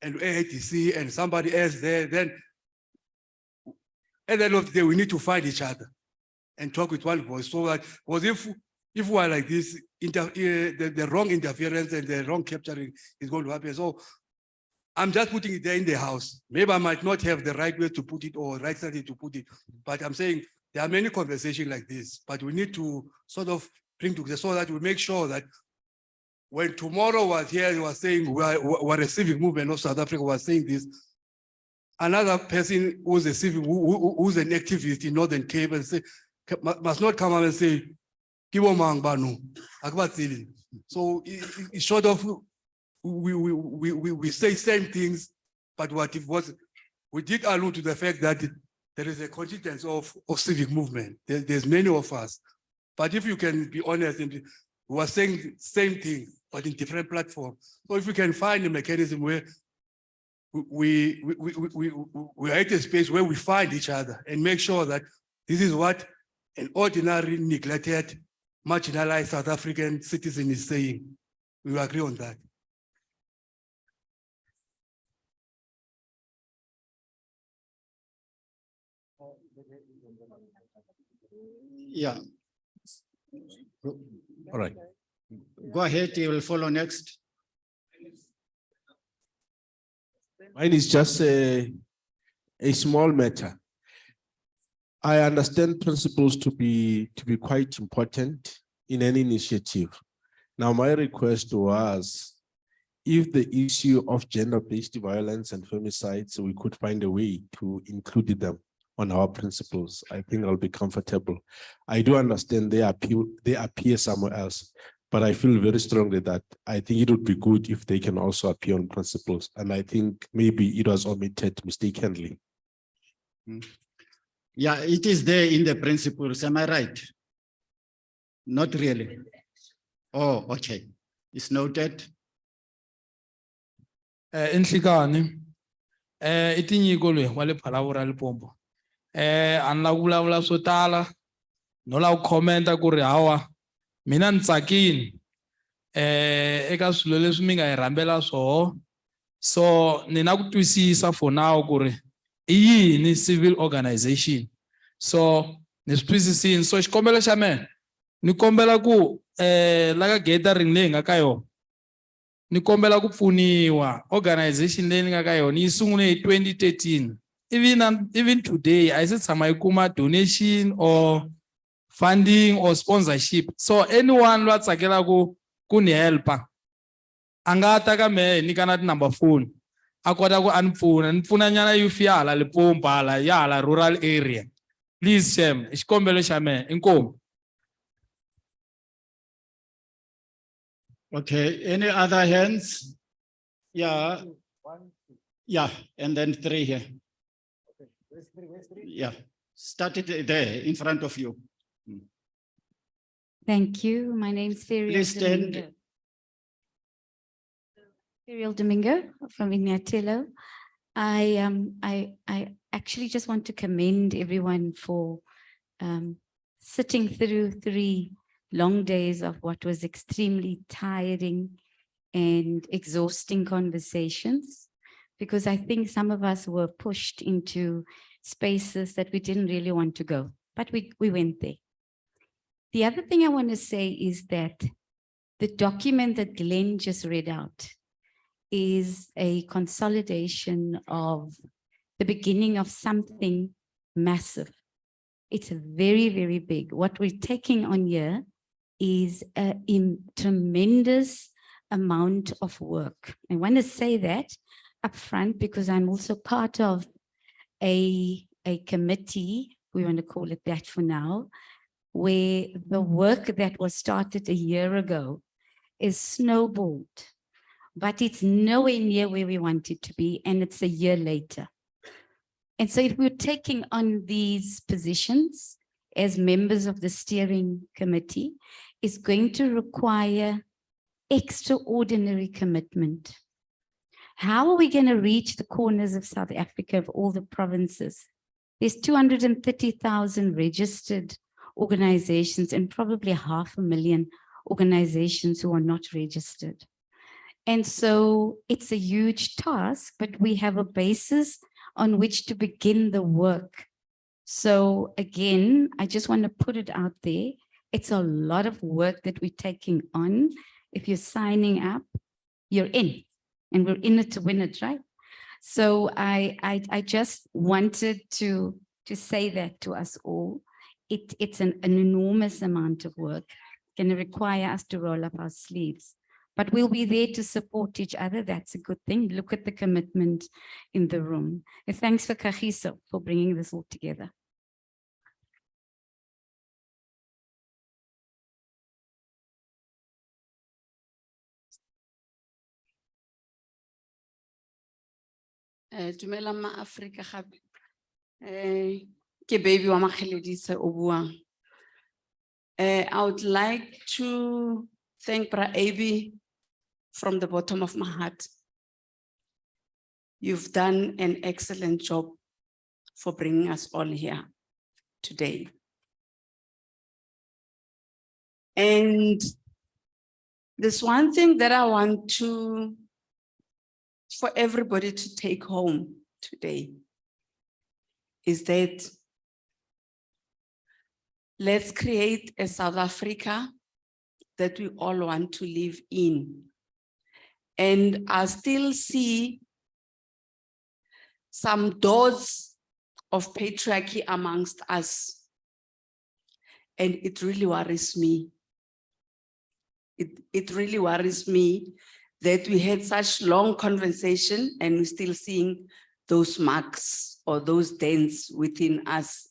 and AITC and somebody else there, then at the end of the day, we need to find each other and talk with one voice. So that, because if we are like this, the wrong interference and the wrong capturing is going to happen. So I'm just putting it there in the house. Maybe I might not have the right way to put it or right strategy to put it, but I'm saying there are many conversations like this, but we need to sort of bring together so that we make sure that when tomorrow was here, he was saying we're a civic movement of South Africa was saying this. Another person who's a civic, who's an activist in Northern Cape and say, must not come up and say, Kibo Mangbanu, Akbatili. So it's sort of we say same things, but what it was, we did allude to the fact that there is a contingent of civic movement. There's many of us. But if you can be honest, we were saying same thing, but in different platforms. So if we can find a mechanism where we are at a space where we find each other and make sure that this is what an ordinary, neglected, marginalized South African citizen is saying. We agree on that. Yeah. All right. Go ahead, you will follow next. Mine is just a small matter. I understand principles to be quite important in any initiative. Now, my request was if the issue of gender-based violence and femicides, we could find a way to include them on our principles, I think I'll be comfortable. I do understand they appear somewhere else, but I feel very strongly that I think it would be good if they can also appear on principles. And I think maybe it was omitted mistakenly. Yeah, it is there in the principles, am I right? Not really. Oh, okay. It's noted. Inhlikani, itinyiko lwe wale phalawura Limpopo. Anla vulavula swo tala, no la ku commenta ku ri hawa mina ni tsakini eka swilo leswi mi nga hi rhambela swoho. So ni na ku twisisa for now ku ri i yini civil organization. So ni swi twisisini. So xikombelo xa mehe ni kombela ku la ka gathering leyi nga ka yona ni kombela ku pfuniwa. Organization leyi ni nga ka yona yi sungule hi 2013. Even today, I said some donation or funding or sponsorship. So anyone loyi a tsakelaka ku ni helpa a nga ta ka mehe ni ka na number phone a kota ku a ni pfuna nyana youth ya hala Limpopo hala ya hala rural area. Please Shem, xikombelo xa mehe inkomu. Okay, any other hands? Yeah. Yeah, and then 3 here. Yeah, start it there in front of you. Thank you. My name is Please stand. Ferial Domingo from Ignatielo. I actually just want to commend everyone for sitting through 3 long days of what was extremely tiring and exhausting conversations, because I think some of us were pushed into spaces that we didn't really want to go, but we went there. The other thing I want to say is that the document that Glenn just read out is a consolidation of the beginning of something massive. It's very, very big. What we're taking on here is a tremendous amount of work. I want to say that up front because I'm also part of a committee, we want to call it that for now, where the work that was started a year ago is snowballed, but it's nowhere near where we want it to be, and it's a year later. And so if we're taking on these positions as members of the steering committee, it's going to require extraordinary commitment. How are we going to reach the corners of South Africa, of all the provinces? There's 230,000 registered organizations and probably 500,000 organizations who are not registered. And so it's a huge task, but we have a basis on which to begin the work. So again, I just want to put it out there. It's a lot of work that we're taking on. If you're signing up, you're in, and we're in it to win it, right? So I just wanted to say that to us all. It's an enormous amount of work. It's going to require us to roll up our sleeves, but we'll be there to support each other. That's a good thing. Look at the commitment in the room. And thanks for Kagiso for bringing this all together. Dumela ma Afrika gape. Ke baby wa Makgeledise o buang. I would like to thank Bra Abi from the bottom of my heart. You've done an excellent job for bringing us all here today. And there's one thing that I want for everybody to take home today is that let's create a South Africa that we all want to live in. And I still see some doors of patriarchy amongst us. And it really worries me. It really worries me that we had such long conversation and we're still seeing those marks. or those dents within us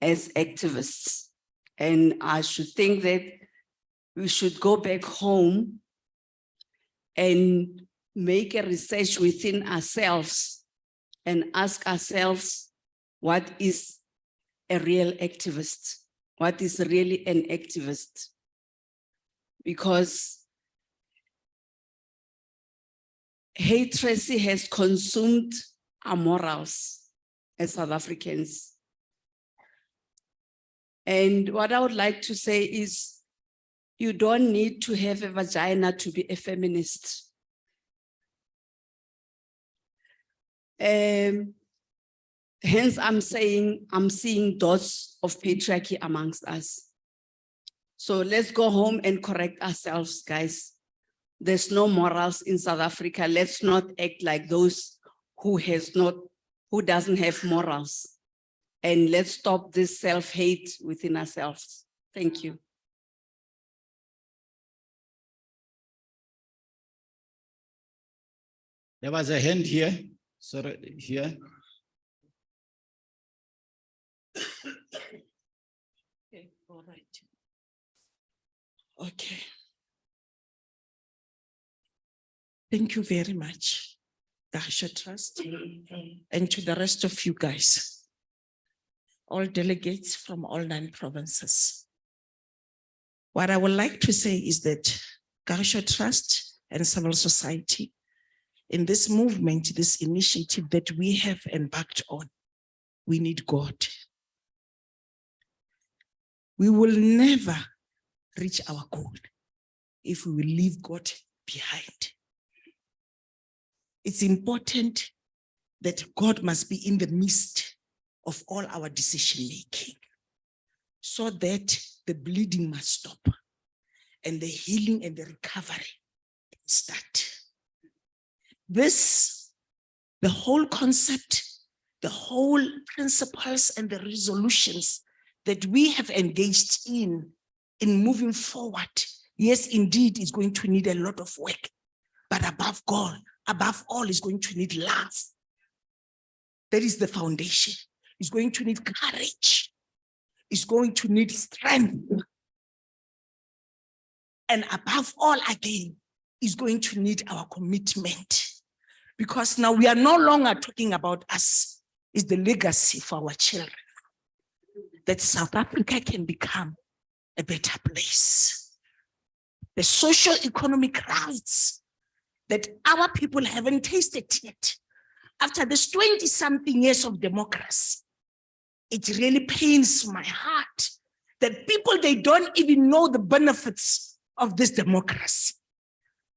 as activists. And I should think that we should go back home and make a research within ourselves and ask ourselves, what is a real activist? What is really an activist? Because hatred has consumed our morals as South Africans. And what I would like to say is, you don't need to have a vagina to be a feminist. Hence, I'm seeing dots of patriarchy amongst us. So let's go home and correct ourselves, guys. There's no morals in South Africa. Let's not act like those who doesn't have morals. And let's stop this self-hate within ourselves. Thank you. There was a hand here, sorry, here. Okay, all right. Okay. Thank you very much, Kagisho Trust, and to the rest of you guys, all delegates from all 9 provinces. What I would like to say is that Kagisho Trust and civil society, in this movement, this initiative that we have embarked on, we need God. We will never reach our goal if we will leave God behind. It's important that God must be in the midst of all our decision making, so that the bleeding must stop and the healing and the recovery can start. This, the whole concept, the whole principles and the resolutions that we have engaged in moving forward, yes, indeed, is going to need a lot of work, but above all, is going to need love. That is the foundation. It's going to need courage. It's going to need strength. And above all, again, is going to need our commitment. Because now we are no longer talking about us. It's the legacy for our children, that South Africa can become a better place. The socio-economic rights that our people haven't tasted yet. After this 20-something years of democracy, it really pains my heart that people, they don't even know the benefits of this democracy.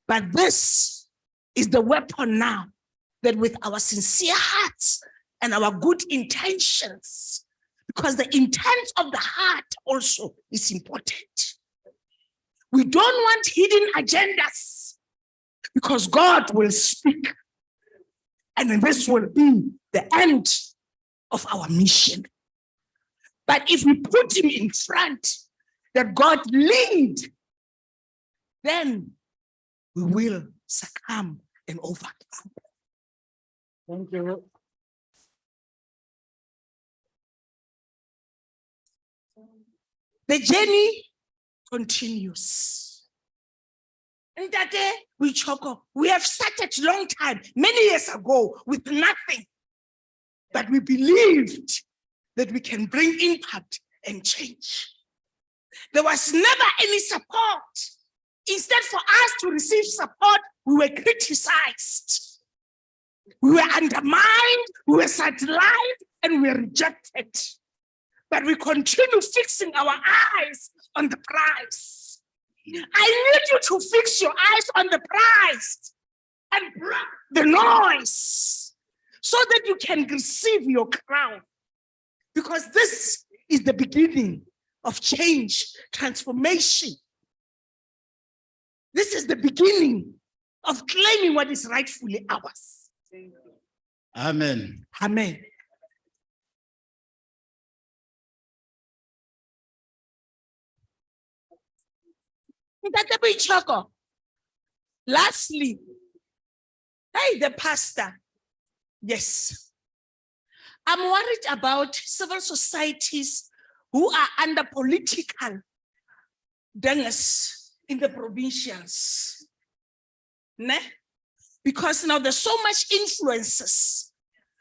But this is the weapon now, that with our sincere hearts and our good intentions, because the intent of the heart also is important. We don't want hidden agendas, because God will speak, and this will be the end of our mission. But if we put him in front, that God lead, then we will succumb and overcome. Thank you. The journey continues. And that day we have started a long time, many years ago, with nothing. But we believed that we can bring impact and change. There was never any support. Instead, for us to receive support, we were criticized. We were undermined, we were sidelined, and we were rejected. But we continue fixing our eyes on the prize. I need you to fix your eyes on the prize and break the noise, so that you can receive your crown. Because this is the beginning of change, transformation. This is the beginning of claiming what is rightfully ours. Amen. Amen. Lastly, hey, the pastor. Yes. I'm worried about civil societies who are under political dangerous in the provincials. Ne? Because now there's so much influences.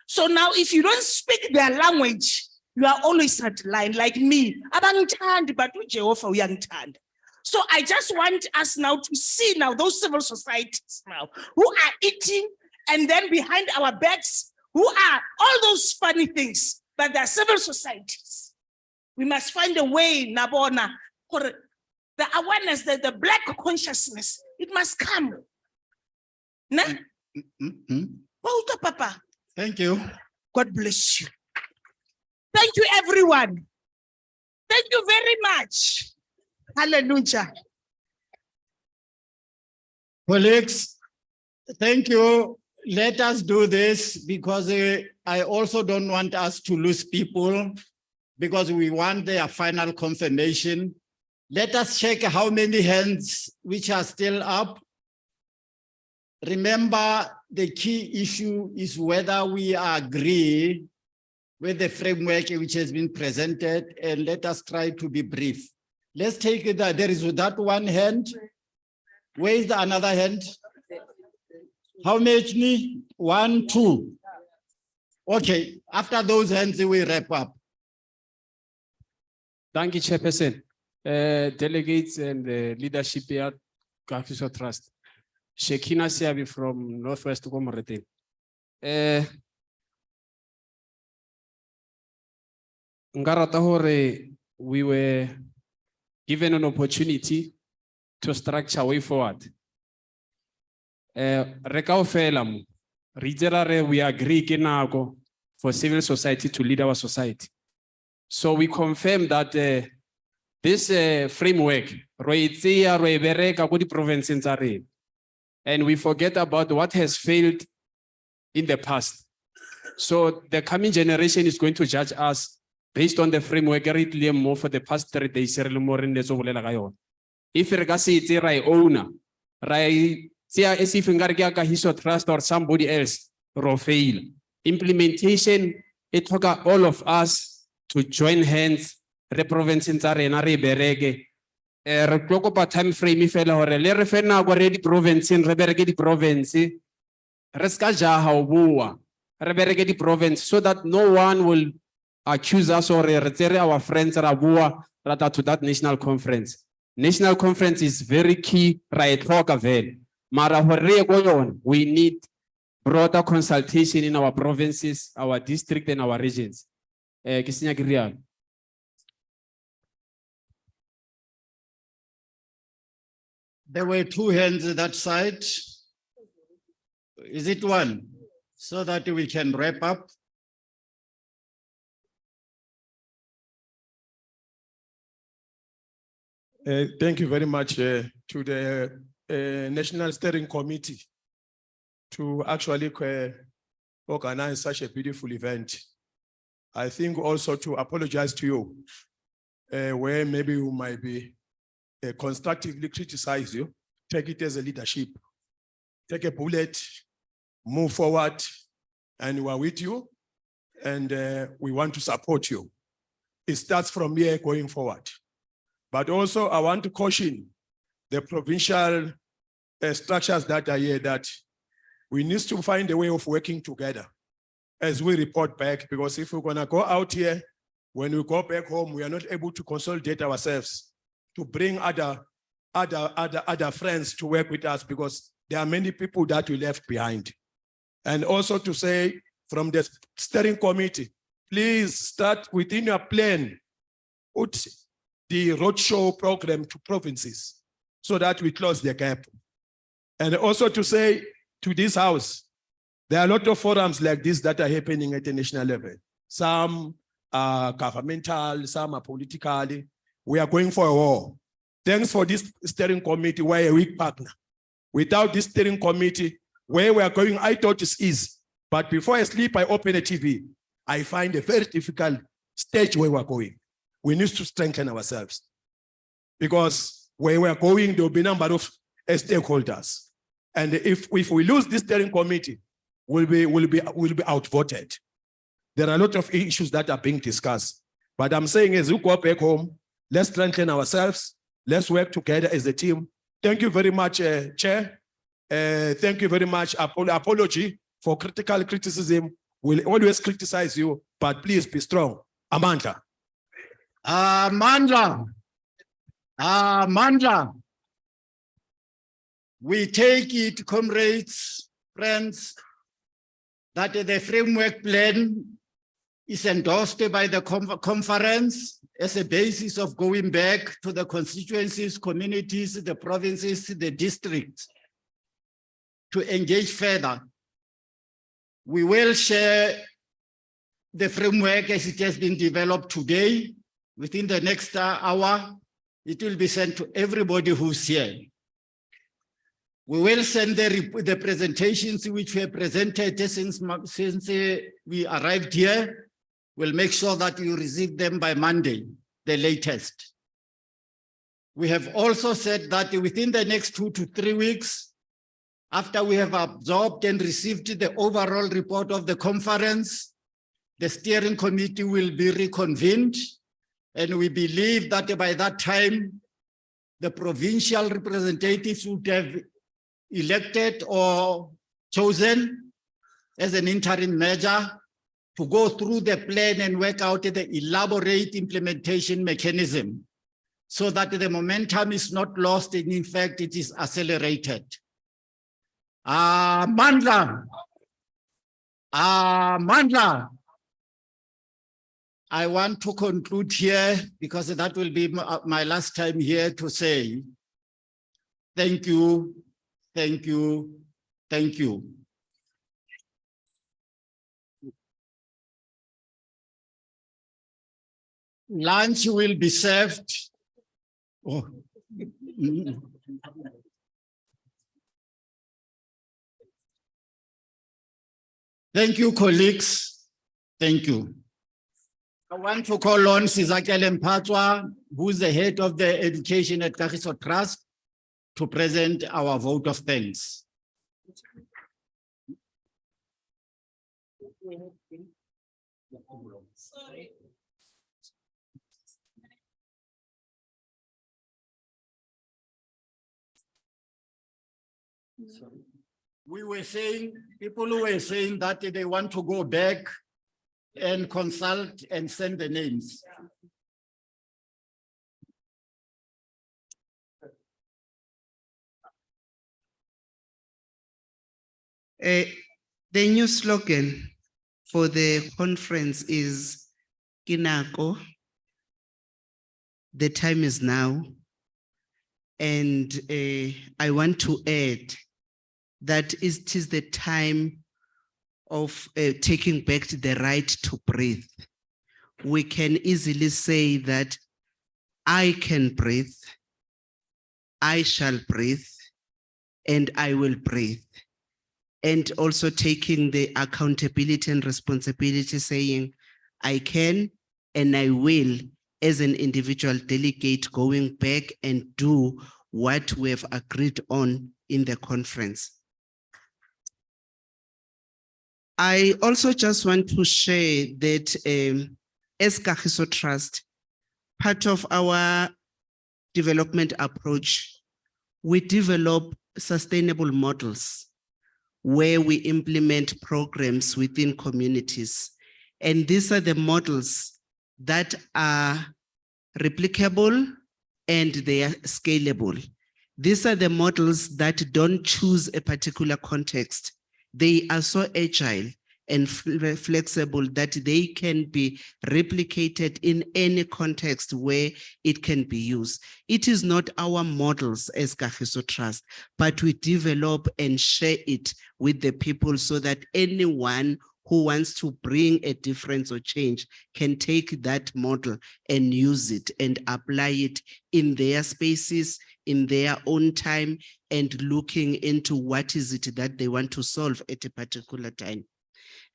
So now if you don't speak their language, you are always at line like me. Abangithandi, but uJehova uyangithanda. So I just want us now to see now those civil societies now who are eating and then behind our backs, who are all those funny things, but they're civil societies. We must find a way, Nabona, for the awareness, the black consciousness, it must come. Ne? Well, Papa. Thank you. God bless you. Thank you, everyone. Thank you very much. Hallelujah. Colleagues, thank you. Let us do this because I also don't want us to lose people because we want their final confirmation. Let us check how many hands which are still up. Remember, the key issue is whether we agree with the framework which has been presented, and let us try to be brief. Let's take that. There is that one hand. Where is the another hand? How many? 1, 2. Okay, after those hands, we wrap up. Thank you, Chairperson. Delegates and leadership here, Kagiso Trust. Shekina Siabi from Northwest Komorete. Ngarata hore we were given an opportunity to structure way forward. Rekaofela we agree kenako for civil society to lead our society. So we confirm that this framework, and we forget about what has failed in the past. So the coming generation is going to judge us based on the framework more for the past 3 days. If we say right owner, right, as if we trust or somebody else, fail. Implementation, it took all of us to join hands, the province in Zarena, Berege. Time frame if le re fena go re di province re bereke di province re ska ja ha o bua re bereke di province so that no one will accuse us or re tsere our friends ra bua rather to that national conference. National conference is very key right tlhoka vele mara hore re go yona we need broader consultation in our provinces, our district and our regions. Ke senya ke rialo. There were 2 hands at that side. Is it 1? So that we can wrap up. Thank you very much to the National Steering Committee to actually organize such a beautiful event. I think also to apologize to you where maybe you might be constructively criticize you, take it as a leadership, take a bullet, move forward, and we are with you, and we want to support you. It starts from here going forward. But also I want to caution the provincial structures that are here that we need to find a way of working together as we report back, because if we're gonna go out here, when we go back home, we are not able to consolidate ourselves to bring other friends to work with us, because there are many people that we left behind. And also to say from the steering committee, please start within your plan, put the roadshow program to provinces so that we close the gap. And also to say to this house, there are a lot of forums like this that are happening at the national level. Some are governmental, some are political. We are going for a war. Thanks for this steering committee, we're a weak partner. Without this steering committee, where we are going, I thought it's easy. But before I sleep, I open a TV. I find a very difficult stage where we're going. We need to strengthen ourselves. Because where we're going, there will be a number of stakeholders. And if we lose this steering committee, we'll be outvoted. There are a lot of issues that are being discussed. But I'm saying as we go back home, let's strengthen ourselves. Let's work together as a team. Thank you very much, Chair. Thank you very much. Apology for critical criticism. We'll always criticize you, but please be strong. Amandla. Amandla. Amandla. We take it, comrades, friends, that the framework plan is endorsed by the conference as a basis of going back to the constituencies, communities, the provinces, the districts to engage further. We will share the framework as it has been developed today. Within the next hour, it will be sent to everybody who's here. We will send the presentations which were presented since we arrived here. We'll make sure that you receive them by Monday, the latest. We have also said that within the next 2 to 3 weeks, after we have absorbed and received the overall report of the conference, the steering committee will be reconvened. And we believe that by that time, the provincial representatives would have elected or chosen as an interim measure to go through the plan and work out the elaborate implementation mechanism so that the momentum is not lost and in fact it is accelerated. Mandla. Mandla. I want to conclude here because that will be my last time here to say thank you, thank you, thank you. Lunch will be served. Oh. Thank you, colleagues. Thank you. I want to call on Sizakele Mpatwa, who's the head of the education at Kagiso Trust, to present our vote of thanks. We were saying, people who were saying that they want to go back and consult and send the names. The new slogan for the conference is Kinako. The time is now. And I want to add that it is the time of taking back the right to breathe. We can easily say that I can breathe, I shall breathe, and I will breathe. And also taking the accountability and responsibility, saying I can and I will, as an individual delegate, going back and do what we have agreed on in the conference. I also just want to share that as Kagiso Trust, part of our development approach, we develop sustainable models where we implement programs within communities. And these are the models that are replicable and they are scalable. These are the models that don't choose a particular context. They are so agile and flexible that they can be replicated in any context where it can be used. It is not our models as Kagiso Trust, but we develop and share it with the people so that anyone who wants to bring a difference or change can take that model and use it and apply it in their spaces, in their own time, and looking into what is it that they want to solve at a particular time.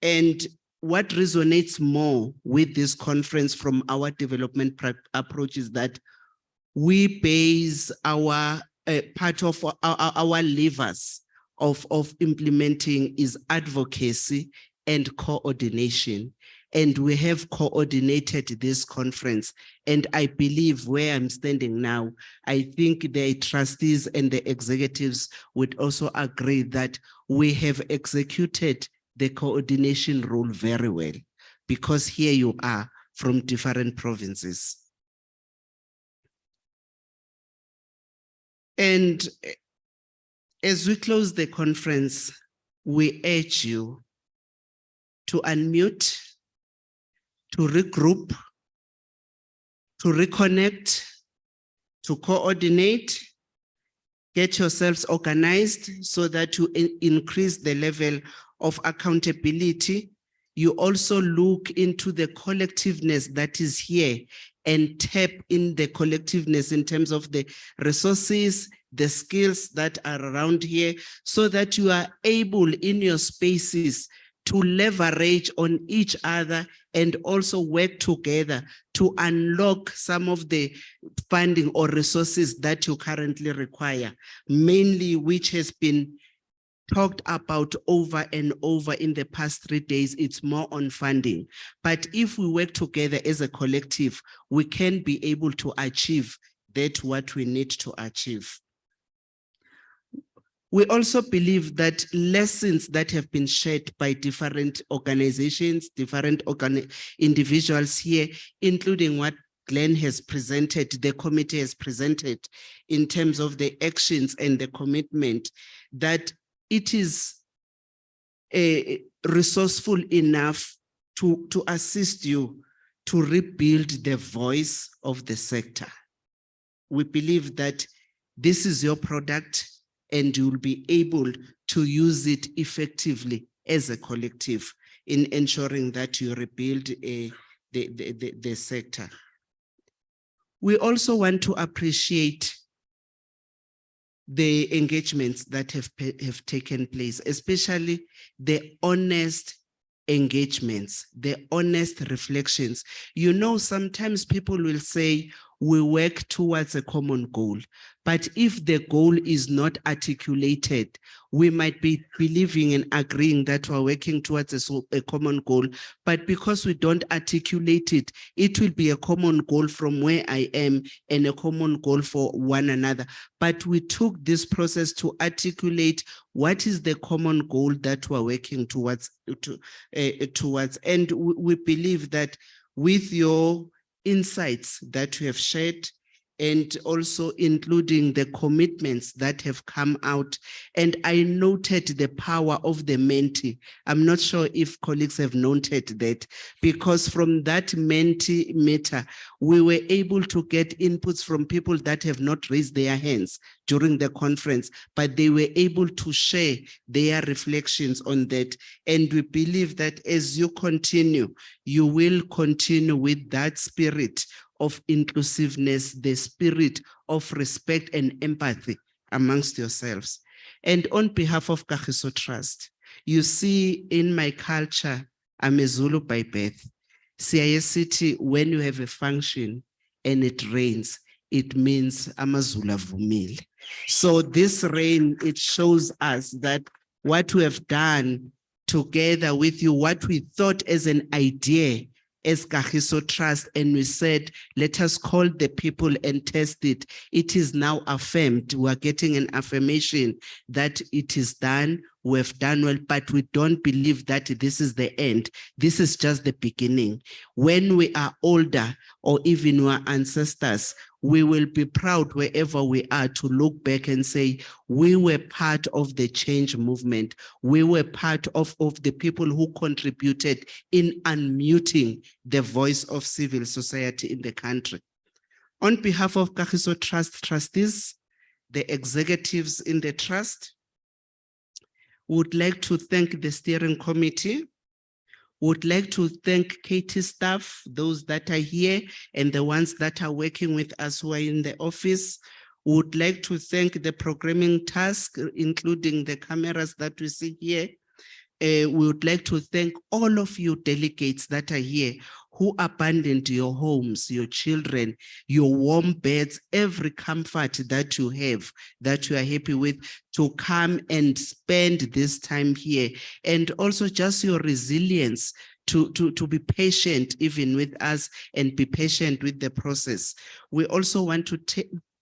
And what resonates more with this conference from our development approach is that we base our part of our levers of implementing is advocacy and coordination. and we have coordinated this conference. And I believe where I'm standing now, I think the trustees and the executives would also agree that we have executed the coordination role very well, because here you are from different provinces. And as we close the conference, we urge you to unmute, to regroup, to reconnect, to coordinate, get yourselves organized so that you increase the level of accountability. You also look into the collectiveness that is here and tap in the collectiveness in terms of the resources, the skills that are around here, so that you are able in your spaces to leverage on each other and also work together to unlock some of the funding or resources that you currently require, mainly which has been talked about over and over in the past 3 days. It's more on funding. But if we work together as a collective, we can be able to achieve that what we need to achieve. We also believe that lessons that have been shared by different organizations, different individuals here, including what Glenn has presented, the committee has presented in terms of the actions and the commitment, that it is resourceful enough to assist you to rebuild the voice of the sector. We believe that this is your product and you'll be able to use it effectively as a collective in ensuring that you rebuild the sector. We also want to appreciate the engagements that have taken place, especially the honest engagements, the honest reflections. You know, sometimes people will say, we work towards a common goal, but if the goal is not articulated, we might be believing and agreeing that we're working towards a common goal, but because we don't articulate it, it will be a common goal from where I am and a common goal for one another. But we took this process to articulate what is the common goal that we're working towards, and we believe that with your insights that you have shared, and also including the commitments that have come out. And I noted the power of the Menti. I'm not sure if colleagues have noted that, because from that Menti meter, we were able to get inputs from people that have not raised their hands during the conference, but they were able to share their reflections on that. And we believe that as you continue, you will continue with that spirit of inclusiveness, the spirit of respect and empathy amongst yourselves. And on behalf of Kagiso Trust, you see, in my culture, I'm a Zulu by birth. Siyaye City, when you have a function and it rains, it means amazulu avumile. So this rain, it shows us that what we have done together with you, what we thought as an idea as Kagiso Trust, and we said, let us call the people and test it. It is now affirmed. We are getting an affirmation that it is done. We have done well, but we don't believe that this is the end. This is just the beginning. When we are older, or even our ancestors, we will be proud wherever we are to look back and say, we were part of the change movement. We were part of the people who contributed in unmuting the voice of civil society in the country. On behalf of Kagiso Trust trustees, the executives in the trust, would like to thank the steering committee, would like to thank Katie staff, those that are here and the ones that are working with us who are in the office. Would like to thank the programming task, including the cameras that we see here. We would like to thank all of you delegates that are here who abandoned your homes, your children, your warm beds, every comfort that you have, that you are happy with, to come and spend this time here. And also just your resilience to be patient even with us and be patient with the process. We also want to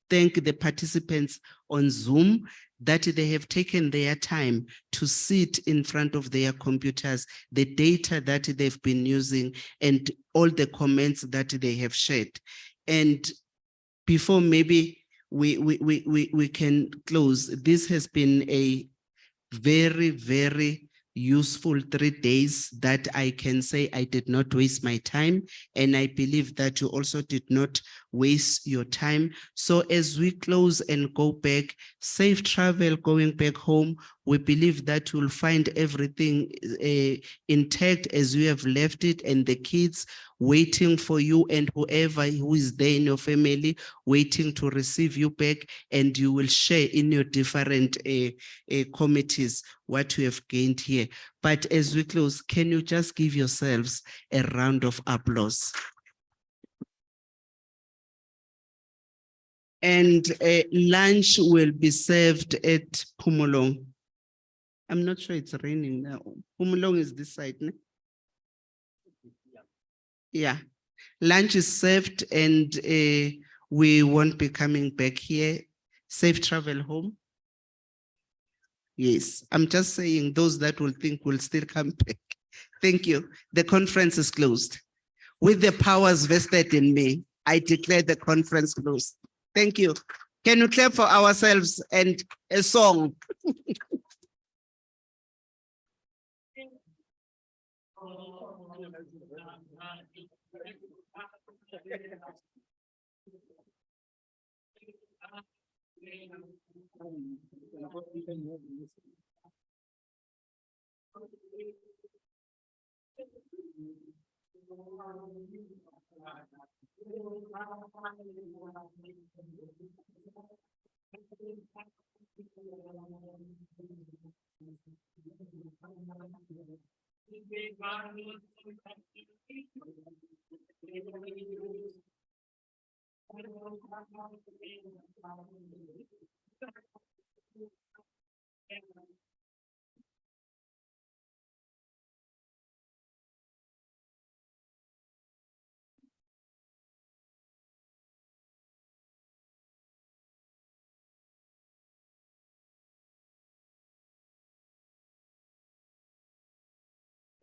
thank the participants on Zoom that they have taken their time to sit in front of their computers, the data that they've been using, and all the comments that they have shared. And before maybe we can close, this has been a very, very useful 3 days that I can say I did not waste my time. And I believe that you also did not waste your time. So as we close and go back, safe travel going back home. We believe that you'll find everything intact as you have left it, and the kids waiting for you, and whoever who is there in your family waiting to receive you back, and you will share in your different committees what you have gained here. But as we close, can you just give yourselves a round of applause? And lunch will be served at Pumulong. I'm not sure it's raining now. Pumulong is this side, no? Yeah, lunch is served, and we won't be coming back here. Safe travel home. Yes, I'm just saying those that will think will still come back. Thank you. The conference is closed. With the powers vested in me, I declare the conference closed. Thank you. Can you clap for ourselves and a song?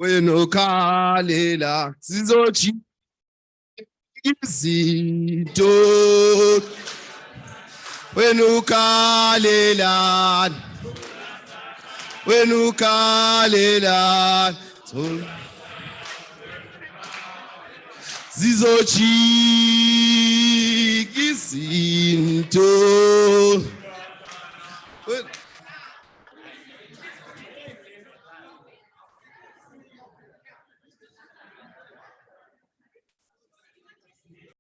Wena ukhalela sizothi izinto wena ukhalela zizojika izinto